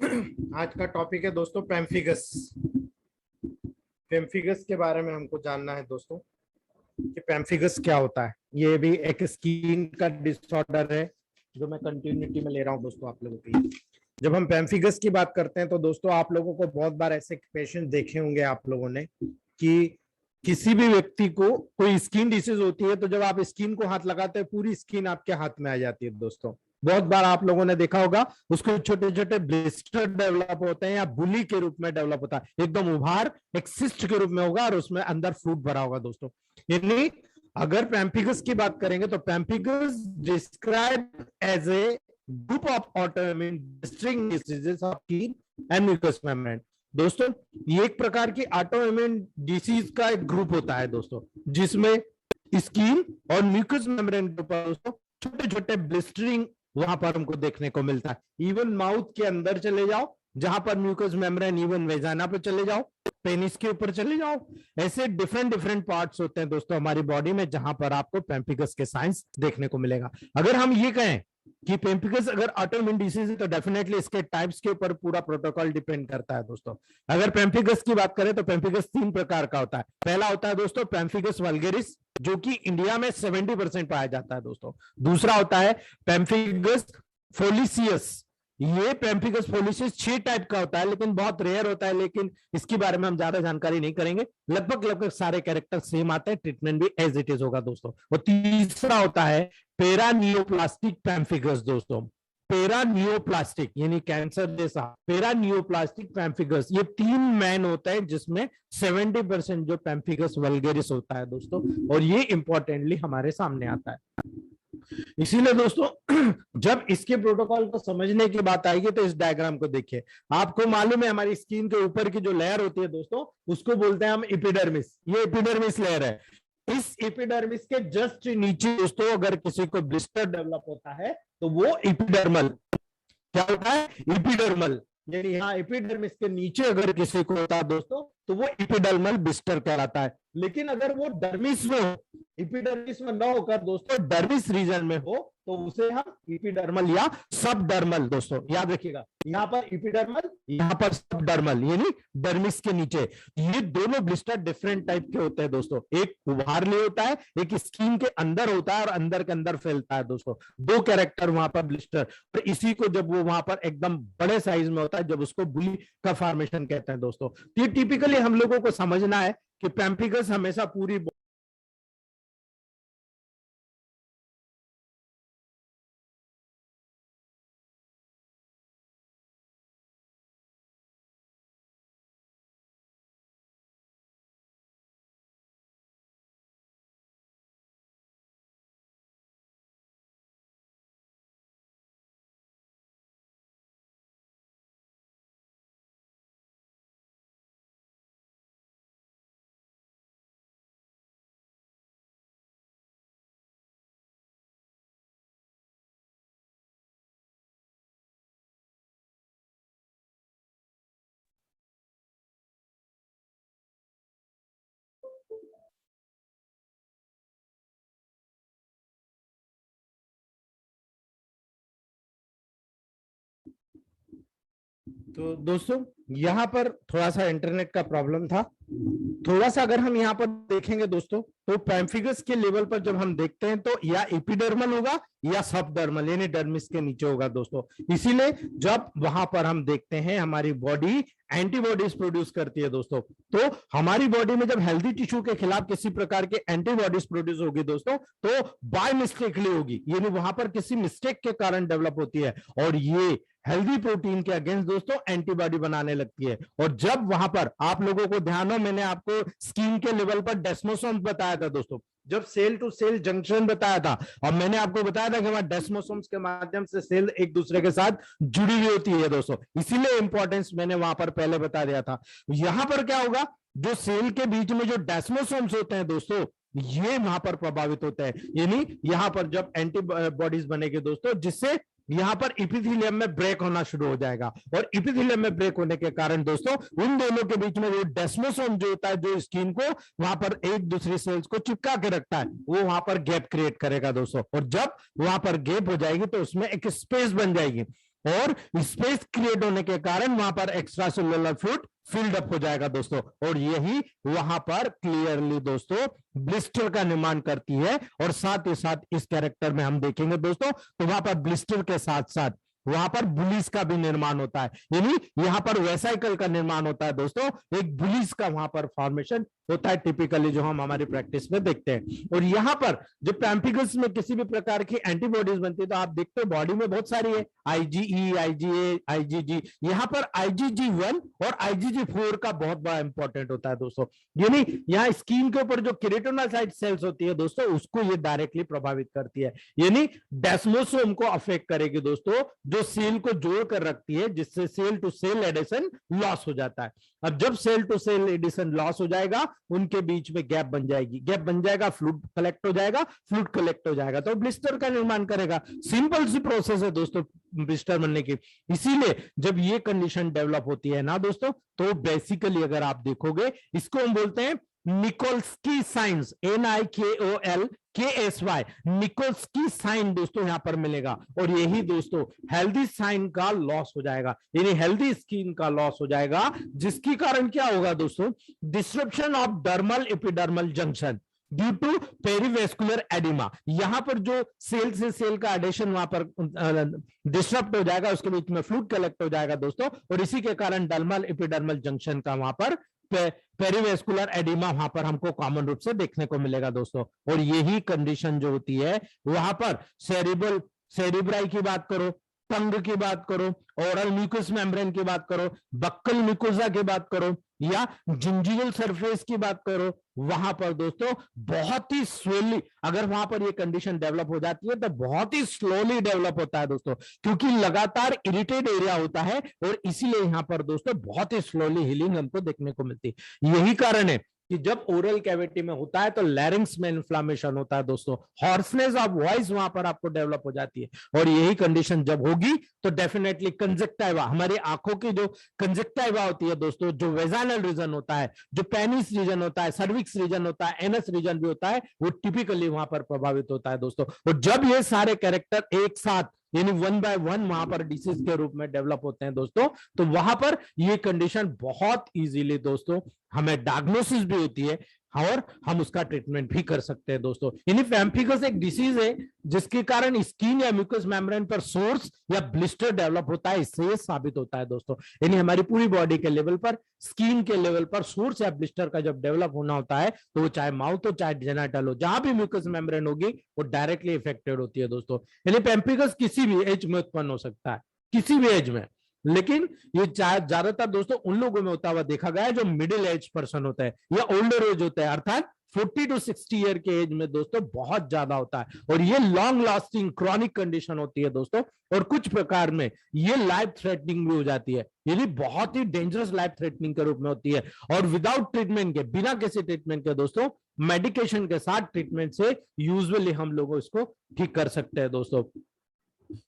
आज का टॉपिक है दोस्तों पेम्फिगस। पेम्फिगस के बारे में हमको जानना है दोस्तों कि पेम्फिगस क्या होता है। ये भी एक स्किन का डिसऑर्डर है जो मैं कंटिन्यूटी में ले रहा हूँ दोस्तों आप लोगों के लिए। जब हम पेम्फिगस की बात करते हैं तो दोस्तों आप लोगों को बहुत बार ऐसे पेशेंट देखे होंगे आप लोगों ने कि किसी भी व्यक्ति को कोई स्किन डिसीज होती है तो जब आप स्किन को हाथ लगाते हैं पूरी स्किन आपके हाथ में आ जाती है दोस्तों। बहुत बार आप लोगों ने देखा होगा उसको छोटे छोटे ब्लिस्टर डेवलप होते हैं या बुली के रूप में डेवलप होता है, एकदम उभार एक सिस्ट के रूप में होगा और उसमें अंदर फ्रूट भरा होगा दोस्तों। यानी अगर पेम्फिगस की बात करेंगे तो pemphigus describe as a group of autoimmune district diseases of skin and mucous membrane. दोस्तों ये एक प्रकार की ऑटोइम्यून डिसीज का एक ग्रुप होता है दोस्तों, जिसमें स्किन और म्यूकस मेम्ब्रेन के ऊपर दोस्तों छोटे छोटे ब्लिस्टरिंग वहां पर हमको देखने को मिलता है। इवन माउथ के अंदर चले जाओ जहां पर म्यूकस मेम्ब्रेन, इवन वेजाना पे चले जाओ, पेनिस के ऊपर चले जाओ, ऐसे डिफरेंट डिफरेंट पार्ट्स होते हैं दोस्तों हमारी बॉडी में जहां पर आपको पेम्फिगस के साइंस देखने को मिलेगा। अगर हम ये कहें कि पेम्फिगस अगर ऑटोइम्यून डिसीज है तो डेफिनेटली इसके टाइप्स के ऊपर पूरा प्रोटोकॉल डिपेंड करता है दोस्तों। अगर पेम्फिगस की बात करें तो पेम्फिगस 3 प्रकार का होता है। पहला होता है दोस्तों पेम्फिगस वल्गेरिस जो कि इंडिया में 70% पाया जाता है दोस्तों। दूसरा होता है पेम्फिगस फोलिसियस। ये पेम्फिगस फोलिसियस 6 टाइप का होता है लेकिन बहुत रेयर होता है, लेकिन इसके बारे में हम ज्यादा जानकारी नहीं करेंगे। लगभग सारे कैरेक्टर सेम आते हैं, ट्रीटमेंट भी एज इट इज होगा दोस्तों। और तीसरा होता है पेरानियोप्लास्टिक पेम्फिगस दोस्तों। पेरानियोप्लास्टिक यानी कैंसर जैसा पेरानियोप्लास्टिक पेम्फिगस, ये 3 मैन होता है जिसमें 70% जो पेम्फिगस वल्गेरिस होता है दोस्तों, और ये इंपॉर्टेंटली हमारे सामने आता है। इसीलिए दोस्तों जब इसके प्रोटोकॉल को समझने की बात आएगी तो इस डायग्राम को देखिए। आपको मालूम है हमारी स्किन के ऊपर की जो लेयर होती है दोस्तों उसको बोलते हैं हम एपिडर्मिस। ये एपिडर्मिस लेयर है। इस एपिडर्मिस के जस्ट नीचे दोस्तों अगर किसी को ब्लिस्टर डेवलप होता है तो वो एपिडर्मल क्या होता है, एपिडर्मल। यानी यहाँ एपिडर्मिस के नीचे अगर किसी को होता है दोस्तों तो वो एपिडर्मल ब्लिस्टर कहलाता है। लेकिन अगर वो डर्मिस में हो, एपिडर्मिस में ना होकर दोस्तों डर्मिस रीजन में हो तो उसे हम एपिडर्मल या सबडर्मल दोस्तों याद रखिएगा। यहाँ पर एपिडर्मल, यहाँ पर सबडर्मल यानी डर्मिस के नीचे। ये दोनों ब्लिस्टर डिफरेंट टाइप के होते हैं दोस्तों। एक उभार ले होता है, एक स्किन के अंदर होता है और अंदर के अंदर फैलता है दोस्तों। 2 कैरेक्टर वहां पर ब्लिस्टर। और इसी को जब वो वहां पर एकदम बड़े साइज में होता है जब उसको बुली का फॉर्मेशन कहते हैं दोस्तों। ये टिपिकली हम लोगों को समझना है कि पेम्फिगस हमेशा पूरी तो दोस्तों यहां पर थोड़ा सा इंटरनेट का प्रॉब्लम था। थोड़ा सा अगर हम यहां पर देखेंगे दोस्तों तो पेम्फिगस के लेवल पर जब हम देखते हैं तो या एपिडर्मल होगा या सबडर्मल यानी डर्मिस के नीचे होगा दोस्तों। इसीलिए जब वहां पर हम देखते हैं हमारी बॉडी एंटीबॉडीज प्रोड्यूस करती है दोस्तों, तो हमारी बॉडी में जब हेल्दी टिश्यू के खिलाफ किसी प्रकार के एंटीबॉडीज प्रोड्यूस होगी दोस्तों तो बाय मिस्टेकली होगी, यानी वहां पर किसी मिस्टेक के कारण डेवलप होती है और ये हेल्दी प्रोटीन के अगेंस्ट दोस्तों एंटीबॉडी बनाने लगती है। और जब वहां पर आप लोगों को ध्यान हो, मैंने आपको स्किन के लेवल पर डेस्मोसोम्स बताया था दोस्तों, जब सेल टू सेल जंक्शन बताया था, और मैंने आपको बताया था कि वहां डेस्मोसोम्स के माध्यम से सेल एक दूसरे के साथ जुड़ी हुई होती है दोस्तों। इसीलिए इंपॉर्टेंस मैंने वहां पर पहले बता दिया था। यहां पर क्या होगा, जो सेल के बीच में जो डेस्मोसोम्स होते हैं दोस्तों ये वहां पर प्रभावित होते हैं, यानी यहां पर जब एंटीबॉडीज बनेगी दोस्तों जिससे यहां पर इपिथेलियम में ब्रेक होना शुरू हो जाएगा। और इपिथेलियम में ब्रेक होने के कारण दोस्तों उन दोनों के बीच में जो डेस्मोसोम जो होता है जो स्किन को वहां पर एक दूसरी सेल्स को चिपका के रखता है वो वहां पर गैप क्रिएट करेगा दोस्तों। और जब वहां पर गैप हो जाएगी तो उसमें एक स्पेस बन जाएगी और स्पेस क्रिएट होने के कारण वहां पर extra cellular fluid filled up हो जाएगा दोस्तों, और यही वहां पर क्लियरली दोस्तों ब्लिस्टर का निर्माण करती है। और साथ ही साथ इस कैरेक्टर में हम देखेंगे दोस्तों, तो वहां पर ब्लिस्टर के साथ साथ वहां पर बुलिस का भी निर्माण होता है, यानी यहां पर वेसाइकल का निर्माण होता है दोस्तों, एक बुलिस का वहां पर फॉर्मेशन होता है टिपिकली, जो हम हमारी प्रैक्टिस में देखते हैं। और यहां पर जो पैम्फिगस में किसी भी प्रकार की एंटीबॉडीज बनती है, तो आप देखते हो बॉडी में बहुत सारी है, आईजीई, आईजीए, आईजीजी। यहां पर IgG1 और IgG4 का बहुत बड़ा इंपॉर्टेंट होता है दोस्तों, यानी यहाँ स्किन के ऊपर जो केराटिनोसाइट सेल्स होती है दोस्तों, उसको ये डायरेक्टली प्रभावित करती है, यानी डेस्मोसोम को अफेक्ट करेगी दोस्तों, जो सेल को जोड़ कर रखती है, जिससे cell to cell adhesion loss हो जाता है। अब जब cell to cell adhesion loss हो जाएगा, उनके बीच में गैप बन जाएगी, गैप बन जाएगा, फ्लूइड कलेक्ट हो जाएगा, फ्लूइड कलेक्ट हो जाएगा तो ब्लिस्टर का निर्माण करेगा। सिंपल सी प्रोसेस है दोस्तों ब्लिस्टर बनने की। इसीलिए जब ये कंडीशन डेवलप होती है ना दोस्तों, तो बेसिकली अगर आप देखोगे, इसको हम बोलते हैं Nikolsky science, NIKOLKSY, Nikolsky sign दोस्तों यहां पर मिलेगा। और यही दोस्तों हेल्दी साइन का लॉस हो जाएगा, यानी हेल्दी स्किन का लॉस हो जाएगा, जिसके कारण क्या होगा दोस्तों, disruption of dermal epidermal junction due to perivascular oedema. यहां पर जो सेल से सेल का एडिशन वहां पर डिस्टर्ब हो जाएगा, उसके बीच में फ्लूइड कलेक्ट हो जाएगा दोस्तों, और इसी के कारण डर्मल एपिडर्मल जंक्शन का वहां पर पेरिवेस्कुलर एडिमा वहां पर हमको कॉमन रूप से देखने को मिलेगा दोस्तों। और यही कंडीशन जो होती है, वहां पर सेरिब्राई की बात करो, टंग की बात करो, ओरल म्यूकस मेम्ब्रेन की बात करो, बक्कल म्यूकोसा की बात करो, या जिंजिवल सरफेस की बात करो, वहां पर दोस्तों बहुत ही स्लोली, अगर वहां पर ये कंडीशन डेवलप हो जाती है तो बहुत ही स्लोली डेवलप होता है दोस्तों, क्योंकि लगातार इरिटेड एरिया होता है, और इसीलिए यहां पर दोस्तों बहुत ही स्लोली हीलिंग हमको देखने को मिलती है। यही कारण है कि जब ओरल कैविटी में होता है तो लैरिंग्स में इन्फ्लामेशन होता है दोस्तों, हॉर्सनेस ऑफ वॉइस वहां पर आपको डेवलप हो जाती है। और यही कंडीशन जब होगी तो डेफिनेटली कंजक्टिवा, हमारी आंखों की जो कंजक्टिवा होती है दोस्तों, जो वेजाइनल रीजन होता है, जो पेनिस रीजन होता है, सर्विक्स रीजन होता है, एनस रीजन भी होता है, वो टिपिकली वहां पर प्रभावित होता है दोस्तों। और जब ये सारे कैरेक्टर एक साथ यानी 1 by 1 वहां पर डिसीज के रूप में डेवलप होते हैं दोस्तों, तो वहां पर ये कंडीशन बहुत इजीली दोस्तों हमें डायग्नोसिस भी होती है, और हम उसका ट्रीटमेंट भी कर सकते हैं दोस्तों। यानी पैम्फिगस एक डिसीज है जिसके कारण स्किन या म्यूकस मेम्ब्रेन पर सोर्स या ब्लिस्टर डेवलप होता है, इससे साबित होता है दोस्तों। यानी हमारी पूरी बॉडी के लेवल पर, स्किन के लेवल पर सोर्स या ब्लिस्टर का जब डेवलप होना होता है, तो वो चाहे माउथ हो चाहे जेनिटल हो, जहां भी म्यूकस मेम्ब्रेन होगी वो डायरेक्टली इफेक्टेड होती है दोस्तों। यानी पैम्फिगस किसी भी एज में उत्पन्न हो सकता है, किसी भी एज में, लेकिन ये ज्यादातर दोस्तों उन लोगों में होता हुआ देखा गया है जो मिडिल एज पर्सन होता है या ओल्डर एज होता है, अर्थात 40 to 60 ईयर के एज में दोस्तों बहुत ज्यादा होता है। और ये लॉन्ग लास्टिंग क्रॉनिक कंडीशन होती है दोस्तों, और कुछ प्रकार में ये लाइफ थ्रेटनिंग भी हो जाती है, ये बहुत ही डेंजरस लाइफ थ्रेटनिंग के रूप में होती है। और विदाउट ट्रीटमेंट के, बिना किसी ट्रीटमेंट के दोस्तों, मेडिकेशन के साथ ट्रीटमेंट से यूजुअली हम लोग इसको ठीक कर सकते हैं दोस्तों,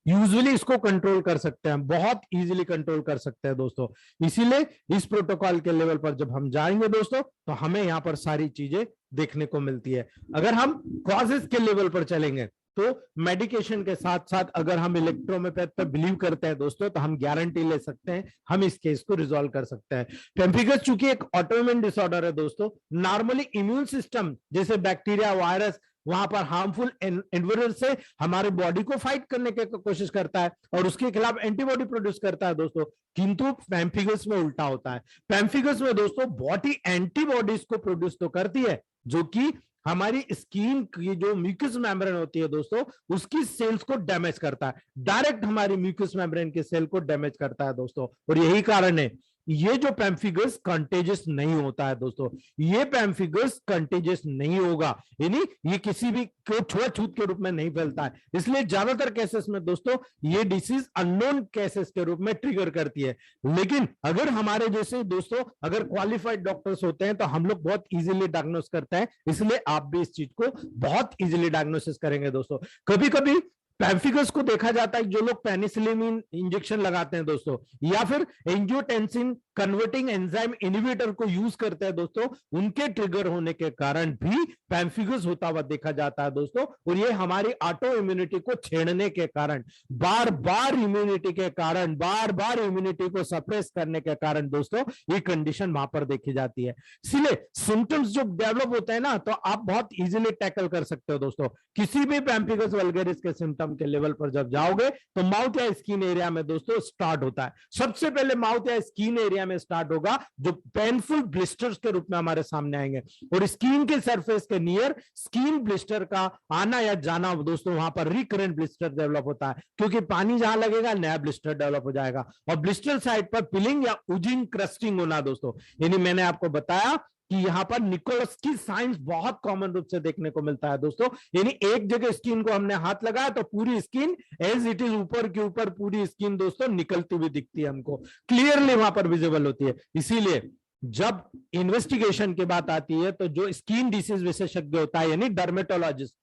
यूजुअली इसको कंट्रोल कर सकते हैं, बहुत इजीली कंट्रोल कर सकते हैं दोस्तों। इसीलिए इस प्रोटोकॉल के लेवल पर जब हम जाएंगे दोस्तों, तो हमें यहाँ पर सारी चीजें देखने को मिलती है। अगर हम कॉजेस के लेवल पर चलेंगे तो मेडिकेशन के साथ साथ अगर हम इलेक्ट्रोमैथ पर बिलीव करते हैं दोस्तों, तो हम गारंटी ले सकते हैं हम इस केस को रिजॉल्व कर सकते हैं। पैम्फिगस चूंकि एक ऑटोइम्यून डिसऑर्डर है दोस्तों, नॉर्मली इम्यून सिस्टम जैसे बैक्टीरिया, वायरस वहां पर हार्मफुल एनवायरमेंट से हमारे बॉडी को फाइट करने की कोशिश करता है और उसके खिलाफ एंटीबॉडी प्रोड्यूस करता है दोस्तों, किंतु पैम्फिगस में उल्टा होता है। पैम्फिगस में दोस्तों बॉडी एंटीबॉडीज को प्रोड्यूस तो करती है, जो कि हमारी स्किन की जो म्यूकस मेम्ब्रेन होती है दोस्तों, उसकी सेल्स को डैमेज करता है, डायरेक्ट हमारी म्यूकस मेम्ब्रेन के सेल को डैमेज करता है दोस्तों। और यही कारण है ये जो पैम्फिगस कंटेजियस नहीं होता है दोस्तों, ये पैम्फिगस कंटेजियस नहीं होगा, यानी ये किसी भी को छुआछूत के रूप में नहीं फैलता है। इसलिए ज्यादातर केसेस में दोस्तों ये डिसीज अननोन केसेस के रूप में ट्रिगर करती है। लेकिन अगर हमारे जैसे दोस्तों अगर क्वालिफाइड डॉक्टर्स होते हैं तो हम लोग बहुत इजीली डायग्नोस करते हैं, इसलिए आप भी इस चीज को बहुत इजीली डायग्नोसिस करेंगे दोस्तों। कभी कभी पैम्फिगस को देखा जाता है जो लोग पेनिसिलिन इंजेक्शन लगाते हैं दोस्तों, या फिर एंजियोटेंसिन कन्वर्टिंग एंजाइम इनहिबिटर को यूज करते हैं दोस्तों, उनके ट्रिगर होने के कारण भी पैम्फिगस होता हुआ देखा जाता है दोस्तों। और ये हमारी ऑटो इम्यूनिटी को छेड़ने के कारण, बार बार इम्यूनिटी के कारण, बार बार इम्यूनिटी को सप्रेस करने के कारण दोस्तों ये कंडीशन वहां पर देखी जाती है। इसलिए सिम्टम्स जो डेवलप होते हैं ना, तो आप बहुत इजीली टैकल कर सकते हो दोस्तों। किसी भी पैम्फिगस वल्गैरिस के सिम्टम के लेवल पर जब जाओगे तो माउथ या स्किन एरिया में दोस्तों स्टार्ट होता है। सबसे पहले माउथ या स्किन एरिया में स्टार्ट होगा, जो पेनफुल ब्लिस्टर्स के रूप में हमारे सामने आएंगे, और स्किन के सरफेस के नियर स्किन ब्लिस्टर का आना या जाना दोस्तों, वहां पर रिकरेंट ब्लिस्टर डेवलप होता है, क्योंकि पानी जहां लगेगा नया ब्लिस्टर डेवलप हो जाएगा। और ब्लिस्टर साइड पर पिलिंग या उजिंग क्रस्टिंग होना दोस्तों, यानी मैंने आपको बताया कि यहां पर निकोलस की साइंस बहुत कॉमन रूप से देखने को मिलता है दोस्तों। यानी एक जगह स्किन को हमने हाथ लगाया तो पूरी स्किन एज इट इज ऊपर के ऊपर पूरी स्किन दोस्तों निकलती हुई दिखती है, हमको क्लियरली वहां पर विजिबल होती है। इसीलिए जब इन्वेस्टिगेशन की बात आती है तो जो स्किन डिसीज विशेषज्ञ होता है यानी डर्मेटोलॉजिस्ट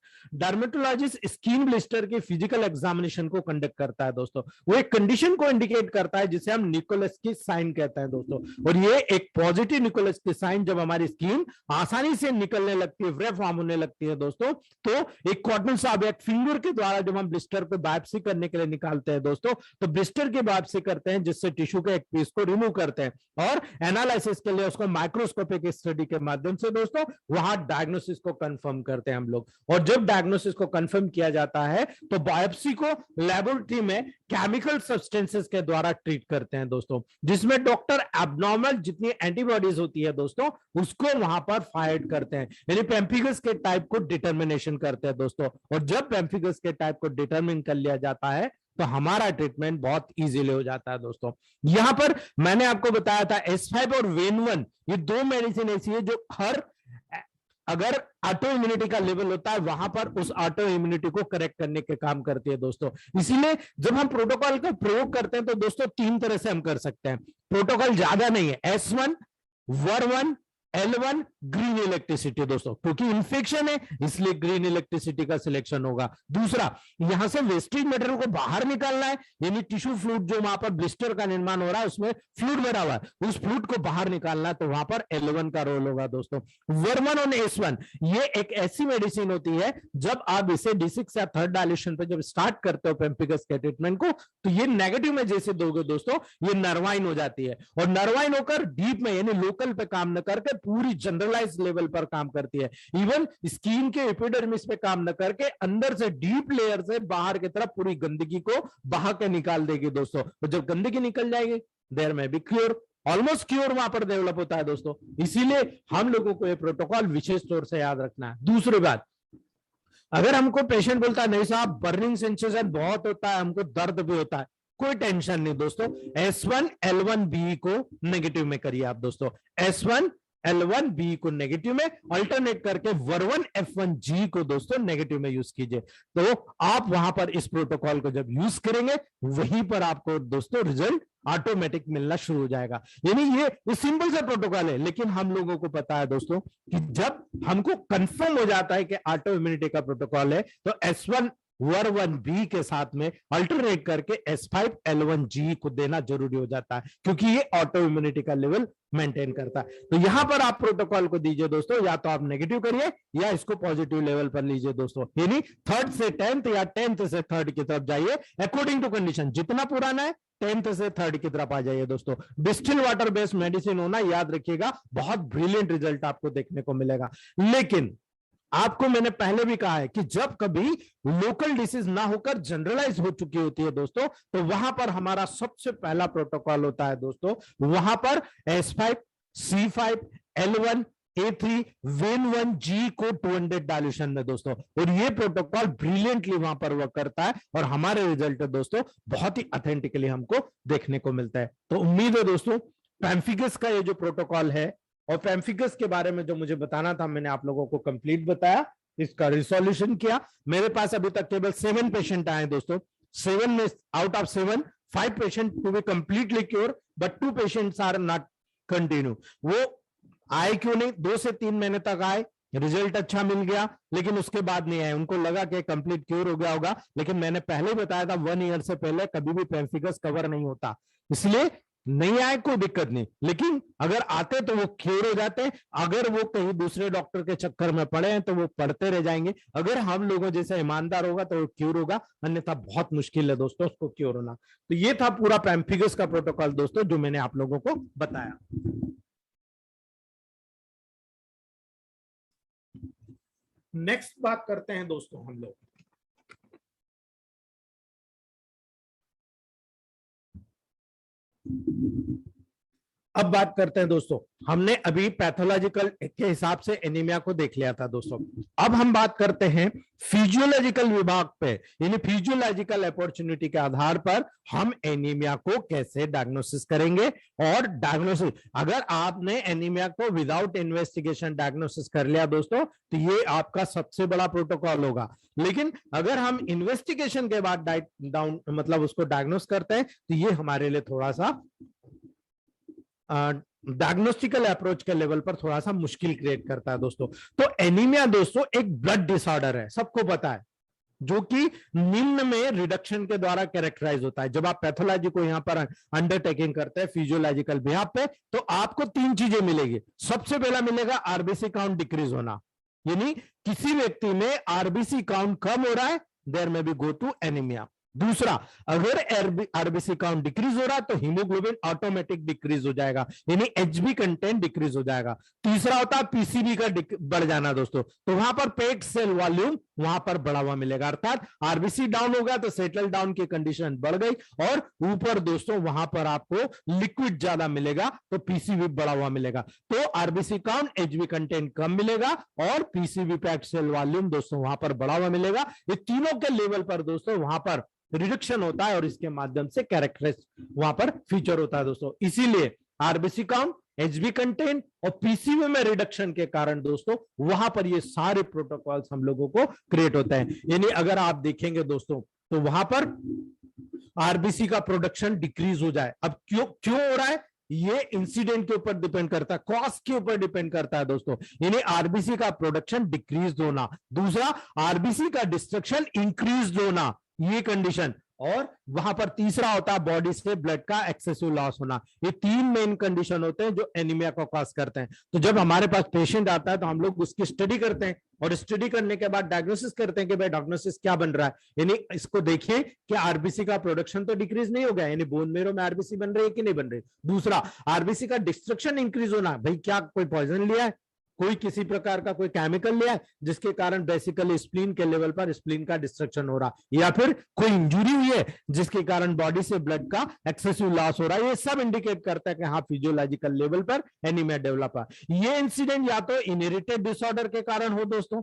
स्किन ब्लिस्टर की फिजिकल एग्जामिनेशन को कंडक्ट करता है दोस्तों। वो एक कंडीशन को इंडिकेट करता है जिसे हम निकोलस की साइन कहते हैं दोस्तों। और ये एक पॉजिटिव निकोलस की साइन जब हमारी स्किन आसानी से निकलने लगती है, फ्रे फॉर्म होने लगती है दोस्तों, तो एक कॉटन साब एक फिंगर के द्वारा जब हम ब्लिस्टर पे बायोप्सी करने के लिए निकालते हैं दोस्तों, तो ब्लिस्टर की बायोप्सी करते हैं जिससे टिश्यू के एक पीस को रिमूव करते हैं और एनालिसिस के लिए उसको माइक्रोस्कोपिक स्टडी के माध्यम से दोस्तों वहां डायग्नोसिस को कंफर्म करते हैं हम लोग। और जब डायग्नोसिस को कंफर्म किया जाता है तो बायोप्सी को लेबोरेटरी में केमिकल सब्सटेंसेस के द्वारा ट्रीट करते हैं दोस्तों, जिसमें डॉक्टर एब्नॉर्मल जितनी एंटीबॉडीज होती है दोस्तों उसको वहां पर फाइंड करते हैं, यानी पैम्फिगस के टाइप को डिटर्मिनेशन करते हैं दोस्तों। और जब पैम्फिगस के टाइप को डिटर्मिन कर लिया जाता है तो हमारा ट्रीटमेंट बहुत इजीली हो जाता है दोस्तों। यहां पर मैंने आपको बताया था S5 और वेन1 ये दो मेडिसिन ऐसी है जो हर अगर ऑटो इम्यूनिटी का लेवल होता है वहां पर उस ऑटो इम्यूनिटी को करेक्ट करने के काम करती है दोस्तों। इसीलिए जब हम प्रोटोकॉल का प्रयोग करते हैं तो दोस्तों तीन तरह से हम कर सकते हैं। प्रोटोकॉल ज्यादा नहीं है, S1 WAR1 L1 green electricity दोस्तों, क्योंकि इन्फेक्शन है इसलिए ग्रीन इलेक्ट्रिसिटी का सिलेक्शन होगा। दूसरा, यहां से वेस्टेज मटेरियल को बाहर निकालना है, यानी टिश्यू फ्लूइड जो वहां पर ब्लिस्टर का निर्माण हो रहा है उसमें फ्लूइड भरा हुआ है, उस फ्लूइड को बाहर निकालना है, तो वहां पर L1 का रोल होगा दोस्तों। WAR1 और S1 ये एक ऐसी मेडिसिन होती है जब आप इसे D6 या थर्ड डायल्यूशन पे जब स्टार्ट करते हो पैम्फिगस के ट्रीटमेंट को, तो ये नेगेटिव में जैसे दोगे दोस्तों ये नर्वाइन हो जाती है, और नर्वाइन होकर डीप में यानी लोकल पे काम न करके पूरी जनरलाइज लेवल पर काम करती है। इवन स्किन के एपिडर्मिस पे काम न करके अंदर से डीप लेयर से बाहर की तरफ पूरी गंदगी को बहा के निकाल देगी दोस्तों। तो जब गंदगी निकल जाएगी there may be cure, almost cure वहां पर डेवलप होता है दोस्तों। इसीलिए हम लोगों को यह प्रोटोकॉल विशेष तौर से याद रखना है। दूसरी बात, अगर हमको पेशेंट बोलता है नहीं साहब बर्निंग सेंसेशन बहुत होता है, हमको दर्द भी होता है, कोई टेंशन नहीं दोस्तों, S1 L1 B को नेगेटिव में करिए आप दोस्तों। S1 L1 B को नेगेटिव में अल्टरनेट करके WAR1 F1 G को दोस्तों नेगेटिव में यूज कीजिए। तो आप वहां पर इस प्रोटोकॉल को जब यूज करेंगे वहीं पर आपको दोस्तों रिजल्ट ऑटोमेटिक मिलना शुरू हो जाएगा। यानी ये सिंपल सा प्रोटोकॉल है, लेकिन हम लोगों को पता है दोस्तों कि जब हमको कंफर्म हो जाता है कि ऑटो इम्यूनिटी का प्रोटोकॉल है तो S1 WAR1 B के साथ में अल्टरनेट करके S5 L1 G को देना जरूरी हो जाता है, क्योंकि ये ऑटो इम्यूनिटी का लेवल मेंटेन करता है। तो यहां पर आप प्रोटोकॉल को दीजिए दोस्तों, या तो आप नेगेटिव करिए या इसको पॉजिटिव लेवल पर लीजिए दोस्तों, यानी 3rd से 10th या 10th से 3rd की तरफ जाइए अकॉर्डिंग टू कंडीशन। जितना पुराना है 10th से 3rd की तरफ आ जाइए दोस्तों। डिस्टिल वाटर बेस्ड मेडिसिन होना याद रखिएगा, बहुत ब्रिलियंट रिजल्ट आपको देखने को मिलेगा। लेकिन आपको मैंने पहले भी कहा है कि जब कभी लोकल डिसीज ना होकर जनरलाइज हो चुकी होती है दोस्तों, तो वहां पर हमारा सबसे पहला प्रोटोकॉल होता है दोस्तों, वहां पर S5 C5 L1 A3 वेन1 G को 200 डायल्यूशन में दोस्तों, और ये प्रोटोकॉल ब्रिलियंटली वहां पर वर्क करता है और हमारे रिजल्ट दोस्तों बहुत ही ऑथेंटिकली हमको देखने को मिलता है। तो उम्मीद है दोस्तों पैम्फिगस का ये जो प्रोटोकॉल है और पैम्फिगस के बारे में जो मुझे बताना था मैंने आप लोगों को कंप्लीट बताया, इसका रिसोल्यूशन किया। मेरे पास अभी तक केवल 7 पेशेंट आए दोस्तों। 7 में out of 7 5 patient to be completely cure, but 2 patients are not continue. वो आए क्यों नहीं, 2 से 3 महीने तक आए, रिजल्ट अच्छा मिल गया, लेकिन उसके बाद नहीं आए, उनको लगा कि कंप्लीट क्योर हो गया होगा, लेकिन मैंने पहले बताया था 1 ईयर से पहले कभी भी पेम्फिगस कवर नहीं होता, इसलिए नहीं आए कोई दिक्कत नहीं, लेकिन अगर आते तो वो क्योर हो जाते हैं। अगर वो कहीं दूसरे डॉक्टर के चक्कर में पड़े हैं तो वो पढ़ते रह जाएंगे। अगर हम लोगों जैसे ईमानदार होगा तो वो क्योर होगा, अन्यथा बहुत मुश्किल है दोस्तों उसको क्योर होना। तो ये था पूरा पेम्फिगस का प्रोटोकॉल दोस्तों, जो मैंने आप लोगों को बताया। नेक्स्ट बात करते हैं दोस्तों हम लोग, अब बात करते हैं दोस्तों, हमने अभी पैथोलॉजिकल के हिसाब से एनीमिया को देख लिया था दोस्तों। अब हम बात करते हैं फिजियोलॉजिकल विभाग पे, यानी फिजियोलॉजिकल अपॉर्चुनिटी के आधार पर हम एनीमिया को कैसे डायग्नोसिस करेंगे। और डायग्नोसिस, अगर आपने एनीमिया को विदाउट इन्वेस्टिगेशन डायग्नोसिस कर लिया दोस्तों, तो ये आपका सबसे बड़ा प्रोटोकॉल होगा। लेकिन अगर हम इन्वेस्टिगेशन के बाद डाउन मतलब उसको डायग्नोस करते हैं, तो ये हमारे लिए थोड़ा सा डायग्नोस्टिकल अप्रोच के लेवल पर थोड़ा सा मुश्किल क्रिएट करता है दोस्तों। तो एनीमिया दोस्तों एक ब्लड डिसऑर्डर है, सबको पता है, जो कि निम्न में रिडक्शन के द्वारा कैरेक्टराइज होता है। जब आप पैथोलॉजी को यहां पर अंडरटेकिंग करते हैं फिजियोलॉजिकल बिहाफ पे, तो आपको 3 चीजें मिलेगी। सबसे पहला मिलेगा आरबीसी काउंट डिक्रीज होना, यानी किसी व्यक्ति में आरबीसी काउंट कम हो रहा है, there may be go to anaemia. दूसरा, अगर आरबीसी काउंट डिक्रीज हो रहा है तो हीमोग्लोबिन ऑटोमेटिक डिक्रीज हो जाएगा, यानी एचबी कंटेंट डिक्रीज हो जाएगा। तीसरा होता है पीसीबी का बढ़ जाना दोस्तों, तो वहां पर पेट सेल वॉल्यूम वहां पर बढ़ा हुआ मिलेगा, अर्थात आरबीसी डाउन हो गया तो सेटल डाउन की कंडीशन बढ़ गई, और ऊपर दोस्तों वहां पर आपको लिक्विड ज्यादा मिलेगा तो पीसीबी बढ़ा हुआ मिलेगा। तो आरबीसी काउंट, एचबी कंटेंट कम मिलेगा और पीसीबी पैक्ड सेल वॉल्यूम दोस्तों वहां पर बढ़ा हुआ मिलेगा। ये तीनों के लेवल पर दोस्तों वहां पर रिडक्शन होता है, और इसके माध्यम से कैरेक्टरिस्टिक वहां पर फीचर होता है दोस्तों। इसीलिए आरबीसी काउंट, एचबी कंटेंट और पीसीबी में रिडक्शन के कारण दोस्तों वहां पर ये सारे प्रोटोकॉल्स हम लोगों को क्रिएट होते हैं। यानी अगर आप देखेंगे दोस्तों तो वहां पर आरबीसी का प्रोडक्शन डिक्रीज हो जाए। अब क्यों हो रहा है, ये इंसिडेंट के ऊपर डिपेंड करता है, कॉस्ट के ऊपर डिपेंड करता है दोस्तों, यानी आरबीसी का प्रोडक्शन डिक्रीज होना। दूसरा, आरबीसी का डिस्ट्रक्शन इंक्रीज होना, ये कंडीशन। और वहां पर तीसरा होता है बॉडी से ब्लड का एक्सेसिव लॉस होना। ये 3 मेन कंडीशन होते हैं जो एनीमिया को कॉज करते हैं। तो जब हमारे पास पेशेंट आता है तो हम लोग उसकी स्टडी करते हैं, और स्टडी करने के बाद डायग्नोसिस करते हैं कि भाई डायग्नोसिस क्या बन रहा है। यानी इसको देखिए कि आरबीसी का प्रोडक्शन तो डिक्रीज नहीं हो गया, यानी बोन मेरो में आरबीसी बन रही है कि नहीं बन रही। दूसरा, आरबीसी का डिस्ट्रक्शन इंक्रीज होना, भाई क्या कोई पॉइजन लिया है, कोई किसी प्रकार का कोई केमिकल लिया है जिसके कारण बेसिकली स्प्लीन के लेवल पर स्प्लीन का डिस्ट्रक्शन हो रहा, या फिर कोई इंजरी हुई है जिसके कारण बॉडी से ब्लड का एक्सेसिव लॉस हो रहा है। ये सब इंडिकेट करता है कि हाँ फिजियोलॉजिकल लेवल पर एनीमिया डेवलप है। ये इंसिडेंट या तो इनहेरिटेड डिसऑर्डर के कारण हो दोस्तों,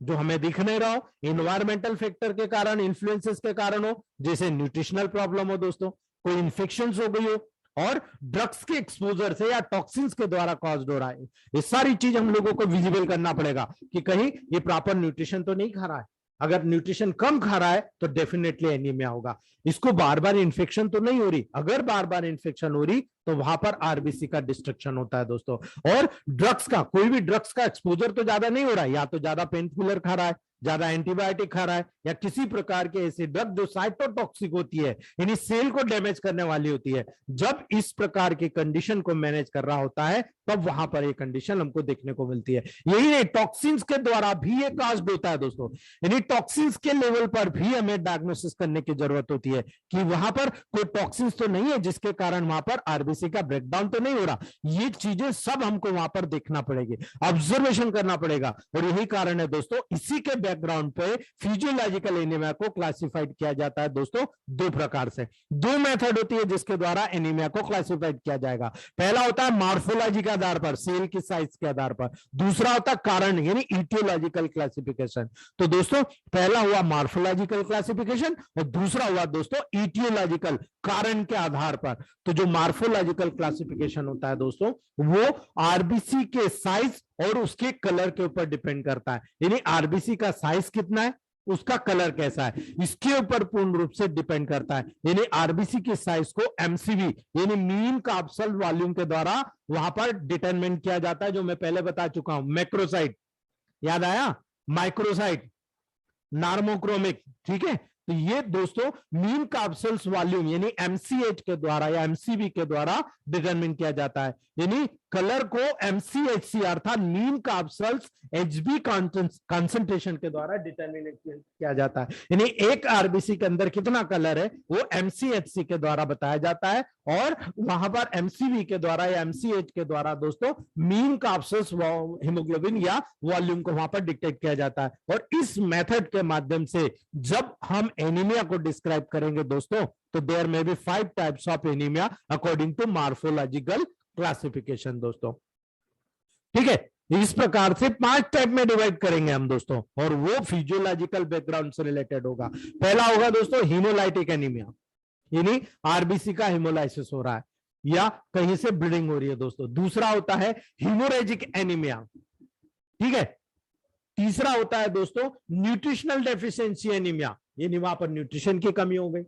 जो हमें दिख नहीं रहा हो, इन्वायरमेंटल फैक्टर के कारण, इन्फ्लुएंसेस के कारण हो, जैसे न्यूट्रिशनल प्रॉब्लम हो दोस्तों, कोई इन्फेक्शन हो गई हो, और ड्रग्स के एक्सपोजर से या टॉक्सिन्स के द्वारा कॉज्ड हो रहा है। ये सारी चीज हम लोगों को विजिबल करना पड़ेगा कि कहीं ये प्रॉपर न्यूट्रिशन तो नहीं खा रहा है। अगर न्यूट्रिशन कम खा रहा है तो डेफिनेटली एनीमिया होगा। इसको बार बार इन्फेक्शन तो नहीं हो रही, अगर बार बार इन्फेक्शन हो रही तो वहां पर आरबीसी का डिस्ट्रक्शन होता है दोस्तों। और ड्रग्स का, कोई भी ड्रग्स का एक्सपोजर तो ज्यादा नहीं हो रहा है, या तो ज्यादा पेन किलर खा रहा है, ज्यादा एंटीबायोटिक खा रहा है, या किसी प्रकार के ऐसे ड्रग जो साइटोटॉक्सिक होती है, यानी सेल को डैमेज करने वाली होती है। जब इस प्रकार की कंडीशन को मैनेज कर रहा होता है तब वहां पर ये कंडीशन हमको देखने को मिलती है। यही नहीं, टॉक्सिन्स के द्वारा भी ये काज्ड होता है दोस्तों, यानी टॉक्सिन्स के लेवल पर भी हमें डायग्नोसिस करने की जरूरत होती है कि वहां पर कोई टॉक्सिन्स तो नहीं है जिसके कारण वहां पर आरबीसी का ब्रेकडाउन तो नहीं हो रहा। ये चीजें सब हमको वहां पर देखना पड़ेगी, ऑब्जर्वेशन करना पड़ेगा। और यही कारण है दोस्तों, इसी के बैकग्राउंड पे फिजियोलॉजिकल एनीमिया को क्लासिफाइड किया जाता है दोस्तों 2 प्रकार से। 2 मेथड होती है जिसके द्वारा एनीमिया को क्लासिफाइड किया जाएगा। पहला होता है मॉर्फोलॉजी के आधार पर, सेल की साइज के आधार पर। दूसरा होता है कारण, यानी इटियोलॉजिकल क्लासिफिकेशन। तो दोस्तों पहला हुआ मॉर्फोलॉजिकल क्लासिफिकेशन और दूसरा हुआ दोस्तों इटियोलॉजिकल, कारण के आधार पर। तो जो मॉर्फोलॉजिकल क्लासिफिकेशन होता है दोस्तों वो आरबीसी के साइज और उसके कलर के ऊपर डिपेंड करता है, यानी आरबीसी का साइज कितना है, उसका कलर कैसा है, इसके ऊपर पूर्ण रूप से डिपेंड करता है। यानी आरबीसी के साइज को एमसीवी यानी मीन कैप्सूल वॉल्यूम के द्वारा वहां पर डिटरमिन किया जाता है, जो मैं पहले बता चुका हूं। मैक्रोसाइट याद आया, माइक्रोसाइट, नार्मोक्रोमिक, ठीक है। तो ये दोस्तों मीन कार्बोसेल्स वॉल्यूम यानी एमसीएच के द्वारा या एमसीवी के द्वारा डिटरमिन किया जाता है। यानी कलर को एमसीएचसी अर्थात मीन कार्बोसेल्स एचबी कंसंट्रेशन के द्वारा डिटरमिन किया जाता है। यानी एक आरबीसी के अंदर कितना कलर है वो एमसीएचसी के द्वारा बताया जाता है, और वहां पर एमसीवी के द्वारा या एमसीएच के द्वारा दोस्तों मीन कार्बोसेल्स हीमोग्लोबिन या वॉल्यूम को वहां पर डिटेक्ट किया जाता है। और इस मेथड के माध्यम से जब हम एनीमिया को डिस्क्राइब करेंगे दोस्तों, तो there may be 5 types of anaemia according to morphological classification दोस्तों, ठीक है। इस प्रकार से 5 टाइप में डिवाइड करेंगे हम दोस्तों, और वो फिजियोलॉजिकल बैकग्राउंड से रिलेटेड होगा। पहला होगा दोस्तों हीमोलाइटिक एनीमिया, यानी आरबीसी का हीमोलाइसिस हो रहा है या कहीं से ब्लीडिंग हो रही है दोस्तों। दूसरा होता है हीमोरेजिक एनीमिया, ठीक है। तीसरा होता है दोस्तों न्यूट्रिशनल डेफिशिएंसी एनीमिया, यानी वहां पर न्यूट्रिशन की कमी हो गई।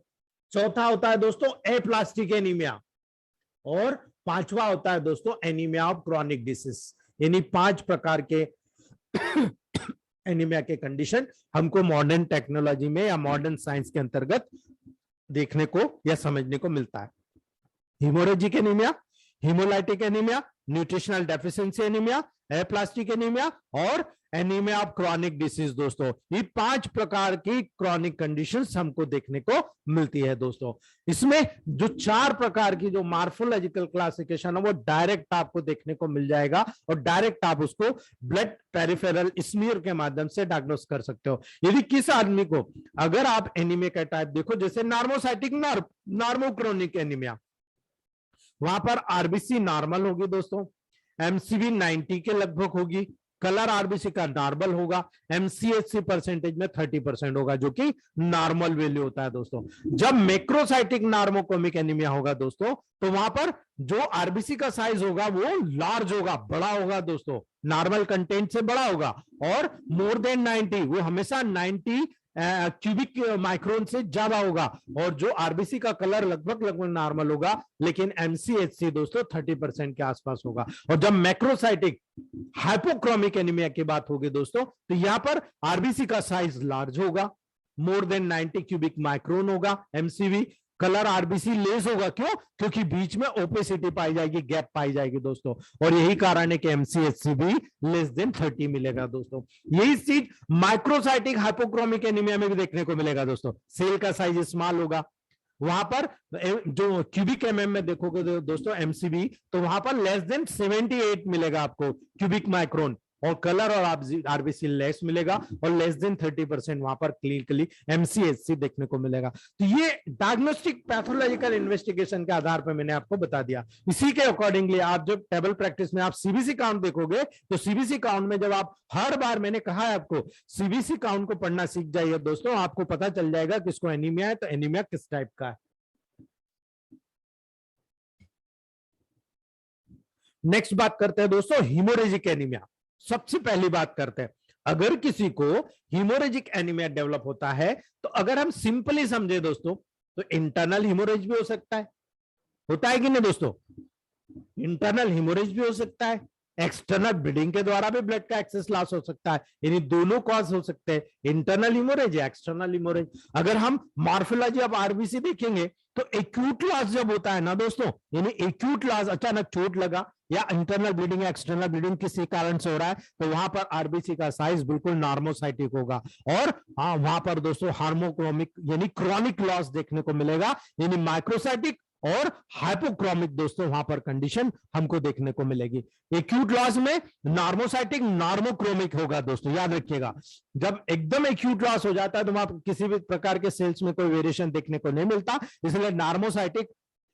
चौथा होता है दोस्तों एप्लास्टिक एनीमिया, और पांचवा होता है दोस्तों एनीमिया ऑफ क्रॉनिक डिसीज। यानी 5 प्रकार के एनीमिया के कंडीशन हमको मॉडर्न टेक्नोलॉजी में या मॉडर्न साइंस के अंतर्गत देखने को या समझने को मिलता है। Haemorrhagic anaemia, haemolytic anaemia, nutritional deficiency anaemia, aplastic anaemia और एनीमिया ऑफ क्रॉनिक डिसीज दोस्तों। ये 5 प्रकार की क्रॉनिक कंडीशंस हमको देखने को मिलती है दोस्तों। इसमें जो 4 प्रकार की जो मार्फोलॉजिकल क्लासिफिकेशन है वो डायरेक्ट आपको देखने को मिल जाएगा, और डायरेक्ट आप उसको ब्लड पेरिफेरल स्मीयर के माध्यम से डायग्नोस कर सकते हो। यदि किस आदमी को अगर आप एनीमिया का टाइप देखो, जैसे नार्मोसाइटिक नार्मोक्रोनिक एनीमिया, वहां पर आरबीसी नॉर्मल होगी दोस्तों, एमसीवी 90 के लगभग होगी, कलर आरबीसी का नॉर्मल होगा, एमसीएचसी परसेंटेज में 30% होगा, जो कि नॉर्मल वैल्यू होता है दोस्तों। जब मैक्रोसाइटिक नार्मोकोमिक एनीमिया होगा दोस्तों, तो वहां पर जो आरबीसी का साइज होगा वो लार्ज होगा, बड़ा होगा दोस्तों, नॉर्मल कंटेंट से बड़ा होगा, और मोर देन 90, वो हमेशा 90 क्यूबिक माइक्रोन से ज्यादा होगा, और जो आरबीसी का कलर लगभग नॉर्मल होगा, लेकिन एमसीएचसी दोस्तों 30% के आसपास होगा। और जब मैक्रोसाइटिक हाइपोक्रोमिक एनीमिया की बात होगी दोस्तों, तो यहां पर आरबीसी का साइज लार्ज होगा, मोर देन 90 क्यूबिक माइक्रोन होगा एमसीवी, कलर आरबीसी लेस होगा। क्यों? क्योंकि बीच में ओपेसिटी पाई जाएगी, गैप पाई जाएगी दोस्तों, और यही कारण है कि एमसीएचसी भी लेस देन 30 मिलेगा दोस्तों। यही चीज माइक्रोसाइटिक हाइपोक्रोमिक एनीमिया में भी देखने को मिलेगा दोस्तों। सेल का साइज स्मॉल होगा, वहां पर जो क्यूबिक एमएम में देखोगे दोस्तों एमसीबी, तो वहां पर लेस देन 78 मिलेगा आपको क्यूबिक माइक्रोन, और कलर और आरबीसी लेस मिलेगा, और लेस देन 30% वहां पर क्लिनिकली एमसीएचसी देखने को मिलेगा। तो ये डायग्नोस्टिक पैथोलॉजिकल इन्वेस्टिगेशन के आधार पर मैंने आपको बता दिया। इसी के अकॉर्डिंगली आप जब टेबल प्रैक्टिस में आप सीबीसी काउंट देखोगे, तो सीबीसी काउंट में जब आप हर बार, मैंने कहा है आपको सीबीसी काउंट को पढ़ना सीख जाइए दोस्तों, आपको पता चल जाएगा किसको एनीमिया है, तो एनीमिया किस टाइप का है। नेक्स्ट बात करते हैं दोस्तों हीमोरेजिक एनीमिया। सबसे पहली बात करते हैं, अगर किसी को हीमोरेजिक एनीमिया डेवलप होता है, तो अगर हम सिंपली समझे दोस्तों, तो इंटरनल हीमोरेज भी हो सकता है, होता है कि नहीं दोस्तों? इंटरनल हीमोरेज भी हो सकता है, एक्सटर्नल ब्लीडिंग के द्वारा भी ब्लड का एक्सेस लॉस हो सकता है। यानी दोनों कॉज हो सकते हैं, इंटरनल हीमोरेज या एक्सटर्नल हीमोरेज। अगर हम मॉर्फोलॉजी ऑफ आरबीसी देखेंगे, तो एक्यूट लॉस जब होता है ना दोस्तों, यानी एक्यूट लॉस, अचानक चोट लगा या इंटरनल ब्लीडिंग या एक्सटर्नल ब्लीडिंग किसी कारण से हो रहा है, तो वहां पर आरबीसी का साइज बिल्कुल नॉर्मोसाइटिक होगा, और हाँ वहां पर दोस्तों हार्मोक्रोमिक यानी क्रॉनिक लॉस देखने को मिलेगा, यानी माइक्रोसाइटिक और हाइपोक्रोमिक दोस्तों वहां पर कंडीशन हमको देखने को मिलेगी। एक्यूट लॉस में नॉर्मोसाइटिक नॉर्मोक्रोमिक होगा दोस्तों, याद रखिएगा। जब एकदम एक्यूट लॉस हो जाता है तो वहां किसी भी प्रकार के सेल्स में कोई वेरिएशन देखने को नहीं मिलता, इसलिए नॉर्मोसाइटिक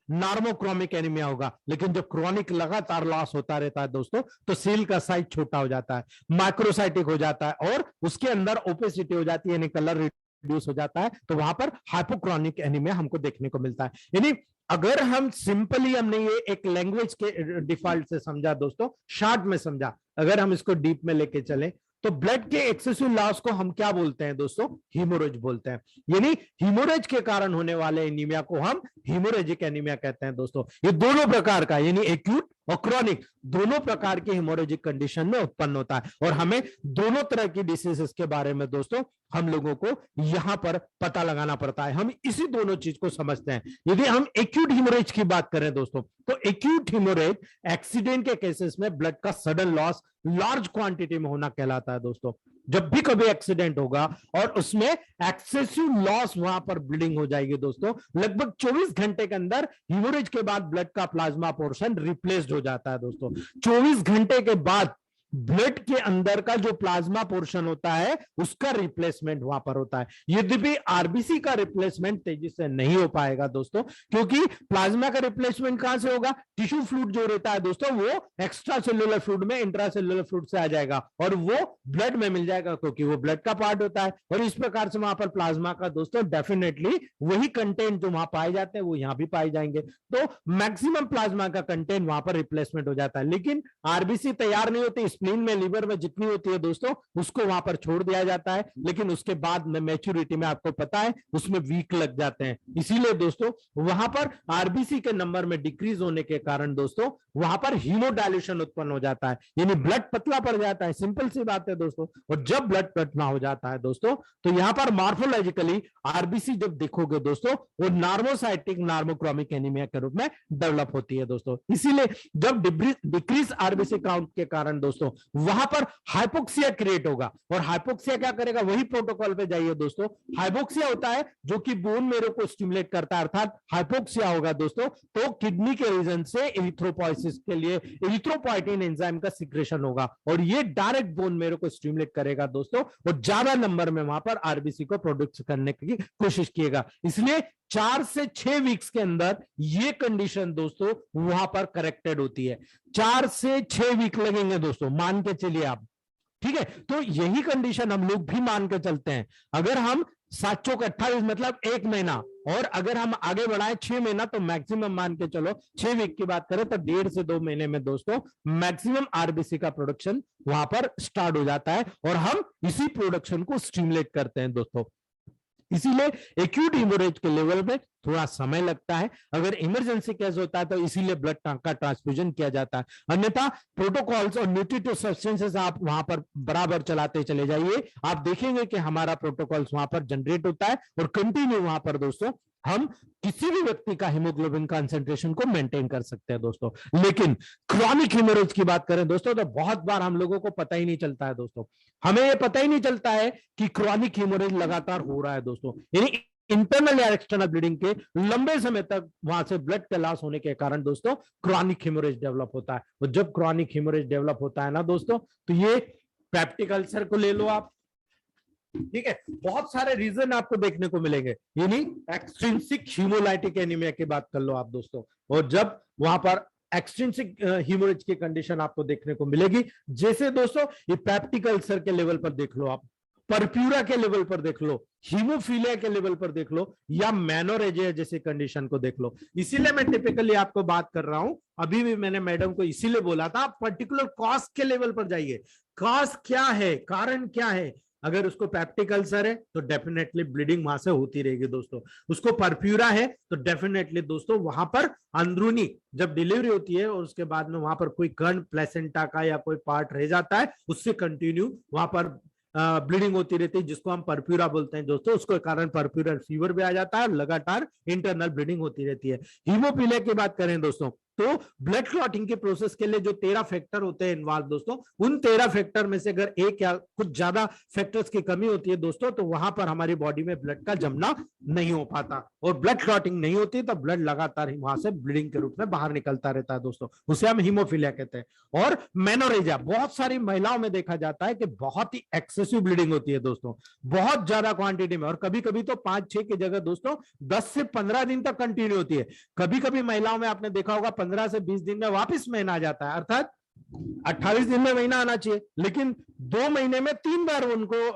नॉर्मोक्रोमिक एनीमिया होगा। लेकिन जब क्रॉनिक लगातार लॉस होता रहता है दोस्तों, तो सेल का साइज छोटा हो जाता है, माइक्रोसाइटिक हो जाता है, और उसके अंदर ओपेसिटी हो जाती है, यानी कलर रिड्यूस हो जाता है, तो वहां पर हाइपोक्रोनिक एनीमिया हमको देखने को मिलता है। यानी अगर हम सिंपली, हमने ये एक लैंग्वेज के डिफॉल्ट से समझा दोस्तों, शॉर्ट में समझा, अगर हम इसको डीप में लेके चले, तो ब्लड के एक्सेसिव लॉस को हम क्या बोलते हैं दोस्तों? हीमोरेज बोलते हैं। यानी हीमोरेज के कारण होने वाले एनीमिया को हम हीमोरेजिक एनीमिया कहते हैं दोस्तों। ये दोनों प्रकार का, यानी एक्यूट और क्रॉनिक दोनों प्रकार के हेमोरेजिक कंडीशन में उत्पन्न होता है। और हमें दोनों तरह की डिसीजेस के बारे में दोस्तों हम लोगों को यहां पर पता लगाना पड़ता है। हम इसी दोनों चीज को समझते हैं। यदि हम एक्यूट हेमोरेज की बात करें दोस्तों, तो एक्यूट हेमोरेज एक्सीडेंट के केसेस में ब्लड का सडन लॉस लार्ज क्वांटिटी में होना कहलाता है दोस्तों। जब भी कभी एक्सीडेंट होगा और उसमें एक्सेसिव लॉस वहां पर ब्लीडिंग हो जाएगी दोस्तों, लगभग 24 घंटे के अंदर हेमोरेज के बाद ब्लड का प्लाज्मा पोर्शन रिप्लेस्ड हो जाता है दोस्तों। 24 घंटे के बाद ब्लड के अंदर का जो प्लाज्मा पोर्शन होता है उसका रिप्लेसमेंट वहां पर होता है। यद्यपि आरबीसी का रिप्लेसमेंट तेजी से नहीं हो पाएगा दोस्तों, क्योंकि प्लाज्मा का रिप्लेसमेंट कहां से होगा? टिश्यू फ्लूइड जो रहता है दोस्तों वो एक्स्ट्रा सेल्युलर फ्लूइड में इंट्रासेल्युलर फ्लूइड से आ जाएगा और वो ब्लड में मिल जाएगा, क्योंकि वो ब्लड का पार्ट होता है। और इस प्रकार से वहां पर प्लाज्मा का दोस्तों डेफिनेटली वही कंटेंट जो वहां पाए जाते हैं वो यहां भी पाए जाएंगे। तो मैक्सिमम प्लाज्मा का कंटेंट वहां पर रिप्लेसमेंट हो जाता है। लेकिन आरबीसी तैयार नहीं होती, स्प्लीन में लीवर में जितनी होती है दोस्तों उसको वहां पर छोड़ दिया जाता है। लेकिन उसके बाद में मैच्योरिटी में आपको पता है उसमें वीक लग जाते हैं। इसीलिए दोस्तों वहां पर आरबीसी के नंबर में डिक्रीज होने के कारण दोस्तों वहां पर हीमोडाइल्यूशन उत्पन्न हो जाता है, यानी ब्लड पतला पड़ जाता है। सिंपल सी बात है दोस्तों। और जब ब्लड पतला हो जाता है दोस्तों तो यहां पर मॉर्फोलॉजिकली आरबीसी जब देखोगे दोस्तों वो नार्मोसाइटिक नार्मोक्रोमिक एनीमिया के रूप में डेवलप होती है दोस्तों। इसीलिए जब डिक्रीज आरबीसी काउंट के कारण दोस्तों वहां पर हाइपोक्सिया क्रिएट होगा। और हाइपोक्सिया क्या करेगा? वही प्रोटोकॉल पे जाइए दोस्तों। हाइपोक्सिया होता है जो कि बोन मेरो को स्टिमुलेट करता है, अर्थात हाइपोक्सिया होगा दोस्तों तो किडनी के रीजन से एरिथ्रोपोइसिस के लिए एरिथ्रोपोइटिन एंजाइम का सिक्रेशन होगा और ये डायरेक्ट बोन मेरो को स्टिमुलेट करेगा दोस्तों और ज्यादा नंबर में वहां पर आरबीसी को प्रोड्यूस करने की कोशिश किएगा। इसलिए 4 से 6 वीक्स के अंदर ये कंडीशन दोस्तों वहां पर करेक्टेड होती है। 4 से 6 वीक लगेंगे दोस्तों, मान के चलिए आप, ठीक है। तो यही कंडीशन हम लोग भी मान के चलते हैं। अगर हम 7 चौक 28 मतलब 1 महीना, और अगर हम आगे बढ़ाएं 6 महीना तो मैक्सिमम मान के चलो 6 वीक की बात करें तो 1.5 से 2 महीने में दोस्तों मैक्सिमम आरबीसी का प्रोडक्शन वहां पर स्टार्ट हो जाता है और हम इसी प्रोडक्शन को स्टिमुलेट करते हैं दोस्तों। इसीलिए एक्यूट हेमोरेज के लेवल में थोड़ा समय लगता है। अगर इमरजेंसी केस होता है तो इसीलिए ब्लड का ट्रांसफ्यूजन किया जाता है। अन्यथा प्रोटोकॉल्स और न्यूट्रिटिव सब्सटेंसेस आप वहां पर बराबर चलाते चले जाइए, आप देखेंगे कि हमारा प्रोटोकॉल्स वहां पर जनरेट होता है और कंटिन्यू वहां पर दोस्तों हम किसी भी व्यक्ति का हीमोग्लोबिन कंसंट्रेशन को मेंटेन कर सकते हैं दोस्तों। लेकिन क्रॉनिक हेमोरेज की बात करें दोस्तों तो बहुत बार हम लोगों को पता ही नहीं चलता है दोस्तों। हमें यह पता ही नहीं चलता है कि क्रॉनिक हेमोरेज लगातार हो रहा है दोस्तों, यानी इंटरनल या एक्सटर्नल ब्लीडिंग के लंबे समय तक वहां से ब्लड का लॉस होने के कारण दोस्तों क्रॉनिक हेमोरेज डेवलप होता है। और जब क्रॉनिक हेमोरेज डेवलप होता है ना दोस्तों तो ये पेप्टिक अल्सर को ले लो आप, ठीक है, बहुत सारे रीजन आपको देखने को मिलेंगे, यानी एक्सट्रिंसिक हीमोलाइटिक एनीमिया की बात कर लो आप दोस्तों। और जब वहां पर एक्सट्रिंसिक हीमोरेज की कंडीशन आपको देखने को मिलेगी, जैसे दोस्तों ये पेप्टिक अल्सर के लेवल पर देख लो आप, परप्यूरा के लेवल पर देख लो, हीमोफीलिया के लेवल पर देख लो, या मेनोरेजिया जैसे कंडीशन को देख लो। इसीलिए मैं टिपिकली आपको बात कर रहा हूं, अभी भी मैंने मैडम को इसीलिए बोला था आप पर्टिकुलर कॉज के लेवल पर जाइए। कॉज क्या है, कारण क्या है? अगर उसको पेप्टिक अल्सर है तो डेफिनेटली ब्लीडिंग वहां से होती रहेगी दोस्तों। उसको परप्यूरा है तो डेफिनेटली दोस्तों वहां पर अंदरूनी जब डिलीवरी होती है और उसके बाद में वहां पर कोई कण प्लेसेंटा का या कोई पार्ट रह जाता है, उससे कंटिन्यू वहां पर ब्लीडिंग होती रहती है, जिसको हम परप्यूरा बोलते हैं दोस्तों। उसके कारण परप्यूरल फीवर भी आ जाता है, लगातार इंटरनल ब्लीडिंग होती रहती है। हीमोफीलिया की बात करें दोस्तों तो ब्लड क्लॉटिंग के प्रोसेस के लिए जो 13 फैक्टर होते हैं इन्वॉल्व दोस्तों, उन 13 फैक्टर में से अगर एक या कुछ ज्यादा फैक्टर्स की कमी होती है दोस्तों तो वहां पर हमारी बॉडी में ब्लड का जमना नहीं हो पाता और ब्लड क्लॉटिंग नहीं होती तो ब्लड लगातार ही वहां से ब्लीडिंग के रूप में बाहर निकलता रहता है दोस्तों, उसे हम हीमोफीलिया कहते हैं। और मेनोरेजिया बहुत सारी महिलाओं में देखा जाता है कि बहुत ही एक्सेसिव ब्लीडिंग होती है दोस्तों, बहुत ज्यादा क्वांटिटी में, और कभी कभी तो 5-6 की जगह दोस्तों 10 से 15 दिन तक कंटिन्यू होती है। कभी कभी महिलाओं में आपने देखा होगा 15 से 20 दिन में वापस महीना आ जाता है, अर्थात 28 दिन में महीना आना चाहिए, लेकिन 2 महीने में 3 बार उनको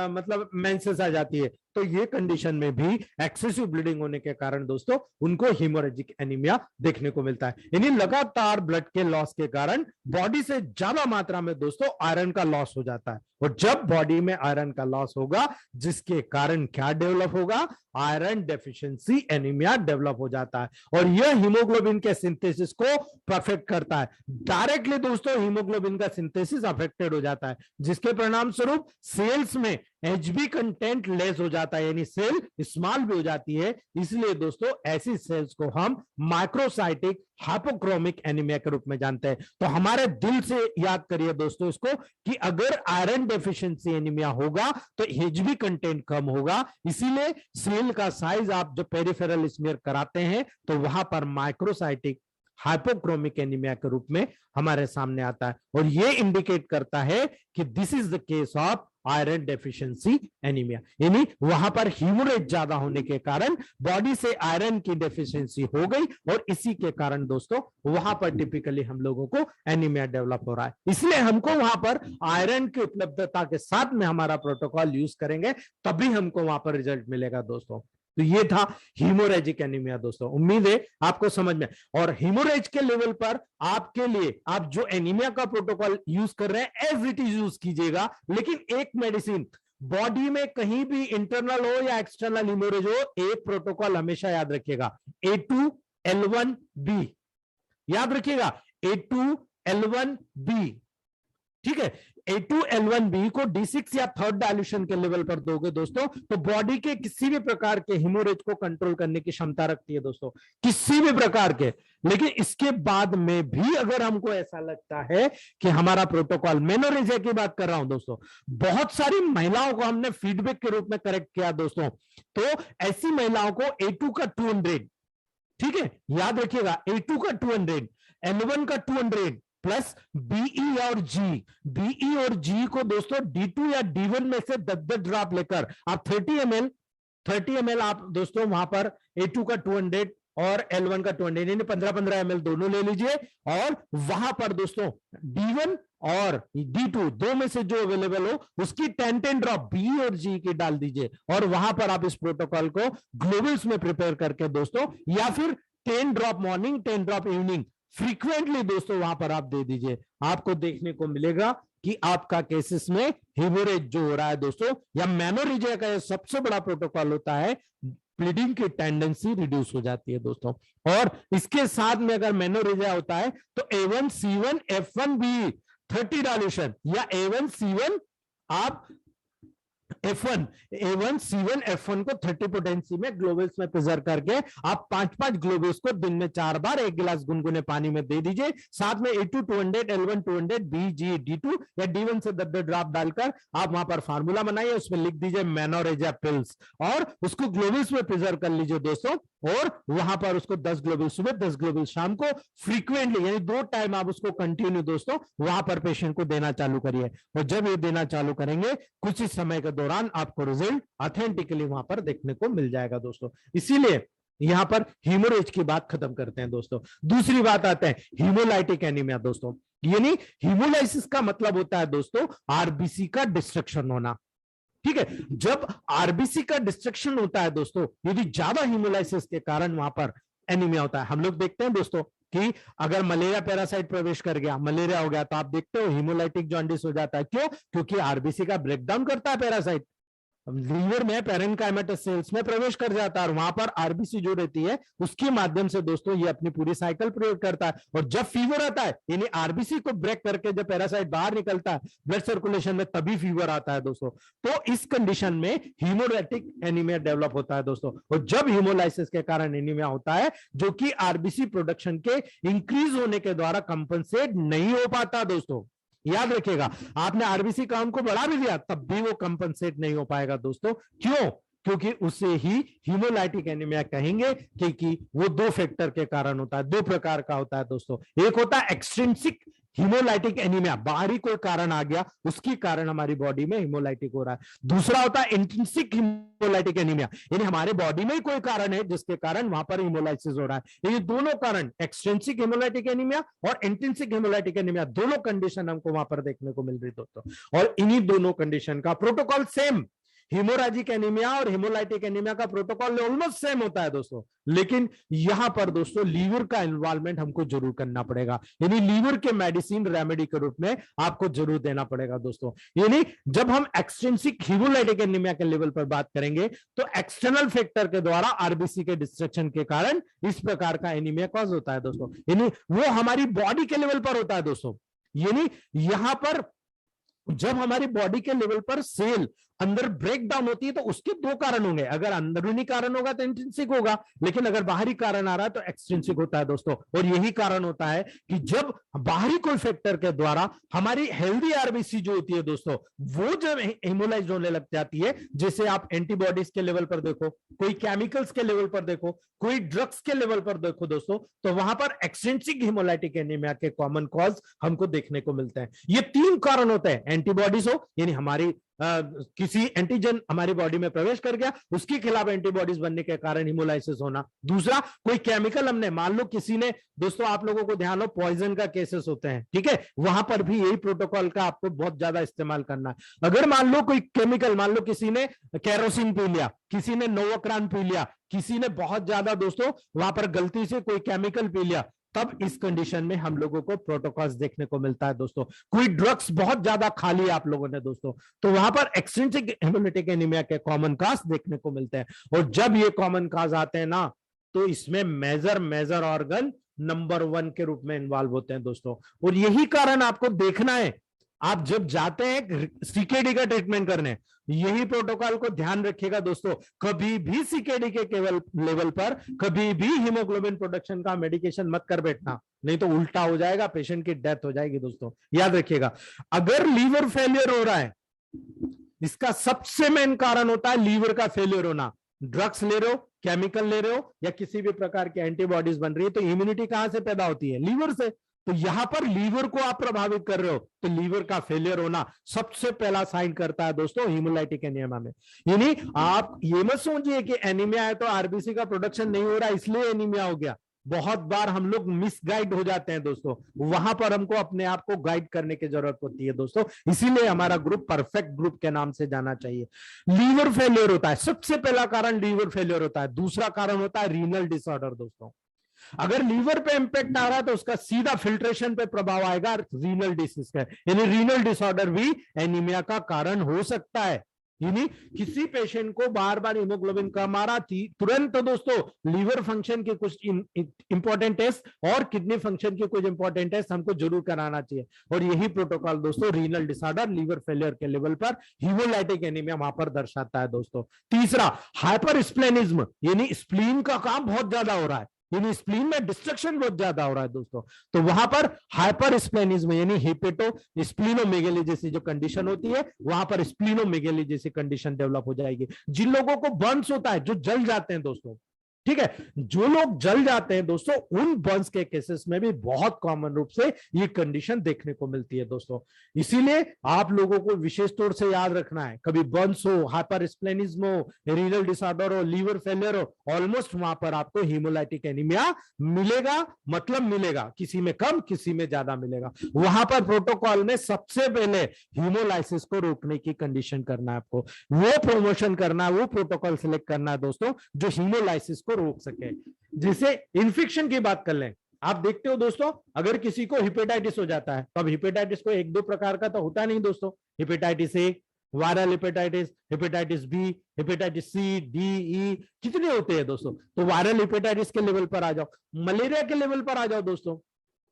मतलब मेंसेस आ जाती है, तो ये कंडीशन में भी एक्सेसिव ब्लीडिंग होने के कारण दोस्तों उनको हीमोरेजिक एनीमिया देखने को मिलता है। यानी लगातार ब्लड के लॉस के कारण बॉडी से ज्यादा मात्रा में दोस्तों आयरन का लॉस हो जाता है, और जब बॉडी में आयरन का लॉस होगा जिसके कारण क्या डेवलप होगा, आयरन डेफिशिएंसी एनीमिया डेवलप हो जाता है, और यह हीमोग्लोबिन के सिंथेसिस को परफेक्ट करता है। डायरेक्टली दोस्तों हीमोग्लोबिन का सिंथेसिस अफेक्टेड हो जाता है, जिसके परिणाम स्वरूप सेल्स में एचबी कंटेंट लेस हो जाता है, यानी सेल स्मॉल भी हो जाती है। इसलिए दोस्तों ऐसी सेल्स को हम माइक्रोसाइटिक हाइपोक्रोमिक एनीमिया के रूप में जानते हैं। तो हमारे दिल से याद करिए दोस्तों इसको कि अगर आयरन डेफिशिएंसी एनीमिया होगा तो एचबी कंटेंट कम होगा, इसीलिए सेल का साइज आप जो पेरिफेरल स्मीयर कराते हैं तो वहां पर माइक्रोसाइटिक हाइपोक्रोमिक एनीमिया के रूप में हमारे सामने आता है, और यह इंडिकेट करता है कि this is the case of iron deficiency anaemia. यानी वहां पर हीमोरेज ज्यादा होने के कारण बॉडी से आयरन की डेफिशिएंसी हो गई, और इसी के कारण दोस्तों वहां पर टिपिकली हम लोगों को एनीमिया डेवलप हो रहा है। इसलिए हमको वहां पर आयरन की उपलब्धता के साथ में हमारा प्रोटोकॉल यूज करेंगे, तभी हमको वहां पर रिजल्ट मिलेगा दोस्तों। तो ये था हीमोरेजिक एनीमिया दोस्तों, उम्मीद है आपको समझ में। और हीमोरेज के लेवल पर आपके लिए आप जो एनीमिया का प्रोटोकॉल यूज कर रहे हैं एज इट इज यूज कीजिएगा, लेकिन एक मेडिसिन बॉडी में कहीं भी इंटरनल हो या एक्सटर्नल हीमोरेज हो, एक प्रोटोकॉल हमेशा याद रखिएगा, A2L1B याद रखिएगा, A2L1B, ठीक है। A2L1B को D6 या थर्ड डाइल्यूशन के लेवल पर दोगे दोस्तों तो बॉडी के किसी भी प्रकार के हीमोरेज को कंट्रोल करने की क्षमता रखती है दोस्तों, किसी भी प्रकार के। लेकिन इसके बाद में भी अगर हमको ऐसा लगता है कि हमारा प्रोटोकॉल, मेनोरेजिया की बात कर रहा हूं दोस्तों, बहुत सारी महिलाओं को हमने फीडबैक के रूप में करेक्ट किया दोस्तों, तो ऐसी महिलाओं को A2 का 200, ठीक है, याद रखिएगा, A2 का 200, L1 का 200 प्लस बीई और जी, बीई और जी को दोस्तों D2 या D1 में से 10-10 ड्रॉप लेकर आप 30 ml आप दोस्तों वहां पर A2 का 200 और L1 का 200 यानी 15-15 ml दोनों ले लीजिए, और वहां पर दोस्तों D1 और D2 दो में से जो अवेलेबल हो उसकी 10-10 ड्रॉप बी और जी की डाल दीजिए, और वहां पर आप इस प्रोटोकॉल को ग्लोबल्स में प्रिपेयर करके दोस्तों, या फिर 10 drop morning 10 drop evening frequently दोस्तों वहां पर आप दे दीजिए। आपको देखने को मिलेगा कि आपका केसेस में हीमोरेज जो हो रहा है दोस्तों, या मेनोरेजिया का सबसे बड़ा प्रोटोकॉल होता है, ब्लीडिंग की टेंडेंसी रिड्यूस हो जाती है दोस्तों। और इसके साथ में अगर मेनोरेजिया होता है तो A1C1 F1B 30 डाइल्यूशन या A1C1 आप F1 A1C1 F1 को 30 पोटेंसी में ग्लोबल्स में प्रिजर्व करके आप 5-5 ग्लोबल्स को दिन में 4 बार 1 गिलास गुनगुने पानी में दे दीजिए। साथ में A2 200 L1 200 B G D2 या D1 से 10 ड्रॉप डालकर आप वहां पर फार्मूला बनाइए, उसमें लिख दीजिए मेनोरेजिया पिल्स, और उसको ग्लोबल्स में प्रिजर्व कर लीजिए दोस्तों, और वहां पर उसको 10 ग्लोबल सुबह 10 ग्लोबल शाम को फ्रीक्वेंटली यानी 2 टाइम आप उसको कंटिन्यू दोस्तों वहां पर पेशेंट को देना चालू करिए। और जब ये देना चालू करेंगे कुछ ही समय के दौरान आपको रिजल्ट ऑथेंटिकली वहां पर देखने को मिल जाएगा दोस्तों। इसीलिए यहां पर हीमोरेज की बात खत्म करते हैं दोस्तों। दूसरी बात आते हैं हीमोलाइटिक एनीमिया दोस्तों, यानी हीमोलाइसिस का मतलब होता है दोस्तों आरबीसी का डिस्ट्रक्शन होना, ठीक है। जब आरबीसी का डिस्ट्रक्शन होता है दोस्तों, यदि ज्यादा हीमोलाइसिस के कारण वहां पर एनीमिया होता है। हम लोग देखते हैं दोस्तों कि अगर मलेरिया पैरासाइट प्रवेश कर गया, मलेरिया हो गया, तो आप देखते हो हीमोलाइटिक जॉन्डिस हो जाता है। क्यों? क्योंकि आरबीसी का ब्रेकडाउन करता है पैरासाइट, लीवर में पेरेन्काइमेटस सेल्स में प्रवेश कर जाता है, और वहां पर आरबीसी जो रहती है उसके माध्यम से दोस्तों ये अपनी पूरी साइकिल प्रयोग करता है। और जब फीवर आता है यानी आरबीसी को ब्रेक करके जब पैरासाइट बाहर निकलता है ब्लड सर्कुलेशन में, तभी फीवर आता है दोस्तों। तो इस कंडीशन में हीमोलाइटिक एनीमिया डेवलप होता है दोस्तों। और जब हीमोलाइसिस के कारण एनीमिया होता है जो कि आरबीसी प्रोडक्शन के इंक्रीज होने के द्वारा कंपनसेट नहीं हो पाता दोस्तों, याद रखिएगा, आपने आरबीसी काउंट को बढ़ा भी दिया तब भी वो कंपनसेट नहीं हो पाएगा दोस्तों। क्यों? क्योंकि उसे ही हीमोलाइटिक एनीमिया कहेंगे, क्योंकि वो 2 फैक्टर के कारण होता है, 2 प्रकार का होता है दोस्तों। एक होता है एक्सट्रिंसिक हीमोलाइटिक एनीमिया, बाहरी कोई कारण आ गया उसके कारण हमारी बॉडी में हीमोलाइटिक हो रहा है। दूसरा होता है इंट्रिंसिक हीमोलाइटिक एनीमिया, यानी हमारे बॉडी में ही कोई कारण है जिसके कारण वहां पर हीमोलाइसिस हो रहा है। ये दोनों कारण, एक्सट्रिंसिक हीमोलाइटिक एनीमिया और इंट्रिंसिक हीमोलाइटिक एनीमिया, दोनों कंडीशन हमको वहां पर देखने को मिल रही दोस्तों। और इन्हीं दोनों कंडीशन का प्रोटोकॉल सेम, हीमोरेजिक एनीमिया और हीमोलाइटिक एनीमिया का प्रोटोकॉल ऑलमोस्ट सेम होता है दोस्तों, लेकिन यहां पर दोस्तों लीवर का इन्वॉल्वमेंट हमको जरूर करना पड़ेगा, यानी लीवर के मेडिसिन रेमेडी के रूप में आपको जरूर देना पड़ेगा दोस्तों। यानी जब हम एक्सट्रिंसिक हीमोलाइटिक एनीमिया के लेवल पर बात करेंगे तो एक्सटर्नल फैक्टर के द्वारा आरबीसी के डिस्ट्रक्शन के कारण इस प्रकार का एनीमिया कॉज होता है दोस्तों, यानी वो हमारी बॉडी के लेवल पर होता है दोस्तों। यानी यहां पर जब हमारी बॉडी के लेवल पर सेल अंदर ब्रेक डाउन होती है तो उसके दो कारण होंगे, अगर अंदरूनी कारण होगा तो इंट्रिंसिक होगा, लेकिन अगर बाहरी कारण आ रहा है तो एक्सट्रिंसिक होता है दोस्तों। और यही कारण होता है कि जब बाहरी कोई फैक्टर के द्वारा हमारी हेल्दी आरबीसी जो होती है दोस्तों, वो जब हेमोलाइज होने लग जाती है, जैसे आप एंटीबॉडीज के लेवल पर देखो, कोई केमिकल्स के लेवल पर देखो, कोई ड्रग्स के लेवल पर देखो दोस्तों, तो वहां पर एक्सट्रिंसिक हीमोलाइटिक एनीमिया के कॉमन कॉज हमको देखने को मिलते हैं। ये तीन कारण होते हैं, एंटीबॉडीज हो यानी हमारी किसी एंटीजन हमारी बॉडी में प्रवेश कर गया, उसके खिलाफ एंटीबॉडीज बनने के कारण हिमोलाइसिस होना। दूसरा, कोई केमिकल हमने, मान लो किसी ने, दोस्तों आप लोगों को ध्यान हो पॉइजन का केसेस होते हैं, ठीक है, वहां पर भी यही प्रोटोकॉल का आपको बहुत ज्यादा इस्तेमाल करना है। अगर मान लो कोई केमिकल, मान लो किसी ने कैरोसिन पी लिया, किसी ने नोवोक्रान पी लिया, किसी ने बहुत ज्यादा दोस्तों वहां पर गलती से कोई केमिकल पी लिया, तब इस कंडीशन में हम लोगों को प्रोटोकॉल्स देखने को मिलता है दोस्तों। कोई ड्रग्स बहुत ज्यादा खा लिया आप लोगों ने दोस्तों, तो वहां पर एक्सट्रिंसिक हेमोलाइटिक एनीमिया के कॉमन काज देखने को मिलते हैं। और जब ये कॉमन काज आते हैं ना, तो इसमें मेजर ऑर्गन नंबर 1 के रूप में इन्वॉल्व होते हैं दोस्तों। और यही कारण आपको देखना है, आप जब जाते हैं सीकेडी का ट्रीटमेंट करने, यही प्रोटोकॉल को ध्यान रखिएगा दोस्तों, कभी भी सीकेडी के केवल लेवल पर कभी भी हीमोग्लोबिन प्रोडक्शन का मेडिकेशन मत कर बैठना, नहीं तो उल्टा हो जाएगा, पेशेंट की डेथ हो जाएगी दोस्तों, याद रखिएगा। अगर लीवर फेलियर हो रहा है, इसका सबसे मेन कारण होता है लीवर का फेलियर होना। ड्रग्स ले रहे हो, केमिकल ले रहे हो, या किसी भी प्रकार की एंटीबॉडीज बन रही है, तो इम्यूनिटी कहां से पैदा होती है? लीवर से। तो यहां पर लीवर को आप प्रभावित कर रहे हो, तो लीवर का फेलियर होना सबसे पहला साइन करता है दोस्तों हीमोलाइटिक एनीमिया में। यानी आप ये मत समझिए कि एनीमिया है तो आरबीसी का प्रोडक्शन नहीं हो रहा इसलिए एनीमिया हो गया। बहुत बार हम लोग मिसगाइड हो जाते हैं दोस्तों, वहां पर हमको अपने आप को गाइड करने की जरूरत होती है दोस्तों, इसीलिए हमारा ग्रुप परफेक्ट ग्रुप के नाम से जाना चाहिए। लीवर फेलियर होता है, सबसे पहला कारण लीवर फेलियर होता है। दूसरा कारण होता है रीनल डिसऑर्डर दोस्तों। अगर लीवर पे इंपैक्ट आ रहा है तो उसका सीधा फिल्ट्रेशन पे प्रभाव आएगा रीनल डिसीज का, यानी रीनल डिसऑर्डर भी एनीमिया का कारण हो सकता है। यानी किसी पेशेंट को बार बार हीमोग्लोबिन कम आ रहा थी, तुरंत दोस्तों लीवर फंक्शन के कुछ इंपॉर्टेंट टेस्ट और किडनी फंक्शन के कुछ इंपॉर्टेंट टेस्ट हमको जरूर कराना चाहिए। और यही प्रोटोकॉल दोस्तों रीनल डिसऑर्डर, लीवर फेलियर के लेवल पर हीमोलाइटिक एनीमिया वहां पर दर्शाता है दोस्तों। तीसरा, हाइपर स्प्लेनिज्म, यानी स्प्लीन का काम बहुत ज्यादा हो रहा है, यानी स्प्लीन में डिस्ट्रक्शन बहुत ज्यादा हो रहा है दोस्तों, तो वहां पर हाइपर स्प्लेनिज्म यानी हिपेटो स्प्लीनोमेगेली जैसी जो कंडीशन होती है, वहां पर स्प्लीनोमेगेली जैसी कंडीशन डेवलप हो जाएगी। जिन लोगों को बर्न्स होता है, जो जल जाते हैं दोस्तों, ठीक है, जो लोग जल जाते हैं दोस्तों, उन बर्न्स के केसेस में भी बहुत कॉमन रूप से ये कंडीशन देखने को मिलती है दोस्तों। इसीलिए आप लोगों को विशेष तौर से याद रखना है, कभी बर्न्स हो, हाइपर स्प्लेनिज्म हो, रीनल डिसऑर्डर हो, लीवर फेलियर हो, ऑलमोस्ट वहां पर आपको हीमोलाइटिक एनीमिया मिलेगा, मतलब मिलेगा, किसी में कम किसी में ज्यादा मिलेगा। वहां पर प्रोटोकॉल में सबसे पहले हीमोलाइसिस को रोकने की कंडीशन करना है, आपको वो प्रमोशन करना है, वो प्रोटोकॉल सिलेक्ट करना है दोस्तों जो हीमोलाइसिस को रोक सके। जैसे इन्फेक्शन की बात कर लें, आप देखते हो दोस्तों, अगर किसी को हिपेटाइटिस हो जाता है, तो अब हिपेटाइटिस को एक दो प्रकार का तो होता नहीं दोस्तों, hepatitis A, viral hepatitis, hepatitis B, hepatitis C, D, E, कितने होते हैं दोस्तों। तो वायरल हिपेटाइटिस के लेवल पर आ जाओ, मलेरिया के लेवल पर आ जाओ दोस्तों,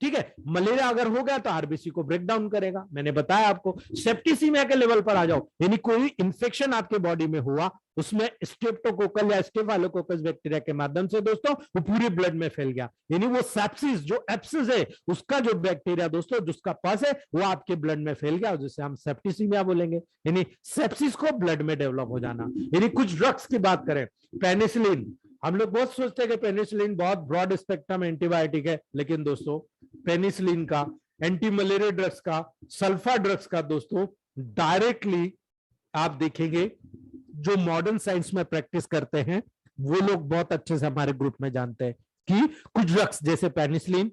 ठीक है, मलेरिया अगर हो गया तो आरबीसी को ब्रेक डाउन करेगा, मैंने बताया आपको। सेप्टिसीमिया के लेवल पर आ जाओ, यानी कोई इंफेक्शन आपके बॉडी में हुआ, उसमें स्ट्रेप्टोकोकल या स्टेफाइलोकोकस बैक्टीरिया के माध्यम से दोस्तों वो पूरे ब्लड में फैल गया, यानी वो सेप्सिस, जो एप्सिस है उसका जो बैक्टीरिया दोस्तों जिसका पस है वो आपके ब्लड में फैल गया, जिसे हम सेप्टिसीमिया बोलेंगे, यानी सेप्सिस को ब्लड में डेवलप हो जाना। यानी कुछ ड्रग्स की बात करें, पेनिसिलिन, हम लोग बहुत सोचते हैं कि पेनिसिलिन बहुत ब्रॉड स्पेक्ट्रम एंटीबायोटिक है, लेकिन दोस्तों पेनिसिलिन का एंटी मलेरिया ड्रग्स का, सल्फा ड्रग्स का दोस्तों डायरेक्टली आप देखेंगे जो मॉडर्न साइंस में प्रैक्टिस करते हैं वो लोग बहुत अच्छे से हमारे ग्रुप में जानते हैं कि कुछ ड्रग्स जैसे पेनिसिलिन,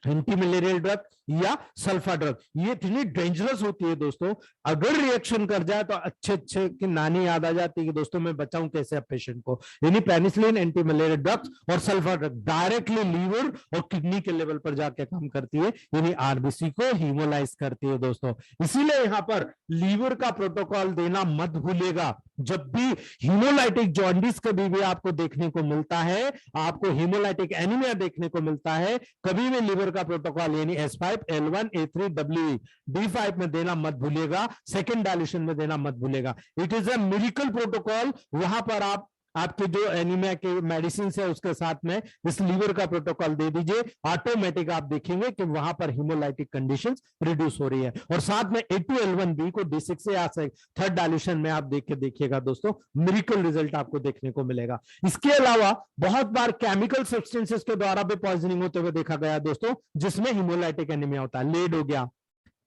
एंटी मलेरियल ड्रग या सल्फा ड्रग, ये इतनी डेंजरस होती है दोस्तों, अगर रिएक्शन कर जाए तो अच्छे अच्छे की नानी याद आ जाती है कि दोस्तों मैं बचाऊं कैसे अब पेशेंट को। यानी पेनिसिलिन, एंटी मलेरियल ड्रग्स और सल्फा ड्रग डायरेक्टली लीवर और किडनी के लेवल पर जाके काम करती है, यानी आरबीसी को हीमोलाइज करती है दोस्तों। इसीलिए यहां पर लीवर का प्रोटोकॉल देना मत भूलिएगा। जब भी हीमोलाइटिक जॉन्डिस कभी भी आपको देखने को मिलता है, आपको हीमोलाइटिक एनीमिया देखने को मिलता है, कभी भी लीवर का प्रोटोकॉल यानी S5, L1, A3, WE, D5 में देना मत भूलिएगा, सेकेंड डायल्यूशन में देना मत भूलिएगा। It is a miracle protocol. वहां पर आप आपके जो एनीमिया के मेडिसिन है उसके साथ में इस लीवर का प्रोटोकॉल दे दीजिए, ऑटोमेटिक आप देखेंगे कि वहां पर हीमोलाइटिक कंडीशंस रिड्यूस हो रही है। और साथ में A2, L1B को D6 से या थर्ड डायल्यूशन में आप देख के देखिएगा दोस्तों, मिरेकल रिजल्ट आपको देखने को मिलेगा। इसके अलावा बहुत बार केमिकल सब्सटेंसेस के द्वारा भी पॉइजनिंग होते हुए देखा गया दोस्तों, जिसमें हीमोलाइटिक एनीमिया होता है। लेड हो गया,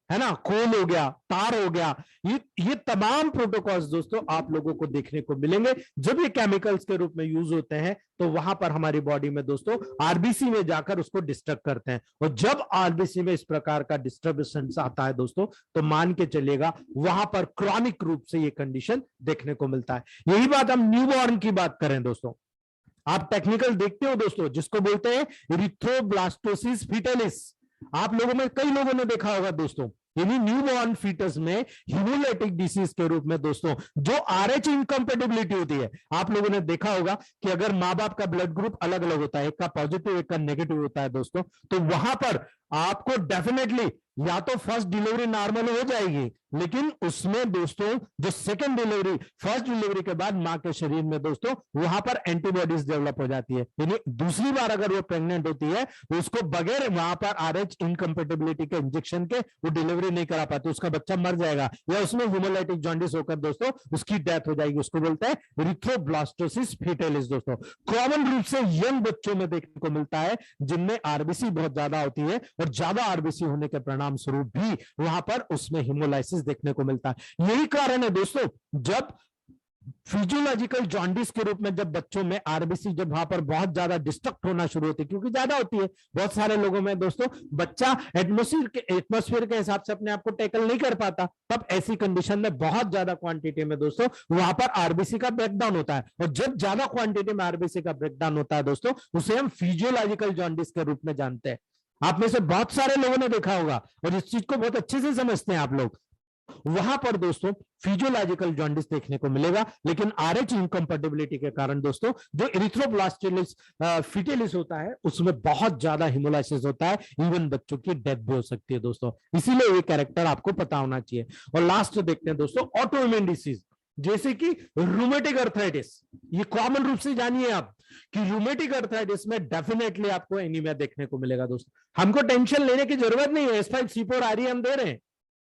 है ना, कोल हो गया, तार हो गया, ये तमाम प्रोटोकॉल्स दोस्तों आप लोगों को देखने को मिलेंगे। जब ये केमिकल्स के रूप में यूज होते हैं तो वहां पर हमारी बॉडी में दोस्तों आरबीसी में जाकर उसको डिस्टर्ब करते हैं, और जब आरबीसी में इस प्रकार का डिस्टर्बेंस आता है दोस्तों तो मान के चलिएगा वहां पर क्रॉनिक रूप से ये कंडीशन देखने को मिलता है। यही बात हम न्यूबॉर्न की बात करें दोस्तों, आप टेक्निकल देखते हो दोस्तों, जिसको बोलते हैं इरिथ्रोब्लास्टोसिस फीटलिस। आप लोगों में कई लोगों ने देखा होगा दोस्तों, यानी न्यूबॉर्न फीटस में हीमोलाइटिक डिसीज के रूप में दोस्तों जो RH इनकम्पेटिबिलिटी होती है, आप लोगों ने देखा होगा कि अगर माँ बाप का ब्लड ग्रुप अलग अलग होता है, एक का पॉजिटिव एक का नेगेटिव होता है दोस्तों, तो वहां पर आपको डेफिनेटली या तो फर्स्ट डिलीवरी नॉर्मल हो जाएगी, लेकिन उसमें दोस्तों जो सेकंड डिलीवरी, फर्स्ट डिलीवरी के बाद मां के शरीर में दोस्तों वहां पर एंटीबॉडीज डेवलप हो जाती है, यानी दूसरी बार अगर वो प्रेग्नेंट होती है तो उसको बगैर वहां पर RH इनकम्पेटिबिलिटी के इंजेक्शन के वो डिलीवरी नहीं करा पाती, उसका बच्चा मर जाएगा या उसमें हीमोलाइटिक जॉन्डिस होकर दोस्तों उसकी डेथ हो जाएगी। उसको बोलते हैं इरिथ्रोब्लास्टोसिस फीटलिस दोस्तों। कॉमन रूप से यंग बच्चों में देखने को मिलता है, जिनमें आरबीसी बहुत ज्यादा होती है, और ज्यादा आरबीसी होने के परिणाम स्वरूप भी वहां पर उसमें हीमोलाइसिस देखने को मिलता है। यही कारण है दोस्तों, जब फिजियोलॉजिकल जॉन्डिस के रूप में जब बच्चों में आरबीसी जब वहां पर बहुत ज्यादा डिस्ट्रक्ट होना शुरू होती है, क्योंकि ज्यादा होती है, बहुत सारे लोगों में दोस्तों बच्चा एटमॉस्फेयर के हिसाब से अपने आप को टैकल नहीं कर पाता, तब ऐसी कंडीशन में बहुत ज्यादा क्वांटिटी में दोस्तों वहां पर आरबीसी का ब्रेकडाउन होता है। और जब ज्यादा क्वांटिटी में आरबीसी का ब्रेकडाउन होता है दोस्तों, उसे हम फिजियोलॉजिकल जॉन्डिस के रूप में जानते हैं। आप में से बहुत सारे लोगों ने देखा होगा और इस चीज को बहुत अच्छे से समझते हैं आप लोग, वहां पर दोस्तों फिजियोलॉजिकल जॉन्डिस देखने को मिलेगा, लेकिन RH इनकम्पेटिबिलिटी के कारण दोस्तों जो इरिथ्रोब्लास्टोसिस फीटलिस होता है उसमें बहुत ज्यादा हीमोलाइसिस होता है, इवन बच्चों की डेथ भी हो सकती है दोस्तों। इसीलिए ये कैरेक्टर आपको पता होना चाहिए। और लास्ट देखते हैं दोस्तों ऑटो इम्यून डिसीज, जैसे कि रूमेटिक अर्थराइटिस। ये कॉमन रूप से जानिए आप कि रूमेटिक अर्थराइटिस में डेफिनेटली आपको एनीमिया देखने को मिलेगा दोस्तों। हमको टेंशन लेने की जरूरत नहीं है, S5C4 RE हम दे रहे हैं,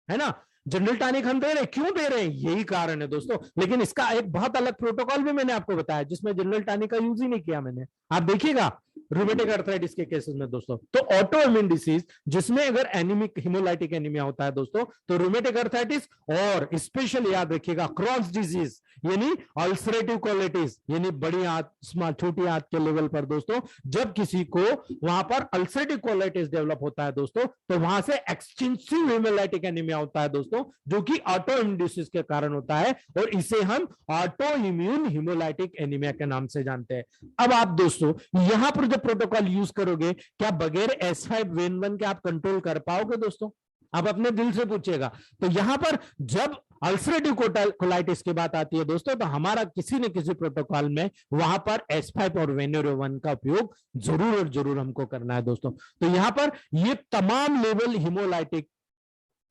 है ना, जनरल टॉनिक हम दे रहे हैं, क्यों दे रहे हैं, यही कारण है दोस्तों। लेकिन इसका एक बहुत अलग प्रोटोकॉल भी मैंने आपको बताया जिसमें जनरल टॉनिक का यूज ही नहीं किया मैंने, आप देखिएगा रूमेटिक अर्थराइटिस के केसेस में दोस्तों। तो ऑटो इम्यून डिसीज जिसमें अगर एनीमिक हीमोलाइटिक एनीमिया होता है दोस्तों, तो रूमेटिक अर्थराइटिस और स्पेशल याद रखिएगा क्रॉन्स डिजीज यानी अल्सरेटिव कोलाइटिस, यानी बड़ी आंत छोटी आंत के लेवल पर दोस्तों जब किसी को वहां पर अल्सरेटिव कोलाइटिस डेवलप होता है दोस्तों, तो वहां से एक्सटेंसिव हीमोलाइटिक एनीमिया होता है दोस्तों, जो कि ऑटो इम्यून डिसीज के कारण होता है, और इसे हम ऑटो इम्यून हीमोलाइटिक एनीमिया के नाम से जानते हैं। अब आप दोस्तों यहां पर प्रोटोकॉल यूज करोगे, क्या बगैर S5 के आप कंट्रोल कर पाओगे दोस्तों? आप अपने दिल से पूछिएगा। तो यहां पर जब अल्सरेटिव कोलाइटिस की बात आती है दोस्तों, तो हमारा किसी न किसी प्रोटोकॉल में वहां पर S5 और वेनोरो-1 का उपयोग जरूर और जरूर हमको करना है दोस्तों। तो यहां पर ये तमाम लेवल हीमोलाइटिक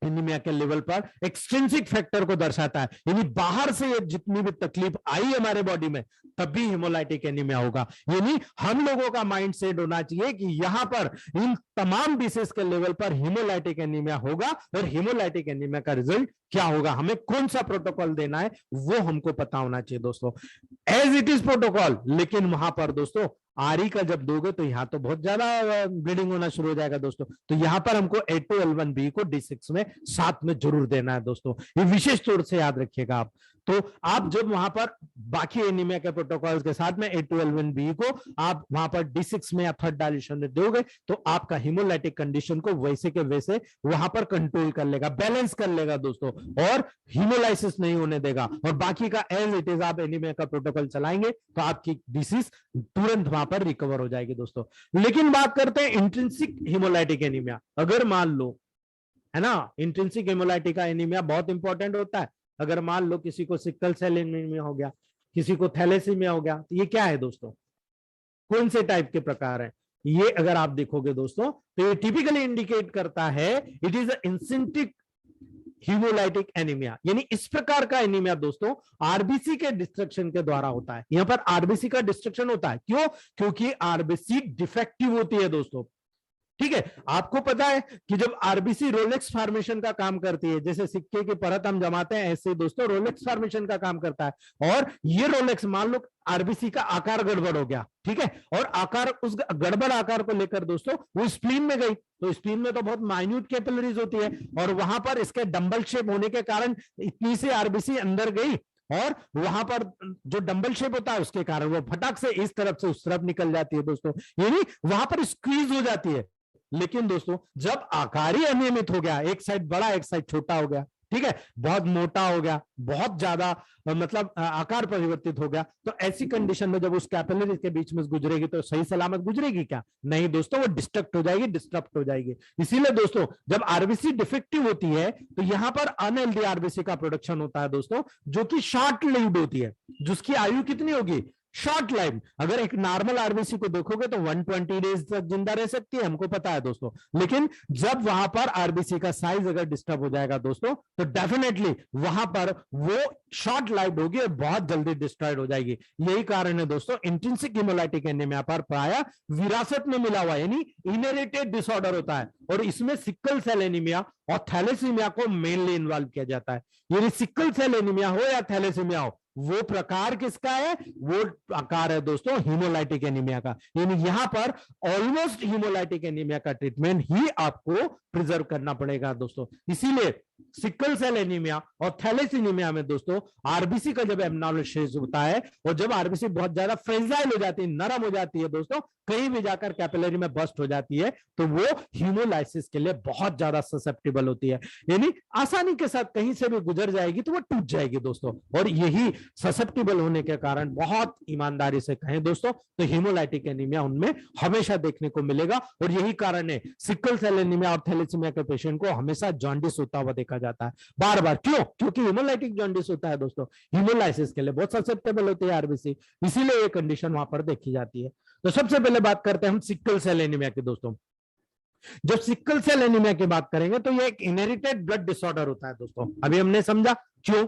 एनीमिया के लेवल पर एक्सट्रिंसिक फैक्टर को दर्शाता है, यानी बाहर से ये जितनी भी तकलीफ आई हमारे बॉडी में तब भी हीमोलाइटिक एनीमिया होगा। यानी हम लोगों का माइंड सेट होना चाहिए कि यहां पर इन तमाम डिसीज के लेवल पर हीमोलाइटिक एनीमिया होगा, और हीमोलाइटिक एनीमिया का रिजल्ट क्या होगा, हमें कौन सा प्रोटोकॉल देना है वो हमको पता होना चाहिए दोस्तों। एज इट इज प्रोटोकॉल, लेकिन वहां पर दोस्तों आरई का जब दोगे तो यहाँ तो बहुत ज्यादा ब्लीडिंग होना शुरू हो जाएगा दोस्तों। तो यहाँ पर हमको A2L1B को D6 में साथ में जरूर देना है दोस्तों, ये विशेष तौर से याद रखिएगा आप। तो आप जब वहां पर बाकी एनीमिया के प्रोटोकॉल के साथ में A2L1B को आप वहां पर D6 में या थर्ड डायल्यूशन में दोगे तो आपका हीमोलाइटिक कंडीशन को वैसे के वैसे वहां पर कंट्रोल कर लेगा, बैलेंस कर लेगा दोस्तों, और हीमोलाइसिस नहीं होने देगा। और बाकी का एज इट इज आप एनीमिया का प्रोटोकॉल चलाएंगे तो आपकी डिसीज तुरंत वहां पर रिकवर हो जाएगी दोस्तों। लेकिन बात करते हैं इंट्रिंसिक हीमोलाइटिक एनीमिया। अगर मान लो, है ना, इंट्रिंसिक हीमोलाइटिक एनीमिया बहुत इंपॉर्टेंट होता है। अगर मान लो किसी को सिकल सेल एनीमिया हो गया, किसी को थैलेसीमिया हो गया, तो ये क्या है दोस्तों, कौन से टाइप के प्रकार है ये? अगर आप देखोगे दोस्तों तो ये टिपिकली इंडिकेट करता है it is intrinsic haemolytic anaemia, यानी इस प्रकार का एनीमिया दोस्तों आरबीसी के डिस्ट्रक्शन के द्वारा होता है। यहां पर आरबीसी का डिस्ट्रक्शन होता है, क्यों? क्योंकि आरबीसी डिफेक्टिव होती है दोस्तों। ठीक है, आपको पता है कि जब आरबीसी रोलेक्स फॉर्मेशन का काम करती है, जैसे सिक्के की परत हम जमाते हैं ऐसे दोस्तों रोलेक्स फॉर्मेशन का काम करता है। और ये रोलेक्स, मान लो आरबीसी का आकार गड़बड़ हो गया, ठीक है, और आकार, उस गड़बड़ आकार को लेकर दोस्तों वो स्प्लीन में गई, तो स्प्लीन में तो बहुत माइन्यूट कैपिलरीज होती है, और वहां पर इसके डंबल शेप होने के कारण इतनी सी आरबीसी अंदर गई, और वहां पर जो डंबल शेप होता है उसके कारण वो फटाक से इस तरफ से उस तरफ निकल जाती है दोस्तों, यानी वहां पर स्क्वीज हो जाती है। लेकिन दोस्तों जब आकार ही अनियमित हो गया, एक साइड बड़ा एक साइड छोटा हो गया, ठीक है, बहुत मोटा हो गया, बहुत ज्यादा मतलब आकार परिवर्तित हो गया, तो ऐसी कंडीशन में जब उस कैपिलरी के बीच में गुजरेगी तो सही सलामत गुजरेगी क्या? नहीं दोस्तों, वो डिस्ट्रक्ट हो जाएगी, डिस्टर्ब हो जाएगी। इसीलिए दोस्तों जब आरबीसी डिफेक्टिव होती है तो यहां पर अनहेल्दी आरबीसी का प्रोडक्शन होता है दोस्तों, जो कि शॉर्ट लिव्ड होती है, जिसकी आयु कितनी होगी? Short life. अगर एक नॉर्मल आरबीसी को देखोगे तो 120 डेज तक जिंदा रह सकती है, हमको पता है दोस्तों। लेकिन जब वहां पर आरबीसी का साइज अगर डिस्टर्ब हो जाएगा दोस्तों तो डेफिनेटली वहां पर वो शॉर्ट लाइफ होगी और बहुत जल्दी डिस्ट्रॉयड हो जाएगी। यही कारण है दोस्तों इंट्रिंसिक हीमोलाइटिक एनीमिया पर प्राय विरासत में मिला हुआ यानी इनहेरिटेड डिसऑर्डर होता है, और इसमें सिकल सेल एनीमिया और थैलेसीमिया को मेनली इन्वॉल्व किया जाता है। यानी सिकल सेल एनीमिया हो या थैलेसीमिया हो, वो प्रकार किसका है? वो आकार है दोस्तों हीमोलाइटिक एनीमिया का। यानी यहां पर ऑलमोस्ट हीमोलाइटिक एनीमिया का ट्रीटमेंट ही आपको प्रिजर्व करना पड़ेगा दोस्तों। इसीलिए सिकल सेल एनीमिया और थैलेसीमिया में दोस्तों आरबीसी का जब एब्नॉर्मल शेज होता है और जब आरबीसी बहुत ज्यादा फ्रेजाइल हो जाती है, नरम हो जाती है दोस्तों, कहीं भी जाकर कैपिलरी में बस्ट हो जाती है, तो वो हीमोलाइसिस के लिए बहुत ज्यादा ससेप्टेबल होती है। यानी आसानी के साथ कहीं से भी गुजर जाएगी तो वो टूट जाएगी दोस्तों। और यही ससेप्टेबल होने के कारण बहुत ईमानदारी से कहें दोस्तों तो हीमोलाइटिक एनीमिया उनमें हमेशा देखने को मिलेगा। और यही कारण है सिकल सेल एनीमिया और थैलेसीमिया के पेशेंट को हमेशा जॉन्डिस होता हुआ देखा जाता है बार बार। क्यों? क्योंकि हीमोलाइटिक जॉन्डिस होता है दोस्तों, हीमोलाइसिस के लिए बहुत ससेप्टेबल होती है आरबीसी, इसीलिए ये कंडीशन वहां पर देखी जाती है। तो सबसे पहले बात करते हैं हम सिकल सेल एनीमिया की दोस्तों। जब सिकल सेल एनीमिया की बात करेंगे तो ये एक इनहेरिटेड ब्लड डिसऑर्डर होता है दोस्तों, अभी हमने समझा क्यों।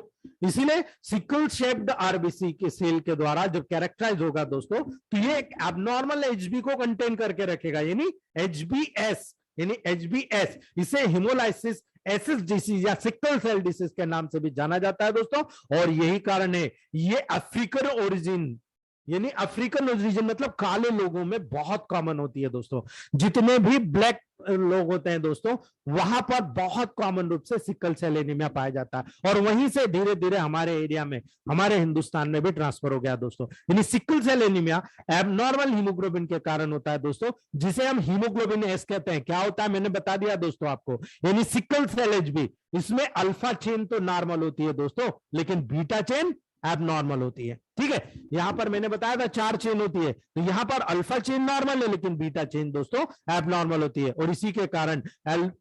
इसीलिए सिकल शेप्ड आरबीसी के सेल के द्वारा जब कैरेक्टराइज होगा दोस्तों तो ये एक एबनॉर्मल एचबी को कंटेन करके रखेगा, यानी एचबीएस, यानी एचबीएस, इसे हिमोलाइसिस एसिस डिसीज या सिकल सेल डिसीज के नाम से भी जाना जाता है दोस्तों। और यही कारण है ये अफ्रीकन ओरिजिन, यानी अफ्रीकन ओरिजिन मतलब काले लोगों में बहुत कॉमन होती है दोस्तों। जितने भी ब्लैक लोग होते हैं दोस्तों वहां पर बहुत कॉमन रूप से सिकल सेल एनीमिया पाया जाता है, और वहीं से धीरे धीरे हमारे एरिया में, हमारे हिंदुस्तान में भी ट्रांसफर हो गया दोस्तों। यानी sickle cell anaemia abnormal haemoglobin के कारण होता है दोस्तों, जिसे हम हीमोग्लोबिन एस कहते हैं। क्या होता है मैंने बता दिया दोस्तों आपको, यानी सिकल सेल एचबी, इसमें अल्फा चेन तो नॉर्मल होती है दोस्तों लेकिन बीटा चेन एबनॉर्मल होती है। ठीक है, यहां पर मैंने बताया था 4 चेन होती है, तो यहां पर अल्फा चेन नॉर्मल है लेकिन बीटा चेन दोस्तों एबनॉर्मल होती है। और इसी के कारण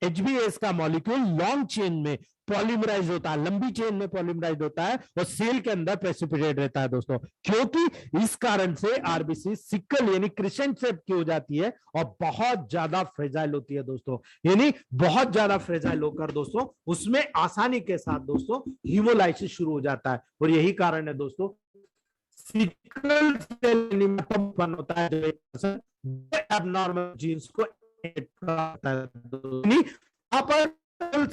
एचबीएस का मॉलिक्यूल लॉन्ग चेन में पॉलीमराइज होता है, लंबी चेन में पॉलीमराइज होता है और सेल के अंदर प्रेसिपिटेट रहता है दोस्तों। क्योंकि इस कारण से आरबीसी सिकल यानी क्रिसेंट शेप की हो जाती है और बहुत ज्यादा फ्रेजाइल होती है दोस्तों। यानी बहुत ज्यादा फ्रेजाइल होकर दोस्तों उसमें आसानी के साथ दोस्तों हीमोलाइसिस शुरू हो जाता है। और यही कारण है दोस्तों सिकल सेल एनीमिया तब उत्पन्न होता है जब एबनॉर्मल जीन्स को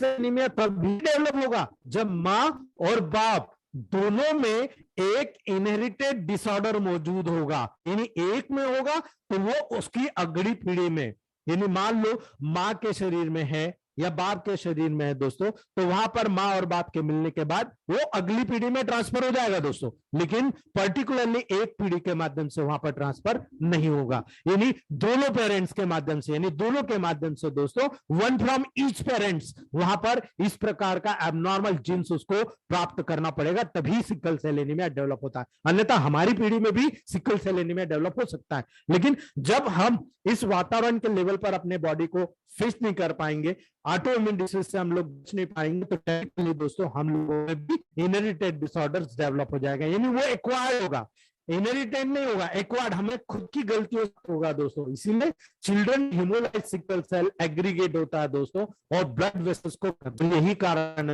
एनीमिया तब भी डेवलप होगा जब माँ और बाप दोनों में एक इनहेरिटेड डिसऑर्डर मौजूद होगा, यानी एक में होगा तो वो उसकी अगली पीढ़ी में, यानी मान लो मां के शरीर में है या बाप के शरीर में है दोस्तों, तो वहां पर मां और बाप के मिलने के बाद वो अगली पीढ़ी में ट्रांसफर हो जाएगा दोस्तों, लेकिन पर्टिकुलरली एक पीढ़ी के माध्यम से वहां पर ट्रांसफर नहीं होगा, यानी दोनों पेरेंट्स के माध्यम से, यानी दोनों के माध्यम से दोस्तों, वन फ्रॉम ईच पेरेंट्स, वहां पर इस प्रकार का एबनॉर्मल जीन्स उसको प्राप्त करना पड़ेगा, तभी सिकल सेल एनीमिया डेवलप होता है। अन्यथा हमारी पीढ़ी में भी सिकल सेल एनीमिया डेवलप हो सकता है, लेकिन जब हम इस वातावरण के लेवल पर अपने बॉडी को फिक्स नहीं कर पाएंगे, ऑटोइम्यून डिसीज से हम लोग बच नहीं पाएंगे, तो टेक्निकली दोस्तों हम लोगों में भी इनहेरिटेड डिसऑर्डर्स डेवलप हो जाएगा, यानी वो एक्वायर्ड होगा, इनहेरिटेड नहीं होगा, एक्वायर्ड, हमें खुद की गलतियों से होगा दोस्तों। इसीलिए children haemolyse sickle cell aggregate होता है दोस्तों, और ब्लड वेसल्स को, यही कारण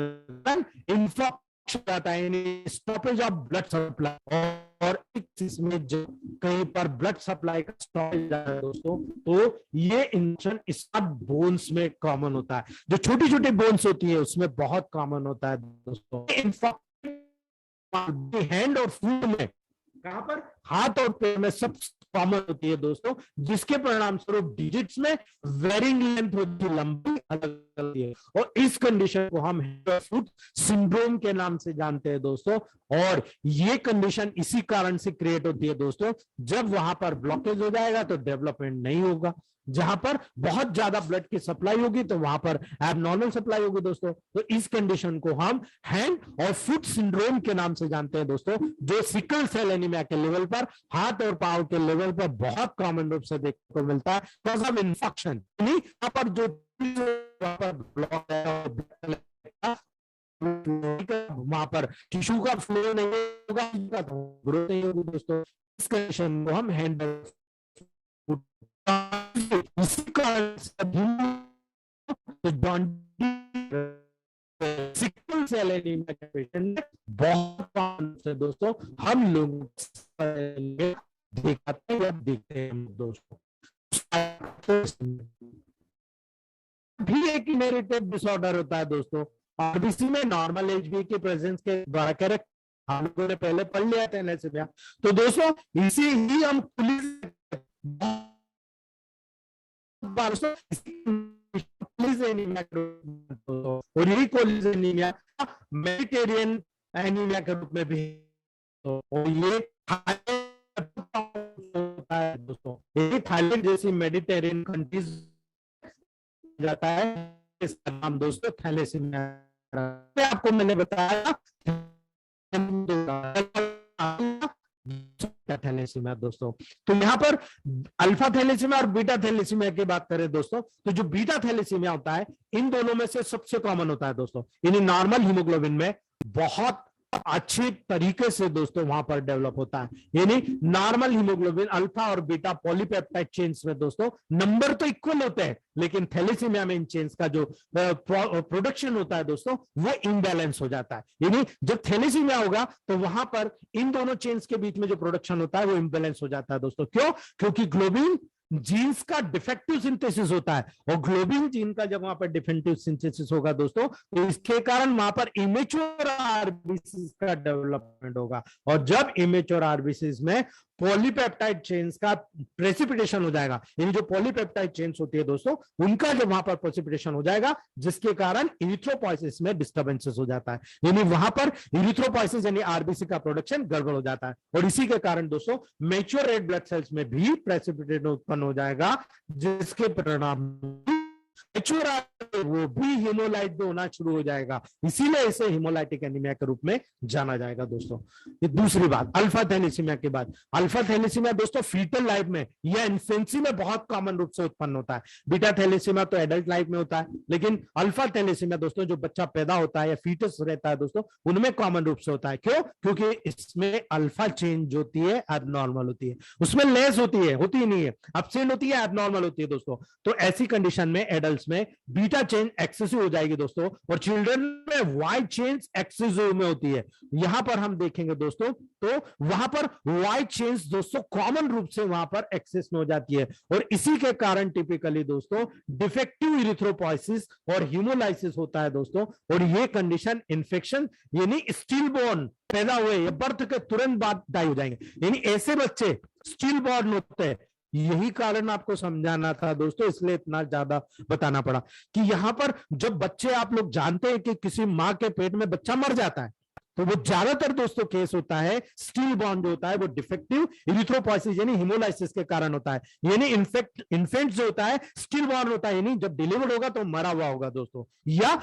जाता है, स्टॉपेज ऑफ ब्लड सप्लाई, और इसमें जब कहीं पर ब्लड सप्लाई का स्टॉपेज जाता है दोस्तों, तो ये इंफेक्शन सब बोन्स में कॉमन होता है, जो छोटी छोटी बोन्स होती है उसमें बहुत कॉमन होता है दोस्तों। हैंड और फुट में, कहां पर, हाथ और पैर में सब कॉमन होती है दोस्तों, जिसके परिणाम स्वरूप डिजिट्स में वेरिंग लेंथ होती है, लंबाई अलग होती है, और इस कंडीशन को हम फुट सिंड्रोम के नाम से जानते हैं दोस्तों। और ये कंडीशन इसी कारण से क्रिएट होती है दोस्तों, जब वहां पर ब्लॉकेज हो जाएगा तो डेवलपमेंट नहीं होगा, जहां पर बहुत ज्यादा ब्लड की सप्लाई होगी तो वहां पर एबनॉर्मल सप्लाई होगी दोस्तों। तो इस कंडीशन को हम हैंड और फुट सिंड्रोम के नाम से जानते हैं दोस्तों, जो सिकल सेल एनीमिया के लेवल पर, हाथ और पांव के लेवल पर बहुत कॉमन रूप से देखने को मिलता है, बिकॉज ऑफ इन्फेक्शन, यानी वहां पर जो ब्लॉक है, वहां पर टिश्यू का फ्लो नहीं होगा, ग्रोथ नहीं होगी दोस्तों। इस कंडीशन को हम हैंड सिकल सेल एनीमिया के पेशेंट बहुत कॉमन से दोस्तों हम लोग दिखाते हैं दोस्तों। भी एक इनहेरिटेड डिसऑर्डर होता है दोस्तों, आरबीसी में नॉर्मल एचबी के प्रेजेंस के द्वारा करेक्ट हम लोगों ने पहले पढ़ लिया था थैलेसीमिया। तो दोस्तों इसी ही हम और यही कोलिस एनीमिया मेडिटेरियन एनीमिया के रूप में भी, और ये दोस्तों ये थाईलैंड जैसी मेडिटेरियन कंट्रीज जाता है, इसका नाम दोस्तों थैलेसीमिया। आपको मैंने बताया थैलेसीमिया दोस्तों। तो यहाँ पर अल्फा थैलेसीमिया और बीटा थैलेसीमिया की बात करें दोस्तों, तो जो बीटा थैलेसीमिया होता है इन दोनों में से सबसे कॉमन होता है दोस्तों, यानी नॉर्मल हीमोग्लोबिन में बहुत अच्छे तरीके से दोस्तों वहां पर डेवलप होता है, यानी नॉर्मल हीमोग्लोबिन अल्फा और बीटा पॉलीपेप्टाइड चेन्स में दोस्तों नंबर तो इक्वल होते हैं, लेकिन थैलेसीमिया में इन चेन्स का जो प्रोडक्शन होता है दोस्तों वो इम्बैलेंस हो जाता है, यानी जब थैलेसीमिया होगा तो वहां पर इन दोनों चेन्स के बीच में जो प्रोडक्शन होता है वो इम्बैलेंस हो जाता है दोस्तों। क्यों? क्योंकि ग्लोबिन जीन्स का डिफेक्टिव सिंथेसिस होता है, और ग्लोबिन जीन का जब वहां पर डिफेक्टिव सिंथेसिस होगा दोस्तों तो इसके कारण वहां पर इमेच्योर आरबीसीज का डेवलपमेंट होगा, और जब इमेच्योर आरबीसीज में पॉलीपेप्टाइड चेन्स का प्रेसिपिटेशन हो जाएगा, यानी जो पॉलीपेप्टाइड चेन्स होती है दोस्तों उनका जब वहां पर प्रेसिपिटेशन हो जाएगा जिसके कारण इरिथ्रोपोइसिस में डिस्टर्बेंसेस हो जाता है, यानी वहां पर इरिथ्रोपोइसिस यानी आरबीसी का प्रोडक्शन गड़बड़ हो जाता है, और इसी के कारण दोस्तों मैच्योर रेड ब्लड सेल्स में भी प्रेसिपिटेशन उत्पन्न हो जाएगा, जिसके परिणाम वो भी हीमोलाइट होना शुरू हो जाएगा, इसीलिए इसे हीमोलाइटिक एनीमिया के रूप में जाना जाएगा दोस्तों। ये दूसरी बात अल्फा थैलेसीमिया के बाद, अल्फा थैलेसीमिया दोस्तों फीटल लाइफ में या इन्फेंसी में बहुत कॉमन रूप से उत्पन्न होता है। बीटा थैलेसीमिया तो एडल्ट लाइफ में होता है, लेकिन अल्फा थैलेसीमिया दोस्तों जो बच्चा पैदा होता है या फीटस रहता है दोस्तों उनमें कॉमन रूप से होता है। क्यों? क्योंकि इसमें अल्फा चेंज होती है एबनॉर्मल होती है, उसमें लेस होती है, होती नहीं है, अपसेंट होती है, एबनॉर्मल होती है दोस्तों। तो ऐसी कंडीशन में एडल्ट में बीटा चेन एक्सेसिव हो जाएगी दोस्तों, और चिल्ड्रन में वाई चेन एक्सेसिव में होती है। यहां पर हम देखेंगे दोस्तों तो वहां पर वाई चेन दोस्तों कॉमन रूप से वहां पर एक्सेस में हो जाती है, और इसी के कारण टिपिकली दोस्तों डिफेक्टिव इरिथ्रोपोइसिस और हीमोलाइसिस होता है दोस्तों। और ये कंडीशन इन्फेक्शन यानी स्टिल बॉर्न पैदा हुए या बर्थ के तुरंत बाद डाई हो जाएंगे, यानी ऐसे बच्चे स्टिल बॉर्न होते हैं। यही कारण आपको समझाना था दोस्तों, इसलिए इतना ज्यादा बताना पड़ा कि यहां पर जब बच्चे, आप लोग जानते हैं कि किसी मां के पेट में बच्चा मर जाता है तो वो ज्यादातर दोस्तों केस होता है स्टिल बॉर्न जो होता है वो डिफेक्टिव इरिथ्रोपोइसिस यानी हीमोलाइसिस के कारण होता है। यानी इन्फेंट जो होता है स्टिल बॉर्न होता है, यानी जब डिलीवर्ड होगा तो मरा हुआ होगा दोस्तों, या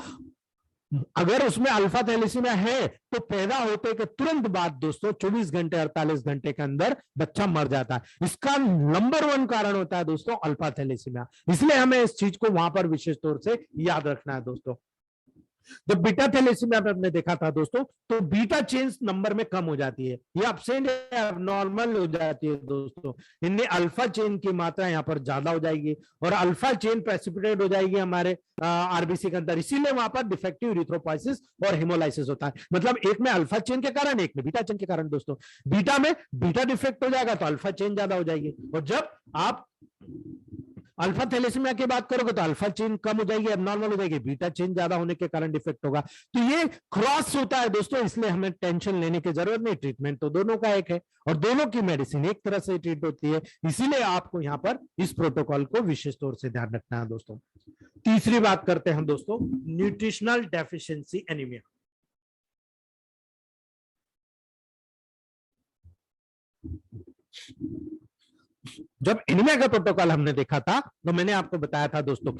अगर उसमें अल्फा थैलेसीमिया है तो पैदा होते के तुरंत बाद दोस्तों 24 घंटे 48 घंटे के अंदर बच्चा मर जाता है। इसका नंबर 1 कारण होता है दोस्तों अल्फा थैलेसीमिया, इसलिए हमें इस चीज को वहां पर विशेष तौर से याद रखना है दोस्तों। जब बीटा थैलेसीमिया में हमने देखा था दोस्तों तो बीटा चेन नंबर में कम हो जाती है, ये अपसेंट नॉर्मल हो जाती है दोस्तों, इनमें अल्फा चेन की मात्रा यहाँ पर ज्यादा हो जाएगी और अल्फा चेन प्रेसिपिटेट हो जाएगी हमारे आरबीसी के अंदर, इसीलिए वहां पर डिफेक्टिव इरिथ्रोपोइसिस और हेमोलाइसिस होता है। मतलब एक में अल्फा चेन के कारण, एक में बीटा चेन के कारण दोस्तों। बीटा में बीटा डिफेक्ट हो जाएगा तो अल्फा चेन ज्यादा हो जाएगी, और जब आप अल्फा थैलेसीमिया की बात करोगे तो अल्फा चेन कम हो जाएगी, एबनॉर्मल हो जाएगी, बीटा चेन ज्यादा होने के कारण डिफेक्ट होगा। तो ये क्रॉस होता है दोस्तों, इसलिए हमें टेंशन लेने की जरूरत नहीं, ट्रीटमेंट तो दोनों का एक है और दोनों की मेडिसिन एक तरह से ट्रीट होती है, इसीलिए आपको यहां पर इस प्रोटोकॉल को विशेष तौर से ध्यान रखना है दोस्तों। तीसरी बात करते हैं हम दोस्तों, न्यूट्रिशनल डेफिशिएंसी एनीमिया। जब एनीमिया का प्रोटोकॉल हमने देखा था तो मैंने आपको बताया था दोस्तों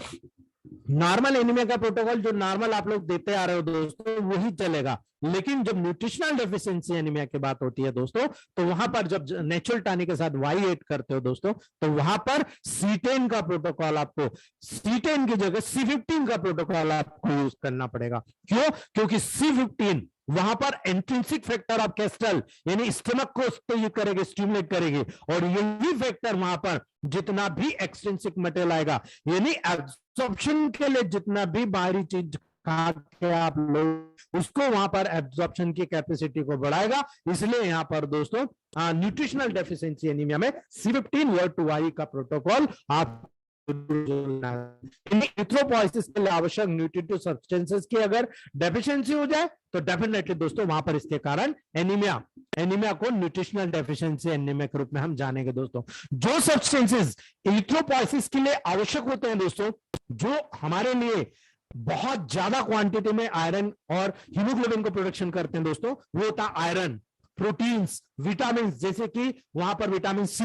नॉर्मल एनीमिया का प्रोटोकॉल जो नॉर्मल आप लोग देते आ रहे हो दोस्तों वही चलेगा, लेकिन जब न्यूट्रिशनल डेफिशिएंसी एनीमिया की बात होती है दोस्तों तो वहां पर जब नेचुरल टानी के साथ वाई एड करते हो दोस्तों तो वहां पर C10 का प्रोटोकॉल, आपको C10 की जगह C15 का प्रोटोकॉल आपको यूज करना पड़ेगा। क्यों? क्योंकि C15 वहां पर इंट्रिंसिक फैक्टर ऑफ कैस्ट्रल यानी स्टमक को उत्तेजित करेगी, स्टिमुलेट करेगी, और यही फैक्टर वहां पर जितना भी एक्सट्रिंसिक मटेरियल आएगा यानी एब्जॉर्प्शन के लिए जितना भी बाहरी चीज खा के आप लोग उसको वहां पर एब्जॉर्प्शन की कैपेसिटी को बढ़ाएगा। इसलिए यहां पर दोस्तों न्यूट्रिशनल डेफिशिएंसी एनीमिया में C15 वर्ड टू वाई का प्रोटोकॉल आप इरिथ्रोपोइसिस के लिए आवश्यक न्यूट्रिटिव सब्सटेंसेस की अगर डेफिशिएंसी हो जाए तो डेफिनेटली दोस्तों वहां पर इसके कारण एनीमिया को न्यूट्रिशनल डेफिशिएंसी एनीमिया के रूप में हम जानेंगे दोस्तों। जो सब्सटेंसेस इरिथ्रोपोइसिस के लिए आवश्यक होते हैं दोस्तों, जो हमारे लिए बहुत ज्यादा क्वांटिटी में आयरन और हीमोग्लोबिन को प्रोडक्शन करते हैं दोस्तों, वो होता है आयरन, प्रोटीन्स, विटामिन, जैसे कि वहां पर vitamin C,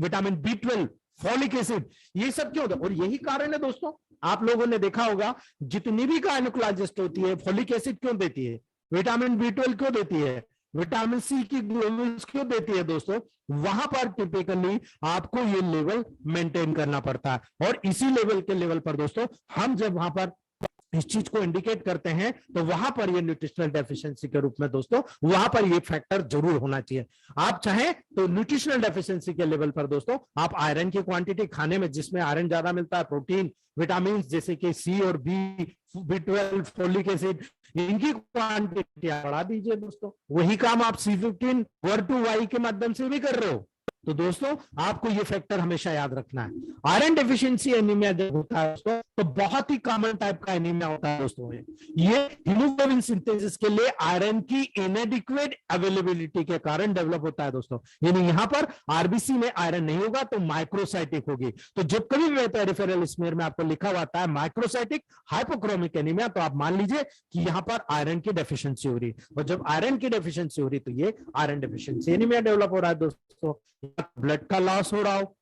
vitamin B12, folic acid, ये सब क्यों होता है? और यही कारण है दोस्तों, आप लोगों ने देखा होगा जितनी भी गायनेकोलॉजिस्ट होती है फॉलिक एसिड क्यों देती है, विटामिन B12 क्यों देती है, विटामिन C की ग्लोबुल्स क्यों देती है दोस्तों, वहां पर टिपिकली आपको ये लेवल मेंटेन करना पड़ता है। और इसी लेवल के लेवल पर दोस्तों हम जब वहां पर इस चीज को इंडिकेट करते हैं तो वहां पर ये न्यूट्रिशनल डेफिशिएंसी के रूप में दोस्तों वहां पर ये फैक्टर जरूर होना चाहिए। आप चाहें तो न्यूट्रिशनल डेफिशिएंसी के लेवल पर दोस्तों आप आयरन की क्वांटिटी खाने में, जिसमें आयरन ज्यादा मिलता है, प्रोटीन, विटामिन जैसे कि C और B12, फोलिक एसिड, इनकी क्वांटिटी बढ़ा दीजिए दोस्तों। वही काम आप C15 वर्ड टू वाई के माध्यम से भी कर रहे हो। तो दोस्तों आपको ये फैक्टर हमेशा याद रखना है। आयरन डेफिशिएंसी एनीमिया जब होता है दोस्तों तो बहुत ही कॉमन टाइप का एनीमिया होता है दोस्तों। ये हीमोग्लोबिन सिंथेसिस के लिए आयरन की इनएडिक्वेट अवेलेबिलिटी के कारण डेवलप होता है दोस्तों। यानी यहां पर आरबीसी में आयरन नहीं होगा तो माइक्रोसाइटिक होगी। तो जब कभी भी पेरिफेरल स्मीयर में आपको लिखा हुआ आता है माइक्रोसाइटिक हाइपोक्रोमिक एनीमिया, तो आप मान लीजिए कि यहां पर आयरन की डेफिशिएंसी हो रही है, और जब आयरन की डेफिशिएंसी हो रही तो ये आयरन डेफिशिएंसी एनीमिया डेवलप हो रहा है दोस्तों। ब्लड का लॉस हो रहा हो,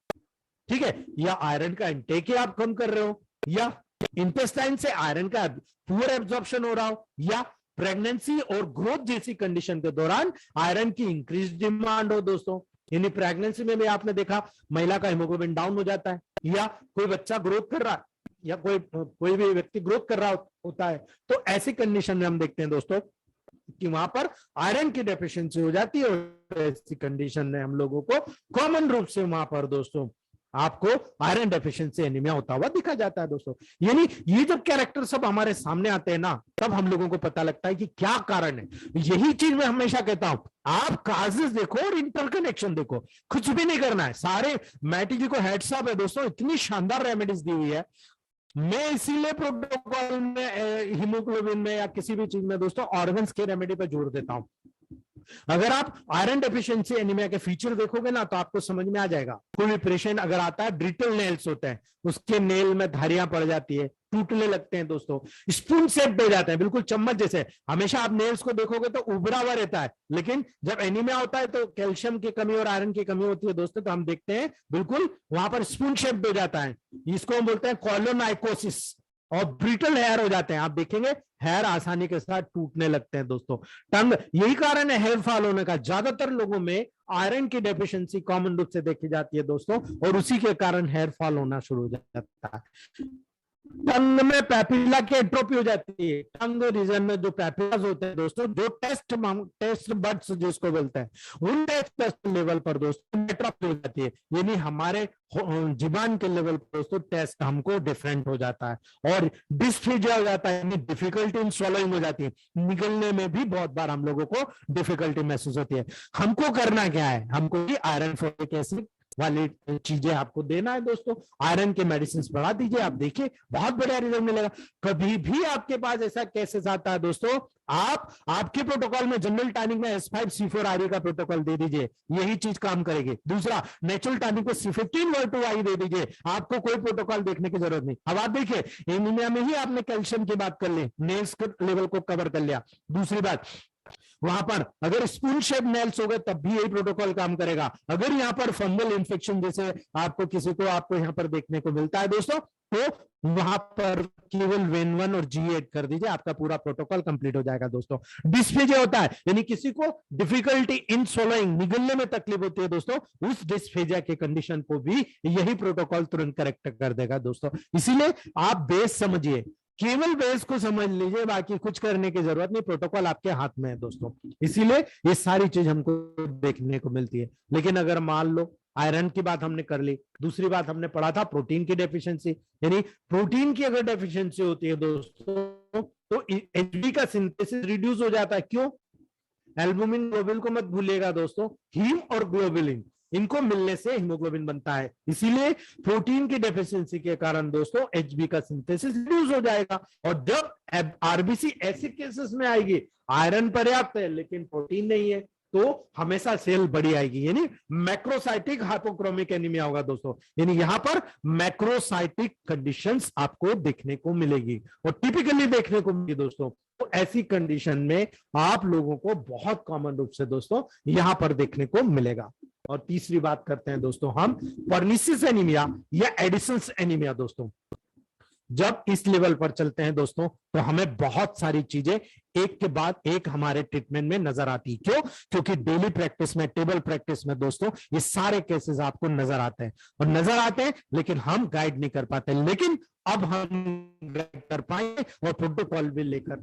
ठीक है, या आयरन का इंटेक ही आप कम कर रहे हो, या इंटेस्टाइन से आयरन का पुअर एब्जॉर्प्शन हो रहा हो, या प्रेगनेंसी और ग्रोथ जैसी कंडीशन के दौरान आयरन की इंक्रीज डिमांड हो दोस्तों। यानी प्रेगनेंसी में भी आपने देखा महिला का हीमोग्लोबिन डाउन हो जाता है, या कोई बच्चा ग्रोथ कर रहा है, या कोई भी व्यक्ति ग्रोथ कर रहा होता है, तो ऐसी कंडीशन में हम देखते हैं दोस्तों कि वहां पर आयरन की डेफिशिएंसी हो जाती है। और ऐसी कंडीशन में हम लोगों को कॉमन रूप से वहां पर दोस्तों आपको आयरन डेफिशिएंसी एनीमिया होता हुआ दिखा जाता है दोस्तों। यानी ये जब कैरेक्टर सब हमारे सामने आते हैं ना, तब हम लोगों को पता लगता है कि क्या कारण है। यही चीज मैं हमेशा कहता हूं, आप काजेस देखो और इंटरकनेक्शन देखो, कुछ भी नहीं करना है। सारे मैटी जी को हेड्स अप है दोस्तों, इतनी शानदार रेमेडीज दी हुई है। मैं इसीलिए प्रोटोकॉल में हीमोग्लोबिन में या किसी भी चीज में दोस्तों ऑर्गन्स के रेमेडी पर जोर देता हूं। अगर आप आयरन डेफिशिएंसी एनीमिया के फीचर देखोगे ना, तो आपको समझ में आ जाएगा। कोई भी पेशेंट अगर आता है, ब्रिटल नेल्स होते हैं, उसके नेल में धारियां पड़ जाती है, टूटने लगते हैं दोस्तों, स्पून शेप हो जाते हैं, बिल्कुल चम्मच जैसे। हमेशा आप नेल्स को देखोगे तो उभरा हुआ रहता है, लेकिन जब एनीमिया होता है तो कैल्शियम की कमी और आयरन की कमी होती है दोस्तों, तो हम देखते हैं बिल्कुल वहां पर स्पून शेप हो जाता है। इसको हम बोलते हैं कॉलोनाइकोसिस, और ब्रिटल हेयर हो जाते हैं। आप देखेंगे हेयर आसानी के साथ टूटने लगते हैं दोस्तों। टंग, यही कारण है हेयर फॉल होने का। ज्यादातर लोगों में आयरन की डेफिशिएंसी कॉमन रूप से देखी जाती है दोस्तों, और उसी के कारण हेयर फॉल होना शुरू हो जाता है। टंग में पैपिला की एट्रोफी हो जाती है। टंग रीजन में जो पैपिलास होते हैं दोस्तों, जो टेस्ट बड्स जिसको बोलते हैं, उन टेस्ट लेवल पर दोस्तों एट्रोफी हो जाती है। यानी हमारे जुबान के लेवल पर दोस्तों टेस्ट हमको डिफरेंट हो जाता है, और डिस्फीजिया हो जाता है, यानी डिफिकल्टी इन स्वॉलोइंग हो जाती है। निकलने में भी बहुत बार हम लोगों को डिफिकल्टी महसूस होती है। हमको करना क्या है, हमको आयरन फोलिक एसिड वाली चीजें आपको देना है दोस्तों। आयरन के मेडिसिन बढ़ा दीजिए, आप देखिए बहुत बढ़िया रिजल्ट मिलेगा। कभी भी आपके पास ऐसा केसेस आता है दोस्तों, आप आपके प्रोटोकॉल में जनरल टॉनिक में S5C4RE का प्रोटोकॉल दे दीजिए, यही चीज काम करेगी। दूसरा, नेचुरल टॉनिक को C15 दे दीजिए, आपको कोई प्रोटोकॉल देखने की जरूरत नहीं। अब आप देखिए, एनीमिया में ही आपने कैल्शियम की बात कर ली, नेल्स लेवल को कवर कर लिया। दूसरी बात, वहां पर अगर स्पून शेप नेल्स हो गए तब भी यही प्रोटोकॉल काम करेगा। अगर यहाँ पर फंगल इन्फेक्शन जैसे आपको किसी को आपको यहाँ पर देखने को मिलता है दोस्तों, तो वहां पर केवल वेन 1 और G8 कर दीजिए, आपका पूरा प्रोटोकॉल कंप्लीट हो जाएगा दोस्तों। डिस्फेजिया होता है, यानी किसी को डिफिकल्टी इन स्वॉलोइंग, निगलने में तकलीफ होती है दोस्तों, उस डिस्फेजिया के कंडीशन को भी यही प्रोटोकॉल तुरंत करेक्ट कर देगा दोस्तों। इसीलिए आप बेस समझिए, केवल बेस को समझ लीजिए, बाकी कुछ करने की जरूरत नहीं, प्रोटोकॉल आपके हाथ में है दोस्तों। इसीलिए ये सारी चीज हमको देखने को मिलती है। लेकिन अगर मान लो आयरन की बात हमने कर ली, दूसरी बात हमने पढ़ा था प्रोटीन की डेफिशिएंसी, यानी प्रोटीन की अगर डेफिशिएंसी होती है दोस्तों तो एचबी का सिंथेसिस रिड्यूस हो जाता है। क्यों? एल्बुमिन ग्लोबिन को मत भूलिएगा दोस्तों, हीम और ग्लोबुलिन इनको मिलने से हीमोग्लोबिन बनता है। इसीलिए प्रोटीन की डेफिशिएंसी के कारण दोस्तों एचबी का सिंथेसिस रिड्यूस हो जाएगा। और जब आरबीसी ऐसे केसेस में आएगी, आयरन पर्याप्त है लेकिन प्रोटीन नहीं है, तो हमेशा सेल बड़ी आएगी, यानी मैक्रोसाइटिक हाइपोक्रोमिक एनीमिया होगा दोस्तों। यानी यहां पर मैक्रोसाइटिक कंडीशंस आपको देखने को मिलेगी, और टिपिकली देखने को मिलेगी दोस्तों। तो ऐसी कंडीशन में आप लोगों को बहुत कॉमन रूप से दोस्तों यहां पर देखने को मिलेगा। और तीसरी बात करते हैं दोस्तों हम पर्निसिस एनीमिया या एडिसन्स एनीमिया दोस्तों। जब इस लेवल पर चलते हैं दोस्तों, तो हमें बहुत सारी चीजें एक के बाद एक हमारे ट्रीटमेंट में नजर आती है। क्यों? क्योंकि डेली प्रैक्टिस में, टेबल प्रैक्टिस में दोस्तों ये सारे केसेस आपको नजर आते हैं, और नजर आते हैं लेकिन हम गाइड नहीं कर पाते। लेकिन अब हम गाइड कर पाएंगे और प्रोटोकॉल भी लेकर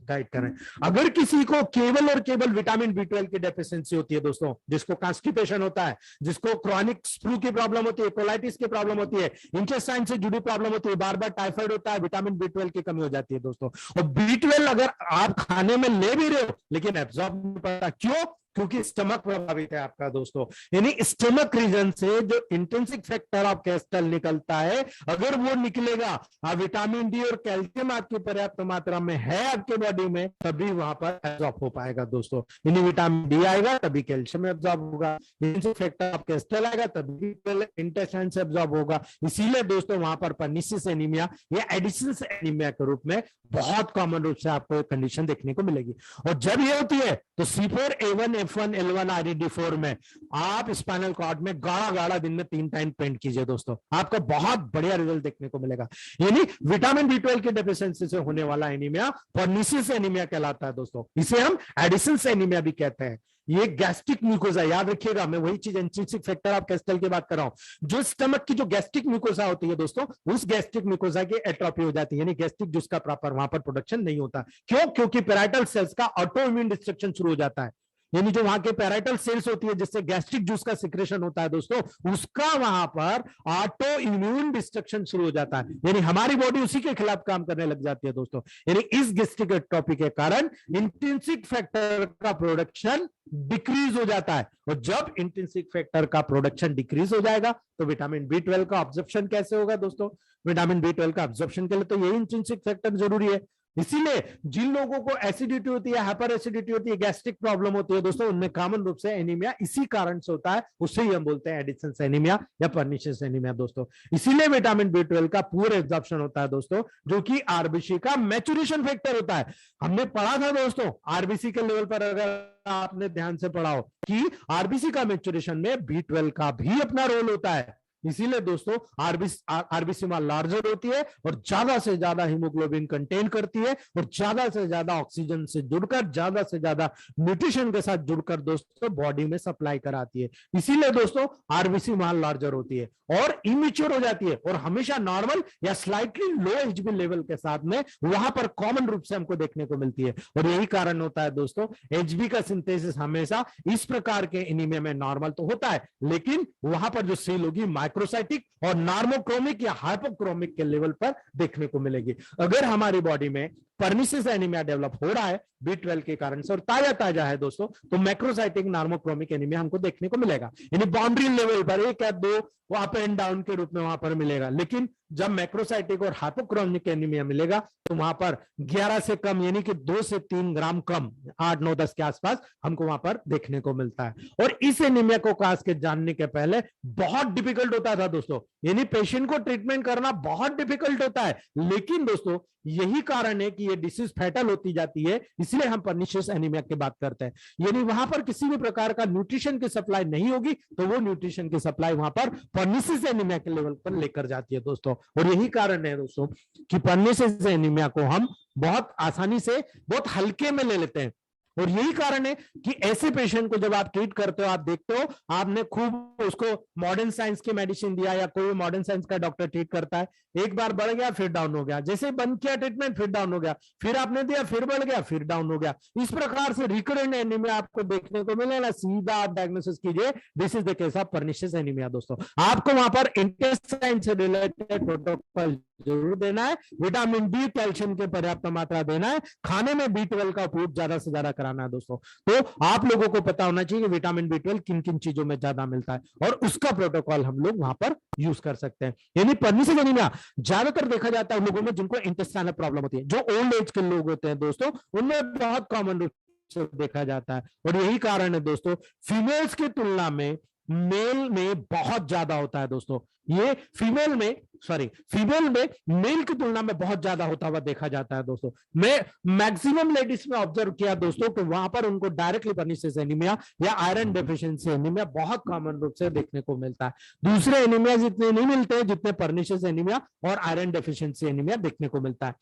गाइड करें। अगर किसी को केवल और केवल विटामिन B12 की डेफिशिएंसी होती है दोस्तों, जिसको कॉन्स्टिपेशन होता है, जिसको क्रॉनिक फ्लू की प्रॉब्लम होती है, कोलाइटिस की प्रॉब्लम होती है, इंटेस्टाइन से जुड़ी प्रॉब्लम होती है, बार बार टाइफाइड होता है, विटामिन B12 की कमी हो जाती है दोस्तों। और B12 अगर आप खाने में ले भी रहे हो लेकिन एब्जॉर्ब नहीं पड़ता। क्यों? क्योंकि स्टमक प्रभावित है आपका दोस्तों। यानी स्टमक रीजन से जो इंट्रिंसिक फैक्टर ऑफ कैस्टल निकलता है, अगर वो निकलेगा, विटामिन डी और कैल्शियम आपकी पर्याप्त मात्रा में है आपके बॉडी में, तभी वहां पर एब्जॉर्ब हो पाएगा दोस्तों। यानी विटामिन डी आएगा तभी कैल्शियम एब्जॉर्ब होगा, इंट्रिंसिक फैक्टर ऑफ कैस्टल आएगा तभी इंटेस्टाइन से एब्जॉर्ब होगा। इसीलिए दोस्तों वहां पर पर्निसिस एनीमिया या एडिसन्स एनीमिया के रूप में बहुत कॉमन रूप से आपको कंडीशन देखने को मिलेगी। और जब ये होती है तो C4A1 F1 L1 RED4 में आप स्पाइनल कॉर्ड में गाढ़ा गाढ़ा दिन में 3 टाइम पेंट कीजिए दोस्तों, आपको बहुत बढ़िया रिजल्ट देखने को मिलेगा। यानी विटामिन B12 की डेफिशिएंसी से होने वाला एनीमिया पर्निसिस एनीमिया कहलाता है दोस्तों। इसे हम एडिसन्स एनीमिया भी कहते हैं। ये गैस्ट्रिक म्यूकोसा, याद रखिएगा, मैं वही चीज इंट्रिंसिक फैक्टर ऑफ कैस्टल की बात कर रहा हूं। जो स्टमक की जो गैस्ट्रिक म्यूकोसा होती है दोस्तों, उस गैस्ट्रिक म्यूकोसा की एट्रोफी हो जाती है, यानी गैस्ट्रिक जिसका प्रॉपर वहां पर प्रोडक्शन नहीं होता। क्यों? क्योंकि पैराइटल सेल्स का ऑटो इम्यून डिस्ट्रक्शन शुरू हो जाता है। यानी जो वहां के पैराइटल सेल्स होती है जिससे गैस्ट्रिक जूस का सिक्रेशन होता है दोस्तों, उसका वहां पर ऑटो इम्यून डिस्ट्रक्शन शुरू हो जाता है, यानी हमारी बॉडी उसी के खिलाफ काम करने लग जाती है दोस्तों। यानी इस गैस्ट्रिक एट्रोपी के कारण इंट्रिंसिक फैक्टर का प्रोडक्शन डिक्रीज हो जाता है, और जब इंट्रिंसिक फैक्टर का प्रोडक्शन डिक्रीज हो जाएगा तो विटामिन बी12 का ऑब्जॉर्प्शन कैसे होगा दोस्तों? विटामिन बी12 का ऑब्जॉर्प्शन के लिए तो यही इंट्रिंसिक फैक्टर जरूरी है। इसीलिए जिन लोगों को एसिडिटी होती है, हाइपर एसिडिटी होती है, गैस्ट्रिक प्रॉब्लम होती है दोस्तों, उनमें कॉमन रूप से एनीमिया इसी कारण से होता है, उससे ही हम बोलते हैं एडिशंस एनीमिया या पर्निशियस एनीमिया दोस्तों। इसीलिए विटामिन बी12 का पूरा एब्जॉर्प्शन होता है दोस्तों, जो कि आरबीसी का मैच्योरेशन फैक्टर होता है। हमने पढ़ा था दोस्तों आरबीसी के लेवल पर, अगर आपने ध्यान से पढ़ा हो कि आरबीसी का मैच्योरेशन में बी12 का भी अपना रोल होता है। इसीलिए दोस्तों आरबीसी में लार्जर होती है और ज्यादा से ज्यादा हीमोग्लोबिन कंटेन करती है, और ज्यादा से ज्यादा ऑक्सीजन से जुड़कर, ज्यादा से ज्यादा न्यूट्रिशन के साथ जुड़कर दोस्तों बॉडी में सप्लाई कराती है। इसीलिए दोस्तों आरबीसी वहां लार्जर होती है और इमेच्योर हो जाती है, और हमेशा नॉर्मल या स्लाइटली लो एचबी लेवल के साथ में वहां पर कॉमन रूप से हमको देखने को मिलती है। और यही कारण होता है दोस्तों एचबी का सिंथेसिस हमेशा इस प्रकार के एनीमिया में नॉर्मल तो होता है, लेकिन वहां पर जो सेल होगी माइक्रोसाइटिक और नॉर्मोक्रोमिक या हाइपोक्रोमिक के लेवल पर देखने को मिलेगी। अगर हमारी बॉडी में पर्निशियस एनीमिया डेवलप हो रहा है बी12 के कारण से और ताजा ताजा है दोस्तों, तो मैक्रोसाइटिक नॉर्मोक्रोमिक एनीमिया हमको देखने को मिलेगा, यानी बाउंड्री लेवल पर एक या दो वो अप एंड डाउन के रूप में वहां पर मिलेगा। लेकिन जब मैक्रोसाइटिक और हाइपोक्रोमिक एनीमिया मिलेगा तो वहां पर 11 से कम, यानी कि 2 से 3 ग्राम कम, 8, 9, 10 के आसपास हमको वहां पर देखने को मिलता है। और इस एनीमिया को खास के जानने के पहले बहुत डिफिकल्ट होता था दोस्तों, यानी पेशेंट को ट्रीटमेंट करना बहुत डिफिकल्ट होता है। लेकिन दोस्तों यही कारण है कि ये डिसीज फैटल होती जाती है, इसलिए हम पर्निशियस एनीमिया की बात करते हैं। यानी वहां पर किसी भी प्रकार का न्यूट्रिशन की सप्लाई नहीं होगी तो वो न्यूट्रिशन की सप्लाई वहां पर पर्निशियस एनीमिया के लेवल पर लेकर जाती है दोस्तों। और यही कारण है दोस्तों कि पर्निशियस एनीमिया को हम बहुत आसानी से, बहुत हल्के में ले लेते हैं। और यही कारण है कि ऐसे पेशेंट को जब आप ट्रीट करते हो, आप देखते हो आपने खूब उसको मॉडर्न साइंस की मेडिसिन दिया या कोई मॉडर्न साइंस का डॉक्टर ट्रीट करता है, एक बार बढ़ गया फिर डाउन हो गया, जैसे बंद किया ट्रीटमेंट फिर डाउन हो गया, फिर आपने दिया फिर बढ़ गया फिर डाउन हो गया। इस प्रकार से रिकरेंट एनीमिया आपको देखने को मिलेगा। सीधा आप डायग्नोसिस कीजिए, this is the case of pernicious anaemia दोस्तों। आपको वहां पर इंटेस्टाइन से रिलेटेड प्रोटोकॉल जरूर देना है, विटामिन डी कैल्शियम की पर्याप्त मात्रा देना है, खाने में बी12 का उपयोग ज्यादा से ज्यादा कराना है दोस्तों। तो आप लोगों को पता होना चाहिए कि विटामिन बी12 किन किन चीजों में ज्यादा मिलता है और उसका प्रोटोकॉल हम लोग वहां पर यूज कर सकते हैं। यानी पर्निशियस एनीमिया ज्यादातर देखा जाता है उन लोगों में जिनको इंटेस्टाइनल प्रॉब्लम होती है, जो ओल्ड एज के लोग होते हैं दोस्तों, उनमें बहुत कॉमन रूप से देखा जाता है। और यही कारण है दोस्तों फीमेल्स की तुलना में मेल में बहुत ज्यादा होता है दोस्तों। ये फीमेल में मेल की तुलना में बहुत ज्यादा होता हुआ देखा जाता है दोस्तों। मैं मैक्सिमम लेडीज में ऑब्जर्व किया दोस्तों कि वहां पर उनको डायरेक्टली पर्निशियस एनीमिया या आयरन डेफिशिएंसी एनीमिया बहुत कॉमन रूप से देखने को मिलता है। दूसरे एनीमिया जितने नहीं मिलते हैं जितने पर्निशियस एनीमिया और आयरन डेफिशिएंसी एनीमिया देखने को मिलता है।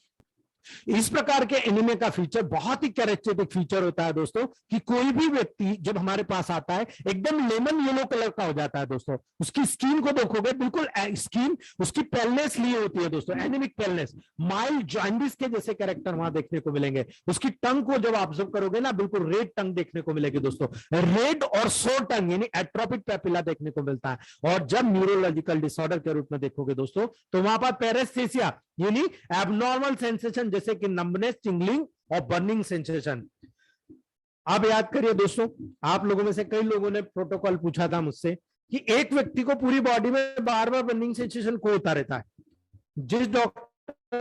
इस प्रकार के एनीमिया का फीचर बहुत ही कैरेक्टरिस्टिक फीचर होता है दोस्तों कि कोई भी व्यक्ति जब हमारे पास आता है एकदम लेमन येलो कलर का हो जाता है दोस्तों। उसकी स्किन को देखोगे बिल्कुल स्किन उसकी पेलनेस लिए होती है दोस्तों, एनीमिक पेलनेस, माइल्ड जॉन्डिस के जैसे कैरेक्टर वहां देखने को मिलेंगे। उसकी टंग को जब ऑब्जर्व करोगे ना बिल्कुल रेड टंग देखने को मिलेगी दोस्तों, रेड और सोर टंग यानी एट्रोपिक पेपिला देखने को मिलता है। और जब न्यूरोलॉजिकल डिसऑर्डर के रूप में देखोगे दोस्तों तो वहां पर पैरेस्थेसिया यानी एबनॉर्मल सेंसेशन जैसे कि नंबनेस, टिंगलिंग और बर्निंग सेंसेशन। आप याद करिए दोस्तों, आप लोगों में से कई लोगों ने प्रोटोकॉल पूछा था मुझसे कि एक व्यक्ति को पूरी बॉडी में बार बार बर्निंग सेंसेशन को होता रहता है। जिस डॉक्टर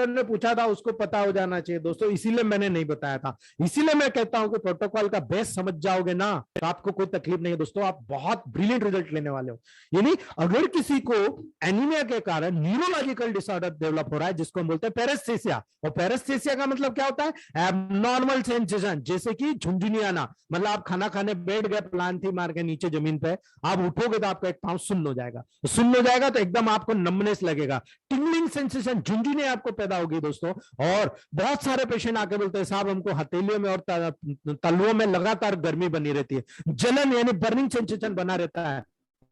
ने पूछा था उसको पता हो जाना चाहिए दोस्तों, इसीलिए मैंने नहीं बताया था। इसीलिए मैं कहता हूं कि प्रोटोकॉल का बेस समझ जाओगे ना तो आपको कोई तकलीफ नहीं है दोस्तों, आप बहुत ब्रिलियंट रिजल्ट लेने वाले हो। यानी अगर किसी को एनीमिया के कारण न्यूरोलॉजिकल डिसऑर्डर डेवलप हो रहा है जिसको हम बोलते हैं पैरेस्थेसिया, और पैरेस्थेसिया का मतलब क्या होता है? एबनॉर्मल सेंसेशन, जैसे कि झुंझुनी आना, मतलब आप खाना खाने बैठ गए प्लान थी मार के नीचे जमीन पे, आप उठोगे तो आपका एक पांव सुन्न हो जाएगा, सुन्न हो जाएगा तो एकदम आपको नंबनेस लगेगा, टिंगलिंग सेंसेशन, झुंझुनी आपको पैदा होगी दोस्तों। और बहुत सारे पेशेंट आके बोलते हैं साहब हमको हथेलियों में और तलुओं में लगातार गर्मी बनी रहती है, जलन यानी बर्निंग सेंसेशन बना रहता है।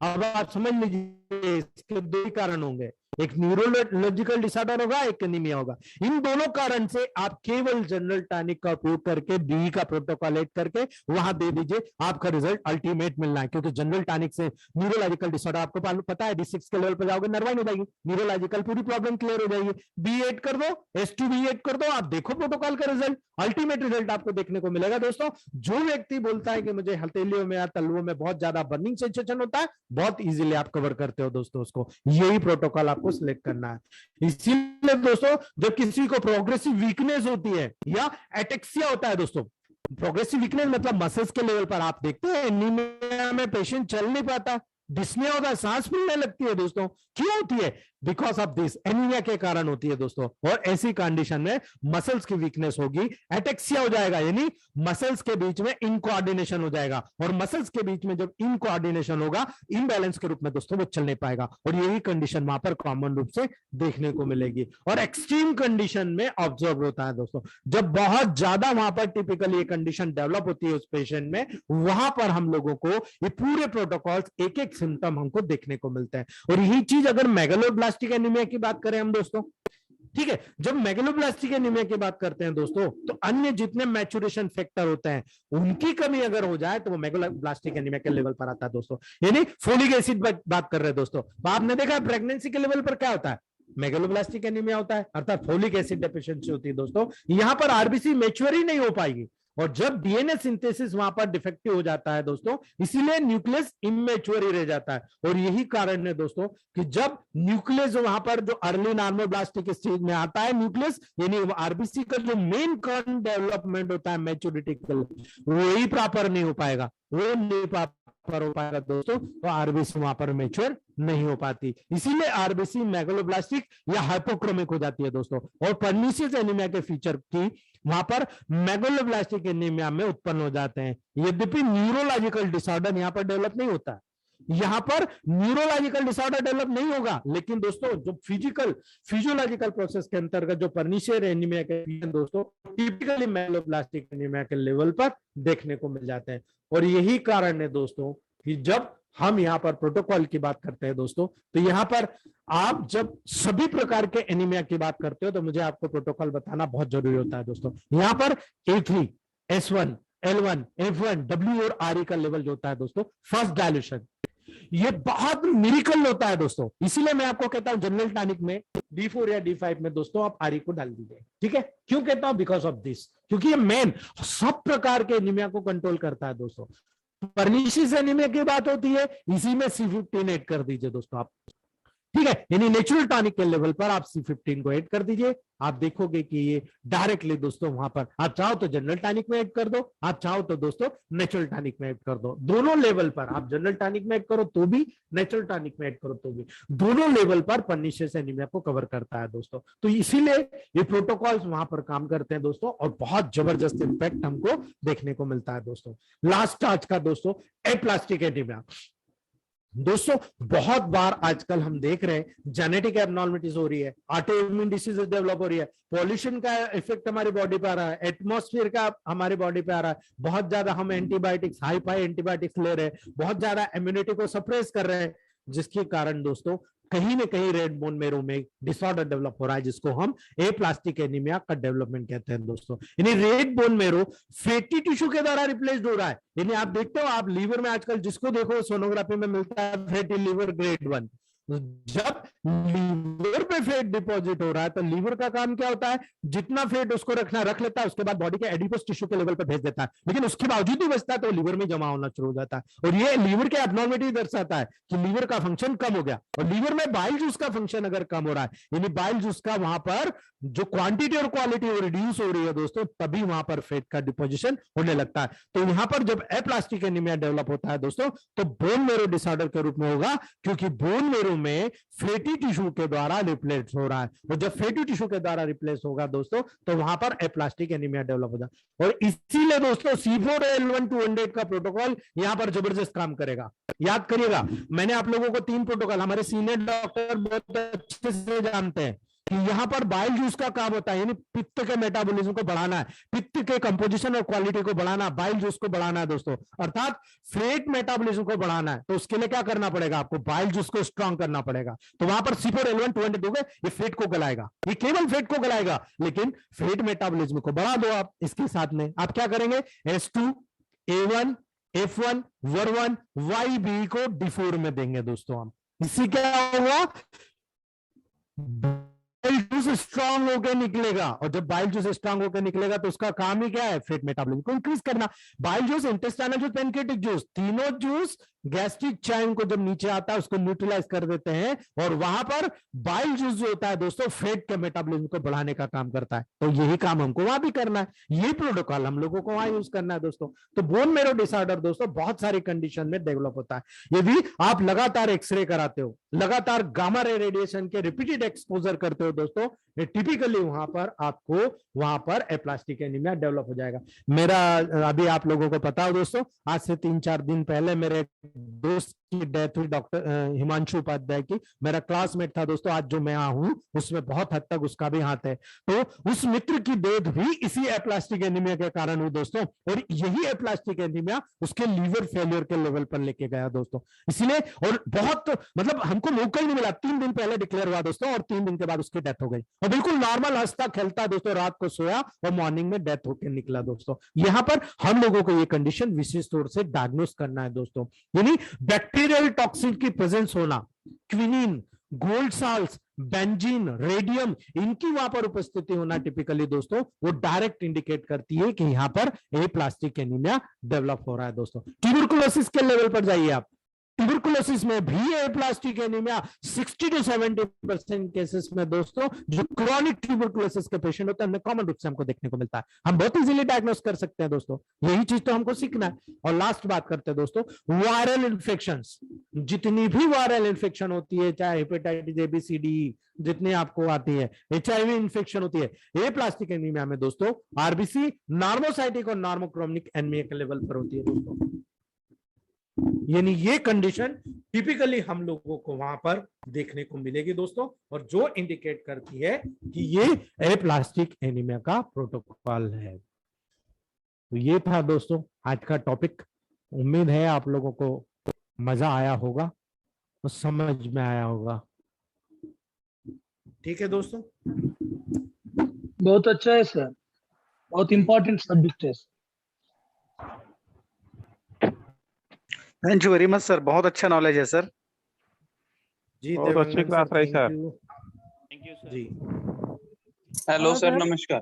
अब आप समझ लीजिए इसके दो ही कारण होंगे, एक न्यूरोलॉजिकल डिसऑर्डर होगा, एक एनीमिया होगा। इन दोनों कारण से आप केवल जनरल टॉनिक का उपयोग करके बी का प्रोटोकॉल ऐड करके वहां दे दीजिए, आपका रिजल्ट अल्टीमेट मिलना है। क्योंकि जनरल टॉनिक से न्यूरोलॉजिकल डिसऑर्डर आपको पता है D6 के लेवल पर जाओगे नर्वाइन हो जाएगी, न्यूरोलॉजिकल पूरी प्रॉब्लम क्लियर हो जाएगी। बी ऐड कर दो, S2B ऐड कर दो, आप देखो प्रोटोकॉल का रिजल्ट, अल्टीमेट रिजल्ट आपको देखने को मिलेगा। दोस्तों जो व्यक्ति बोलता है कि मुझे हथेलियों में या तलुओं में बहुत ज्यादा बर्निंग सेंसेशन होता है, बहुत इजीली आप कवर करते हो दोस्तों उसको, यही प्रोटोकॉल आपको सिलेक्ट करना है। इसीलिए दोस्तों जब किसी को प्रोग्रेसिव वीकनेस होती है या एटेक्सिया होता है, दोस्तों प्रोग्रेसिव वीकनेस मतलब मसल्स के लेवल पर आप देखते हैं एनीमिया में पेशेंट चल नहीं पाता, डिस्ने होता है, सांस फूलने लगती है। दोस्तों क्यों होती है? बिकॉज ऑफ दिस, एनीमिया के कारण होती है दोस्तों। और ऐसी कंडीशन में मसल्स की वीकनेस होगी, एटेक्सिया हो जाएगा, यानी मसल्स के बीच में इनकोऑर्डिनेशन हो जाएगा। और मसल्स के बीच में जब इनकोऑर्डिनेशन होगा, इम्बैलेंस के रूप में दोस्तों वो चल नहीं पाएगा। और यही कंडीशन वहां पर कॉमन रूप से देखने को मिलेगी और एक्सट्रीम कंडीशन में ऑब्जर्व होता है दोस्तों। जब बहुत ज्यादा वहां पर टिपिकली ये कंडीशन डेवलप होती है उस पेशेंट में, वहां पर हम लोगों को ये पूरे प्रोटोकॉल्स एक एक सिम्टम हमको देखने को मिलते हैं। और यही चीज अगर मेगालोब्लास्टिक एनीमिया की बात करें हम दोस्तों, ठीक है, जब मेगालोब्लास्टिक एनीमिया की बात करते हैं दोस्तों, तो अन्य जितने मैचुरेशन फैक्टर होते हैं उनकी कमी अगर हो जाए तो वो मेगालोब्लास्टिक एनीमिया के लेवल पर आता है दोस्तों। यानी फोलिक एसिड बात कर रहे हैं दोस्तों, आपने देखा प्रेगनेंसी के लेवल पर क्या होता है, मेगालोब्लास्टिक एनीमिया होता है, अर्थात फोलिक एसिड डेफिशिएंसी होती है दोस्तों। यहां पर आरबीसी मैच्योर ही नहीं हो पाएगी और जब डीएनए सिंथेसिस वहां पर डिफेक्टिव हो जाता है दोस्तों, इसीलिए न्यूक्लियस इमेच्योर ही रह जाता है। और यही कारण है दोस्तों कि जब न्यूक्लियस वहां पर जो अर्ली नॉर्मोब्लास्टिक स्टेज में आता है न्यूक्लियस, यानी आरबीसी का जो मेन कर्ण डेवलपमेंट होता है मैच्योरिटी का, वही प्रॉपर नहीं हो पाएगा, वो नहीं प्रॉपर हो पाएगा दोस्तों, तो आरबीसी वहां पर मैच्योर नहीं हो पाती। इसीलिए आरबीसी मेगालोब्लास्टिक या हाइपोक्रोमिक हो जाती है दोस्तों। और पर्निशियस एनीमिया के फीचर की वहां पर मेगालोब्लास्टिक एनीमिया में उत्पन्न हो जाते हैं। यद्यपि न्यूरोलॉजिकल डिसऑर्डर यहां पर डेवलप नहीं होता है, यहां पर न्यूरोलॉजिकल डिसऑर्डर डेवलप नहीं होगा, लेकिन दोस्तों जो फिजियोलॉजिकल प्रोसेस के अंतर्गत जो पर्निशियस एनीमिया के दोस्तों टिपिकली मेगालोब्लास्टिक एनीमिया के लेवल पर देखने को मिल जाते हैं। और यही कारण है दोस्तों कि जब हम यहाँ पर प्रोटोकॉल की बात करते हैं दोस्तों, तो यहाँ पर आप जब सभी प्रकार के एनीमिया की बात करते हो तो मुझे आपको प्रोटोकॉल बताना बहुत जरूरी होता है दोस्तों। यहाँ पर A3, S1, L1, F1, W और RE का लेवल जो होता है दोस्तों, फर्स्ट डायल्यूशन, ये बहुत मिरेकल होता है दोस्तों। इसीलिए मैं आपको कहता हूं जनरल टॉनिक में D4 या D5 में दोस्तों आप RE को डाल दीजिए, ठीक है। क्यों कहता हूं? बिकॉज ऑफ दिस, क्योंकि ये मेन सब प्रकार के एनीमिया को कंट्रोल करता है दोस्तों। पर्निशियस एनीमिया की बात होती है, इसी में C15 ऐड कर दीजिए दोस्तों आप, ठीक है। यानी नेचुरल टॉनिक के लेवल पर आप C15 को ऐड कर दीजिए, आप देखोगे कि ये डायरेक्टली दोस्तों वहां पर आप चाहो तो जनरल टॉनिक में ऐड कर दो, आप चाहो तो दोस्तों नेचुरल टॉनिक में ऐड कर दो। दोनों लेवल पर आप जनरल टॉनिक में ऐड करो तो भी, नेचुरल टॉनिक में ऐड करो तो भी, दोनों लेवल पर पर्निशियस एनीमिया को कवर करता है दोस्तों। तो इसीलिए ये प्रोटोकॉल्स वहां पर काम करते हैं दोस्तों और बहुत जबरदस्त इंपैक्ट हमको देखने को मिलता है दोस्तों। लास्ट आज का दोस्तों एप्लास्टिक एनीमिया। दोस्तों बहुत बार आजकल हम देख रहे हैं जेनेटिक एबनॉर्मलिटीज हो रही है, ऑटोइम्यून डिसीजेस डेवलप हो रही है, पॉल्यूशन का इफेक्ट हमारी बॉडी पे आ रहा है, एटमॉस्फेयर का हमारी बॉडी पे आ रहा है, बहुत ज्यादा हम एंटीबायोटिक्स, हाई फाई एंटीबायोटिक्स ले रहे हैं, बहुत ज्यादा इम्यूनिटी को सप्रेस कर रहे हैं, जिसके कारण दोस्तों कहीं ना कहीं रेड बोन मेरो में डिसऑर्डर डेवलप हो रहा है, जिसको हम एप्लास्टिक एनीमिया का डेवलपमेंट कहते हैं दोस्तों। यानी red bone marrow fatty tissue के द्वारा रिप्लेस्ड हो रहा है। यानी आप देखते हो, आप लीवर में आजकल जिसको देखो सोनोग्राफी में मिलता है फैटी लीवर ग्रेड 1। जब लीवर पे फैट डिपॉजिट हो रहा है तो लीवर का काम क्या होता है, जितना फैट उसको रखना रख लेता है, उसके बाद बॉडी के एडिपोस टिश्यू के लेवल पे भेज देता है, लेकिन उसके बावजूद भी बचता है तो लीवर में जमा होना शुरू हो जाता है। और ये लीवर के एब्नॉर्मलिटी दर्शाता है कि लीवर का फंक्शन कम हो गया। और लीवर में बाइल जूस का फंक्शन अगर कम हो रहा है, यानी बाइल जूस का वहां पर जो क्वांटिटी और क्वालिटी रिड्यूस हो रही है दोस्तों, तभी वहां पर फैट का डिपोजिशन होने लगता है। तो यहां पर जब एप्लास्टिक एनीमिया डेवलप होता है दोस्तों, तो बोन मेरो डिसऑर्डर के रूप में होगा, क्योंकि बोन मेरो में फैटी टिश्यू के द्वारा रिप्लेस हो रहा है। और जब फैटी टिश्यू के द्वारा रिप्लेस होगा दोस्तों, तो वहां पर एप्लास्टिक एनीमिया डेवलप हो जाए। और इसीलिए दोस्तों C4L1-200 का प्रोटोकॉल यहां पर जबरदस्त काम करेगा। याद करिएगा, मैंने आप लोगों को 3 प्रोटोकॉल, हमारे सीनियर डॉक्टर बहुत अच्छे से जानते हैं, कि यहाँ पर बाइल जूस का काम होता है, यानी पित्त के मेटाबॉलिज्म को बढ़ाना है, पित्त के कंपोजिशन और क्वालिटी को बढ़ाना, बाइल जूस को बढ़ाना है दोस्तों, अर्थात फैट मेटाबॉलिज्म को बढ़ाना है। तो उसके लिए क्या करना पड़ेगा आपको, बाइल जूस को स्ट्रॉन्ग करना पड़ेगा। तो वहां पर C4L1 200 दोगे, ये फैट को गलाएगा, ये केवल फैट को गलाएगा, लेकिन फैट मेटाबॉलिज्म को बढ़ा दो आप। इसके साथ में आप क्या करेंगे, S2 A1 F1 वर्वन YB को D4 में देंगे दोस्तों हम। इससे क्या होगा, बाइल जूस स्ट्रांग होकर निकलेगा, और जब बाइल जूस स्ट्रांग होकर निकलेगा तो उसका काम ही क्या है, फैट मेटाबॉलिज्म को इंक्रीज करना। Bile juice, intestinal juice, pancreatic juice, तीनों जूस गैस्ट्रिक चाइन को जब नीचे आता है उसको न्यूट्रलाइज कर देते हैं, और वहां पर बाइल जूस जो होता है दोस्तों फैट के मेटाबॉलिज्म को बढ़ाने का काम करता है। तो यही काम हमको वहां भी करना है, यही प्रोटोकॉल हम लोगों को वहां यूज करना है दोस्तों। तो बोन मेरो डिसऑर्डर दोस्तों बहुत सारी कंडीशन में डेवलप होता है। यदि आप लगातार एक्सरे कराते हो, लगातार गामा रे रेडिएशन के रिपीटेड एक्सपोजर करते हो दोस्तों, टिपिकली वहां पर आपको वहां पर एप्लास्टिक एनीमिया डेवलप हो जाएगा। मेरा अभी आप लोगों को पता हो दोस्तों, आज से 3-4 दिन पहले मेरे दोस्त की डेथ हुई, डॉक्टर हिमांशु उपाध्याय की। मेरा क्लासमेट था दोस्तों, आज जो मैं हूं उसमें बहुत हद तक उसका भी हाथ है। तो उस मित्र की डेथ भी इसी एप्लास्टिक एनीमिया के कारण हुई दोस्तों, और यही एप्लास्टिक एनीमिया उसके लीवर फेलियर के लेवल पर लेके गया दोस्तों। इसलिए, और बहुत मतलब हमको मौका ही नहीं मिला, 3 दिन पहले डिक्लेयर हुआ दोस्तों, और 3 दिन के बाद उसकी डेथ हो गई, और बिल्कुल नॉर्मल हंसता खेलता दोस्तों, रात को सोया और मॉर्निंग में डेथ होकर निकला दोस्तों। यहां पर हम लोगों को ये कंडीशन विशेष तौर से डायग्नोस करना है दोस्तों, यानी बैक्टीरियल टॉक्सिन की प्रेजेंस होना, quinine, gold salts, benzene, radium, इनकी वहां पर उपस्थिति होना टिपिकली दोस्तों वो डायरेक्ट इंडिकेट करती है कि यहां पर एप्लास्टिक एनीमिया डेवलप हो रहा है दोस्तों। ट्यूबरकुलोसिस के लेवल पर जाइए आप, ट्यूबरकुलोसिस में भी एप्लास्टिक एनीमिया 60 to 70% केसेस में दोस्तों जो क्रॉनिक ट्यूबरकुलोसिस के पेशेंट होते हैं उनमें कॉमन रूप से हमको देखने को मिलता है। हम बहुत इजीली डायग्नोस कर सकते हैं दोस्तों, यही चीज तो हमको सीखना है। और लास्ट बात करते हैं दोस्तों, वायरल इन्फेक्शंस, जितनी भी वायरल इन्फेक्शन होती है, चाहे हेपेटाइटिस ABCD जितनी आपको आती है, HIV इन्फेक्शन होती है, एप्लास्टिक एनीमिया में दोस्तों RBC नॉर्मोसाइटिक और नॉर्मोक्रोमिक एनीमिया के लेवल पर होती है दोस्तों। यानी ये कंडीशन टिपिकली हम लोगों को वहां पर देखने को मिलेगी दोस्तों, और जो इंडिकेट करती है कि ये एप्लास्टिक एनीमिया का प्रोटोकॉल है। तो ये था दोस्तों आज का टॉपिक। उम्मीद है आप लोगों को मजा आया होगा और समझ में आया होगा। ठीक है दोस्तों, बहुत अच्छा है सर, बहुत इंपॉर्टेंट सब्जेक्ट है। Thank you very much sir, बहुत अच्छा नॉलेज है सर जी। बहुत अच्छी क्लास रही सर। थैंक यू जी। हेलो सर, नमस्कार।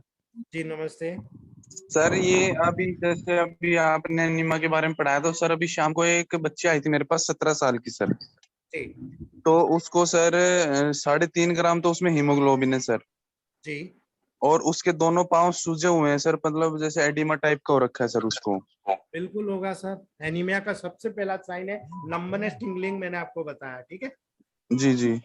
जी नमस्ते सर, ये अभी जैसे अभी आपने एनीमिया के बारे में पढ़ाया, तो सर अभी शाम को एक बच्ची आई थी मेरे पास 17 साल की सर। जी। तो उसको सर 3.5 ग्राम तो उसमें हीमोग्लोबिन है सर जी। और उसके दोनों पांव सूजे हुए हैं सर, मतलब जैसे एडिमा टाइप का हो रखा है सर उसको। बिल्कुल होगा सर, एनीमिया का सबसे पहला साइन है नंबनेस, टिंगलिंग, मैंने आपको बताया। ठीक है जी जी।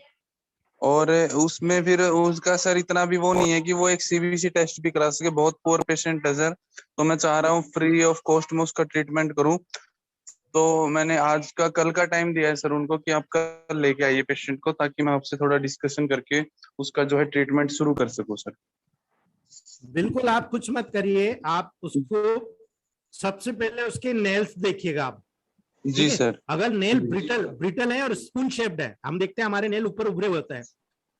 और उसमें फिर उसका सर इतना भी वो नहीं है कि वो एक CBC टेस्ट भी करा सके, बहुत पुअर पेशेंट है सर। तो मैं चाह रहा हूँ फ्री ऑफ कॉस्ट में उसका ट्रीटमेंट करूँ। तो मैंने आज का कल का टाइम दिया है सर उनको कि आप कल लेके आइए पेशेंट को, ताकि मैं आपसे थोड़ा डिस्कशन करके उसका जो है ट्रीटमेंट शुरू कर सकूं सर। बिल्कुल, आप कुछ मत करिए, आप उसको सबसे पहले उसके नेल्स देखिएगा आप। जी सर। अगर नेल ब्रिटल है और स्पून शेप्ड है, हम देखते हैं हमारे नेल ऊपर उभरे होते हैं,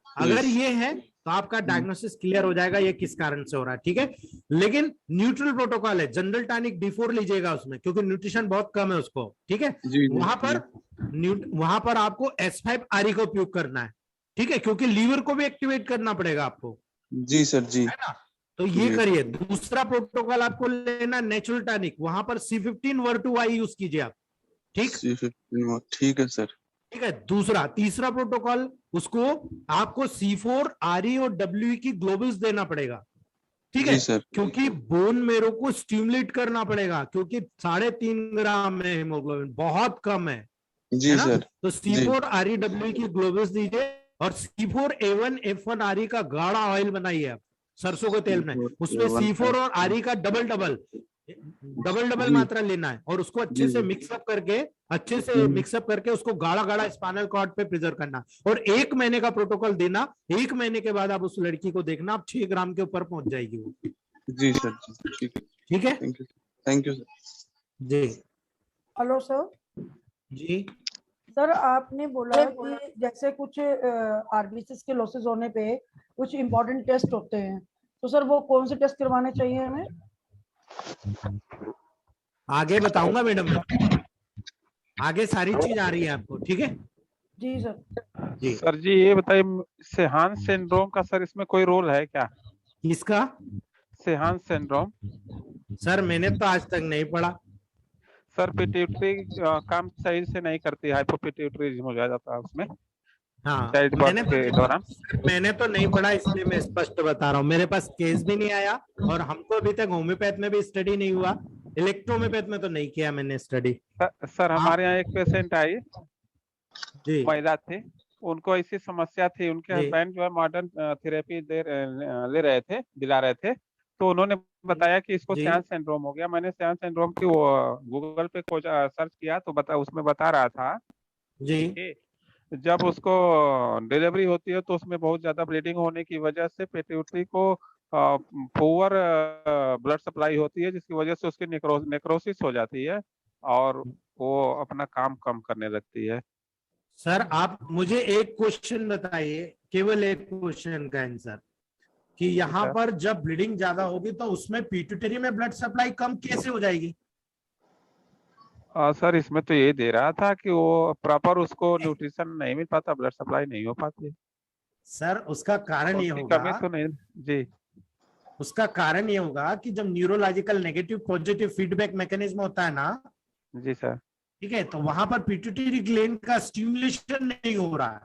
अगर ये है तो आपका डायग्नोसिस क्लियर हो जाएगा ये किस कारण से हो रहा है। ठीक है, लेकिन न्यूट्रल प्रोटोकॉल है, जनरल टॉनिक D4 लीजिएगा उसमें, क्योंकि न्यूट्रिशन बहुत कम है उसको। ठीक है, वहां पर आपको S5RE का उपयोग करना है। ठीक है, क्योंकि लीवर को भी एक्टिवेट करना पड़ेगा आपको। जी सर जी, है ना, तो ये करिए। दूसरा प्रोटोकॉल आपको लेना नेचुरल टॉनिक, वहां पर C15 यूज कीजिए आप। ठीक है सर। ठीक है, तीसरा प्रोटोकॉल उसको आपको C4RE और WE की ग्लोबल्स देना पड़ेगा। ठीक है सर, क्योंकि बोन मेरो को स्टिमुलेट करना पड़ेगा, क्योंकि 3.5 ग्राम में हीमोग्लोबिन बहुत कम है। जी सर। तो C4RE WE की ग्लोबल्स दीजिए, और C4A1 F1RE का गाढ़ा ऑयल बनाइए आप सरसों के तेल में, उसमें C4 और RE का डबल डबल डबल जी। मात्रा लेना है और उसको अच्छे जी, से जी। मिक्सअप करके उसको गाढ़ा गाढ़ा स्पाइनल कॉर्ड पे प्रिजर्व करना और 1 महीने का प्रोटोकॉल देना। 1 महीने के बाद आप उस लड़की को देखना, आप 6 ग्राम के ऊपर पहुंच जाएगी वो। जी सर जी, ठीक है। ठीक है थैंक यू सर। जी। Hello sir. जी सर आपने बोला कि जैसे कुछ आरबीसीज के लॉसेस होने पे कुछ इम्पोर्टेंट टेस्ट होते हैं, तो सर वो कौन से टेस्ट करवाने चाहिए हमें? आगे बताऊंगा मैडम मैं, आगे सारी चीज आ रही है आपको। ठीक है जी सर। जी। सर जी ये बताइए, सेहान सिंड्रोम का सर इसमें कोई रोल है क्या? किसका? सेहान सिंड्रोम। सर मैंने तो आज तक नहीं पढ़ा। सर पिट्यूटरी काम सही से नहीं करती, हाइपोपिट्यूटरिज्म हो जाता है उसमें हाँ चाइल्ड बर्थ के दौरान। मैंने तो नहीं पढ़ा, इसलिए मैं स्पष्ट बता रहा हूँ। मेरे पास केस भी नहीं आया और हमको अभी तक होम्योपैथ में भी स्टडी नहीं हुआ, इलेक्ट्रोहोम्योपैथ में तो नहीं किया मैंने स्टडी। सर हमारे यहाँ एक पेशेंट आई, जी महिला थी, उनको ऐसी समस्या थी, उनके जी हस्बैंड जो है मॉडर्न थेरेपी ले रहे थे, दिला रहे थे, तो उन्होंने बताया कि इसको जी सेहान सिंड्रोम हो गया। मैंने सेहान सिंड्रोम की वो गूगल पे खोजा, सर्च किया तो उसमें बता रहा था जी कि जब उसको डिलीवरी होती है तो उसमें बहुत ज्यादा ब्लीडिंग होने की वजह से पिट्यूटरी को पुअर ब्लड सप्लाई होती है, जिसकी वजह से उसकी नेक्रोसिस हो जाती है और वो अपना काम कम करने लगती है। सर आप मुझे एक क्वेश्चन बताइए, केवल एक क्वेश्चन का आंसर, कि यहाँ सर। पर जब ब्लीडिंग ज्यादा होगी तो उसमें पिट्यूटरी में ब्लड सप्लाई कम कैसे हो जाएगी? सर इसमें तो ये दे रहा था कि वो प्रॉपर उसको न्यूट्रिशन नहीं मिल पाता, ब्लड सप्लाई नहीं हो पाती। सर उसका कारण ये उसकी होगा, कमी तो नहीं। जी उसका कारण ये होगा कि जब neurological negative positive feedback mechanism होता है ना, जी सर। ठीक है, तो वहां पर पिट्यूटरी ग्लैंड का स्टिमुलेशन नहीं हो रहा है।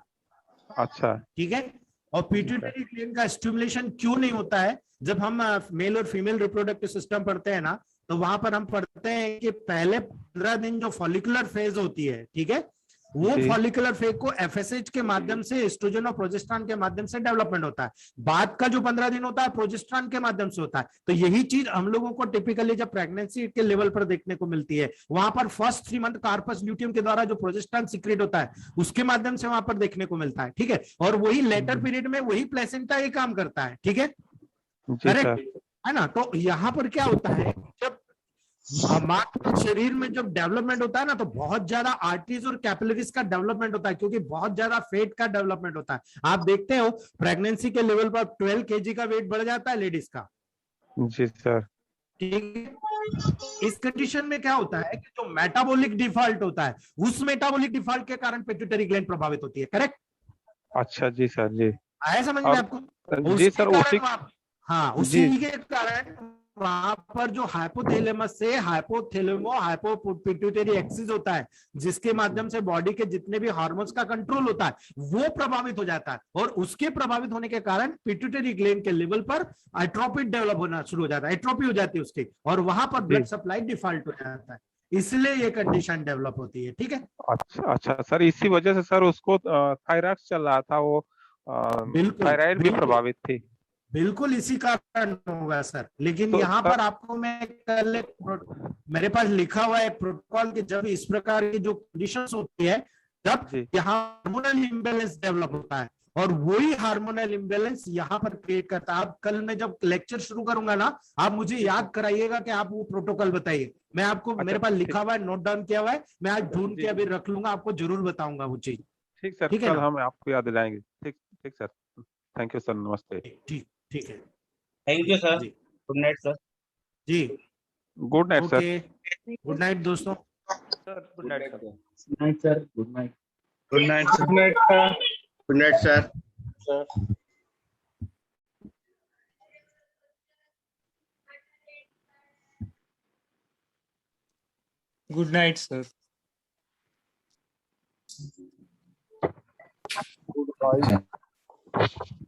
अच्छा। ठीक है, और पिट्यूटरी ग्लैंड का स्टिमुलेशन क्यों नहीं होता है? जब हम मेल और फीमेल रिप्रोडक्टिव सिस्टम पढ़ते हैं ना, तो वहां पर हम पढ़ते हैं कि पहले 15 दिन जो फॉलिकुलर फेज होती है, ठीक है, वो जी। फॉलिकुलर फेज को एफएसएच के माध्यम से, एस्ट्रोजन और प्रोजेस्टेरॉन के माध्यम से डेवलपमेंट होता है। बाद का जो 15 दिन होता है प्रोजेस्टेरॉन के माध्यम से होता है। तो यही चीज हम लोगों को टिपिकली जब प्रेगनेंसी के लेवल पर देखने को मिलती है, वहां पर फर्स्ट 3 मंथ कार्पस ल्यूटियम के द्वारा जो प्रोजेस्टेरॉन सीक्रेट होता है उसके माध्यम से वहां पर देखने को मिलता है। ठीक है, और वही लेटर पीरियड में वही प्लेसेंटा ये काम करता है। ठीक है, जी सर। करेक्ट है ना? तो यहाँ पर क्या होता है, जब हमारे शरीर में जब डेवलपमेंट होता है ना, तो बहुत ज्यादा आर्टरीज और कैपिलरीज का डेवलपमेंट होता है, क्योंकि बहुत ज्यादा फेट का डेवलपमेंट होता है। आप देखते हो प्रेगनेंसी के लेवल पर 12 kg का वेट बढ़ जाता है लेडीज का। जी सर। ठीक है, इस कंडीशन में क्या होता है कि जो मेटाबॉलिक डिफॉल्ट होता है, उस मेटाबॉलिक डिफॉल्ट के कारण पिट्यूटरी ग्लैंड प्रभावित होती है। करेक्ट? अच्छा जी सर। जी आया समझ में और आपको? जी उसके सर कारण हाँ, जी उसी के कारण वहां पर जो हाइपोथैलेमस से हाइपोथैलेमो हाइपोपिट्यूटरी एक्सिस होता है, जिसके माध्यम से बॉडी के जितने भी हार्मोन्स का कंट्रोल होता है, वो प्रभावित हो जाता है। और उसके प्रभावित होने के कारण पिट्यूटरी ग्लैंड के लेवल पर एट्रोपी डेवलप होना शुरू हो जाता है, एट्रोपी हो जाती है उसकी, और वहां पर ब्लड सप्लाई डिफॉल्ट हो जाता है। इसलिए ये कंडीशन डेवलप होती है। ठीक है, अच्छा अच्छा सर, इसी वजह से सर उसको थायराइड चल रहा था, वो बिल्कुल थायराइड भी प्रभावित थी। बिल्कुल इसी कारण होगा सर। लेकिन तो यहाँ सर पर आपको मैं कल मेरे पास लिखा हुआ है प्रोटोकॉल कि जब इस प्रकार की जो कंडीशंस होती है, तब जी यहाँ हार्मोनल इम्बेलेंस डेवलप होता है, और वही हार्मोनल इम्बेलेंस यहाँ पर क्रिएट करता है। आप कल मैं जब लेक्चर शुरू करूंगा ना, आप मुझे याद कराइएगा कि आप वो प्रोटोकॉल बताइए। मैं आपको अच्छा, मेरे पास ठीक लिखा हुआ है, नोट डाउन किया हुआ है, मैं आज ढूंढ जी के अभी रख लूंगा, आपको जरूर बताऊंगा वो चीज। ठीक सर, ठीक है कल ना? हम आपको याद दिलाएंगे। ठीक ठीक सर, थैंक यू सर, नमस्ते। ठीक ठीक है थैंक यू सर। जी गुड नाइट सर। जी। Good night sir. Okay, good night दोस्तों। Sir good night sir. Good night sir. Good night. Good night sir. Good night sir. Good night sir. Good night sir. Good night.